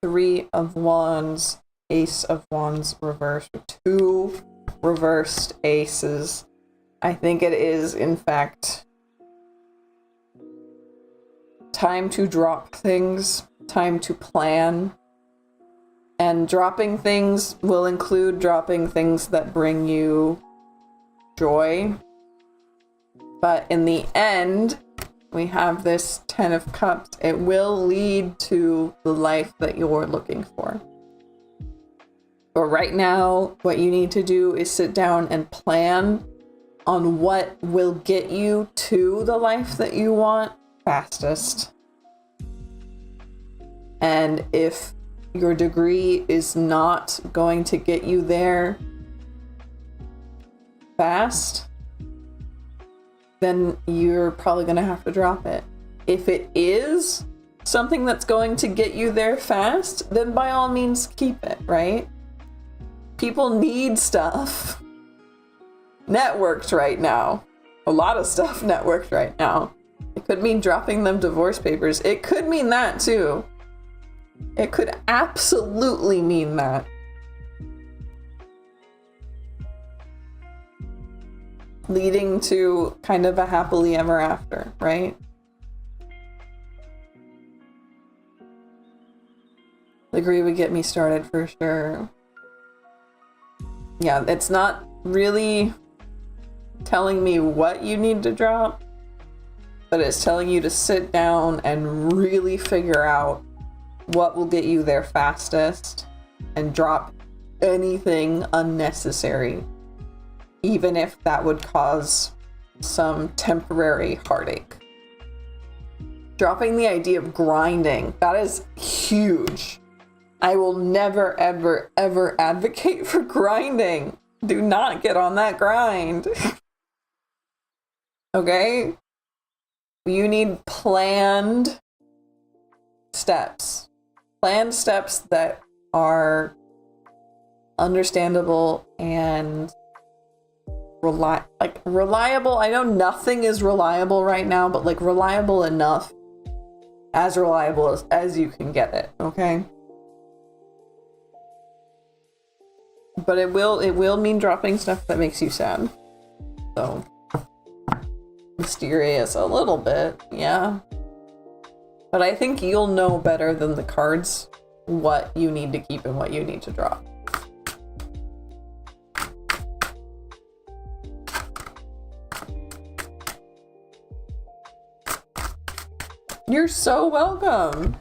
3 of wands, ace of wands reversed, 2 reversed aces. I think it is, in fact, time to drop things, time to plan. And dropping things will include dropping things that bring you joy. But in the end, we have this 10 of cups. It will lead to the life that you're looking for. But right now, what you need to do is sit down and plan on what will get you to the life that you want fastest. And if your degree is not going to get you there fast, then you're probably going to have to drop it. If it is something that's going to get you there fast, then by all means keep it, right? People need stuff networked right now. A lot of stuff networked right now. It could mean dropping them divorce papers. It could mean that too. It could absolutely mean that. Leading to kind of a happily ever after, right? The degree would get me started for sure. Yeah, it's not really telling me what you need to drop, but it's telling you to sit down and really figure out what will get you there fastest and drop anything unnecessary, even if that would cause some temporary heartache. Dropping the idea of grinding, that is huge. I will never, ever, ever advocate for grinding. Do not get on that grind. Okay? You need planned steps. Planned steps that are understandable and reliable. I know nothing is reliable right now, but like reliable enough, as reliable as you can get it, okay? But it will mean dropping stuff that makes you sad. So mysterious a little bit, yeah. But I think you'll know better than the cards what you need to keep and what you need to drop. You're so welcome.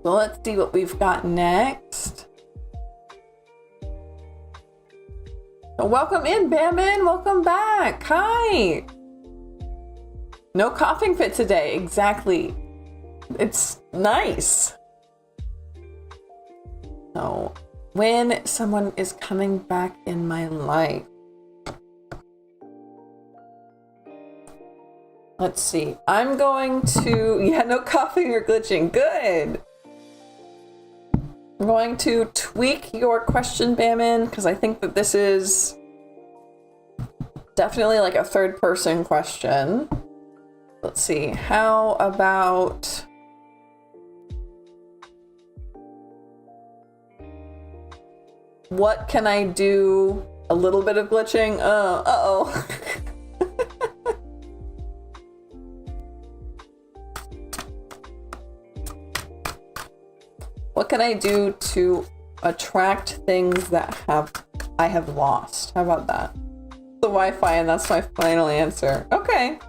So let's see what we've got next. Welcome in, Bamin. Welcome back. Hi. No coughing fit today. Exactly. It's nice. So, when someone is coming back in my life. Let's see. I'm going to... Yeah, no coughing or glitching. Good. I'm going to tweak your question, Bamin, because I think that this is definitely like a third person question. Let's see. How about... What can I do? A little bit of glitching? Uh-oh. What can I do to attract things that I have lost? How about that? The Wi-Fi, and that's my final answer. Okay.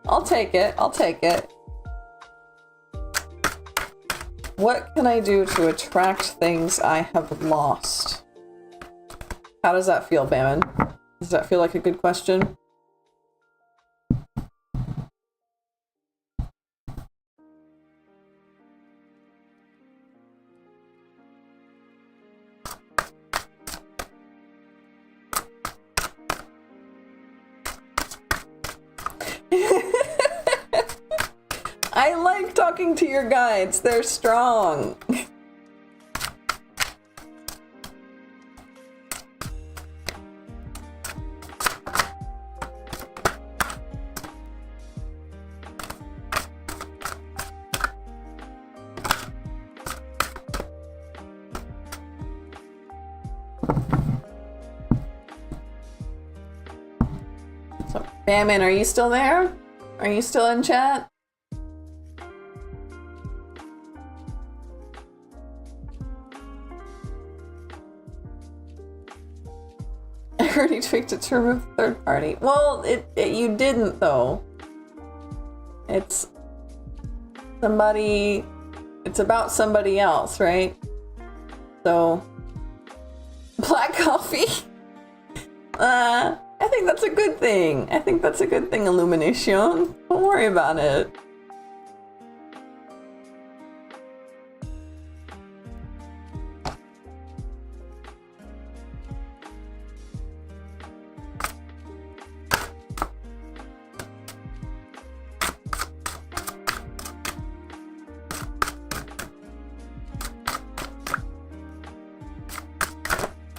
I'll take it. I'll take it. What can I do to attract things I have lost? How does that feel, Bamin? Does that feel like a good question? I like talking to your guides. They're strong. Bamin, are you still there? Are you still in chat? I already tweaked it to remove third party. Well, you didn't though. It's somebody, it's about somebody else, right? So, black coffee. I think that's a good thing. I think that's a good thing, Illumination. Don't worry about it.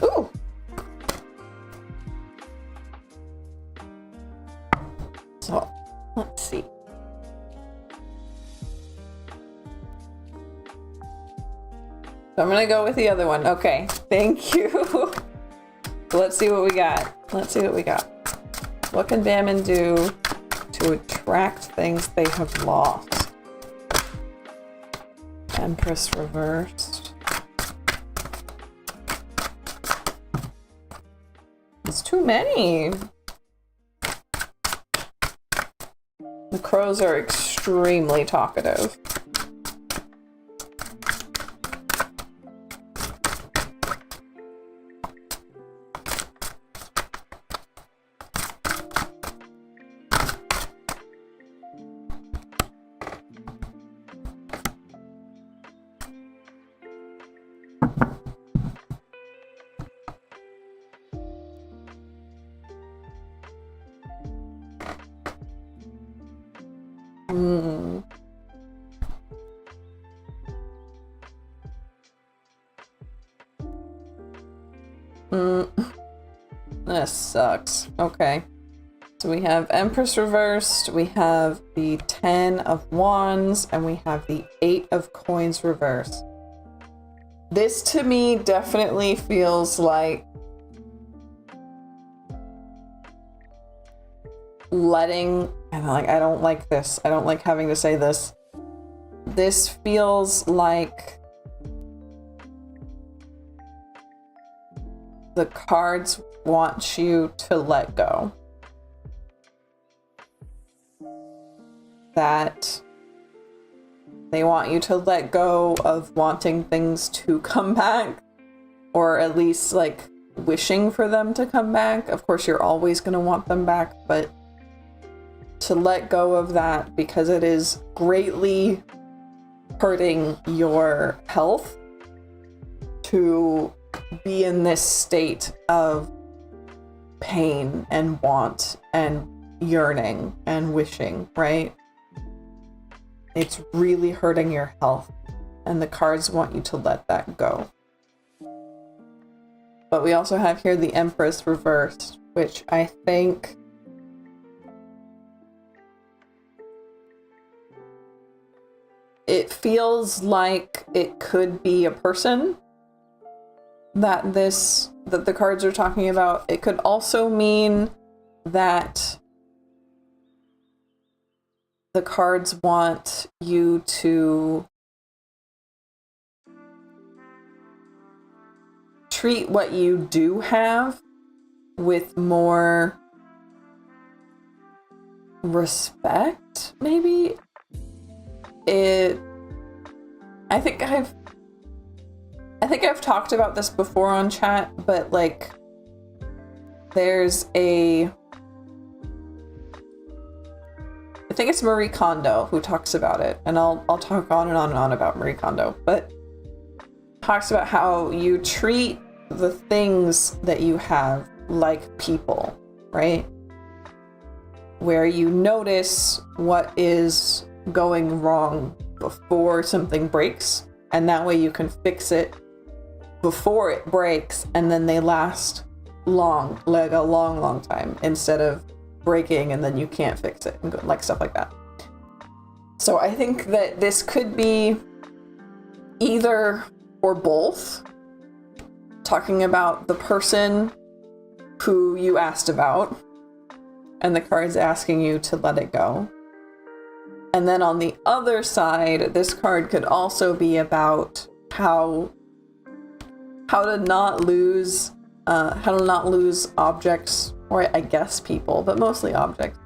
Ooh. So, let's see. So I'm gonna go with the other one. Okay, thank you. So let's see what we got. Let's see what we got. What can Bamin do to attract things they have lost? Empress reversed. It's too many. The crows are extremely talkative. This sucks. Okay. So we have Empress reversed, we have the 10 of Wands, and we have the 8 of Coins reversed. This to me definitely feels like letting, and I don't like this. I don't like having to say this. This feels like the cards want you to let go. That they want you to let go of wanting things to come back, or at least like wishing for them to come back. Of course, you're always going to want them back, but to let go of that because it is greatly hurting your health to be in this state of pain and want and yearning and wishing, right? It's really hurting your health, and the cards want you to let that go. But we also have here the Empress reversed, which I think it feels like it could be a person that the cards are talking about. It could also mean that the cards want you to treat what you do have with more respect, maybe. I think I've talked about this before on chat, but like there's I think it's Marie Kondo who talks about it, and I'll talk on and on and on about Marie Kondo, but talks about how you treat the things that you have like people, right? Where you notice what is going wrong before something breaks, and that way you can fix it before it breaks, and then they last long, like a long time, instead of breaking and then you can't fix it, and go, like stuff like that. So I think that this could be either or both, talking about the person who you asked about, and the card's asking you to let it go. And then on the other side, this card could also be about how to not lose objects, or I guess people, but mostly objects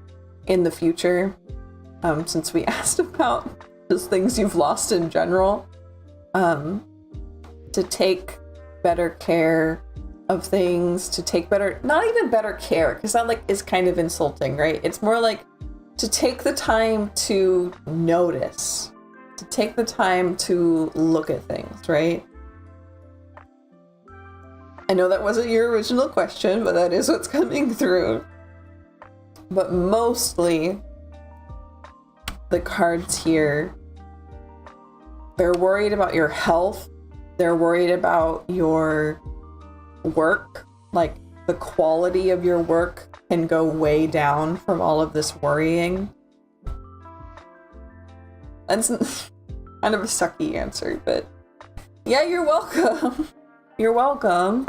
in the future. Since we asked about just things you've lost in general, to take better care of things, to take not even better care, because that like is kind of insulting, right? It's more like to take the time to notice, to take the time to look at things, right? I know that wasn't your original question, but that is what's coming through. But mostly, the cards here, they're worried about your health. They're worried about your work. Like, the quality of your work can go way down from all of this worrying. That's kind of a sucky answer, but yeah, you're welcome. You're welcome.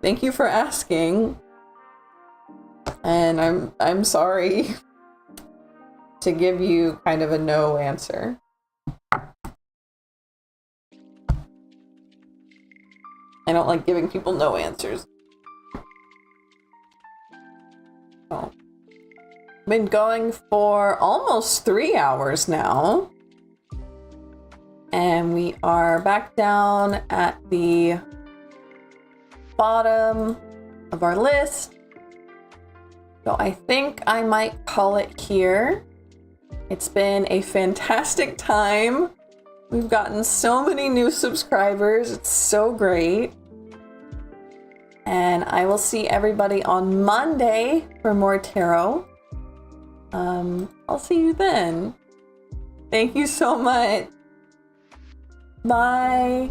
Thank you for asking. And I'm sorry to give you kind of a no answer. I don't like giving people no answers. Oh. Been going for almost 3 hours now. And we are back down at the bottom of our list. So I think I might call it here. It's been a fantastic time. We've gotten so many new subscribers. It's so great. And I will see everybody on Monday for more tarot. I'll see you then. Thank you so much. Bye.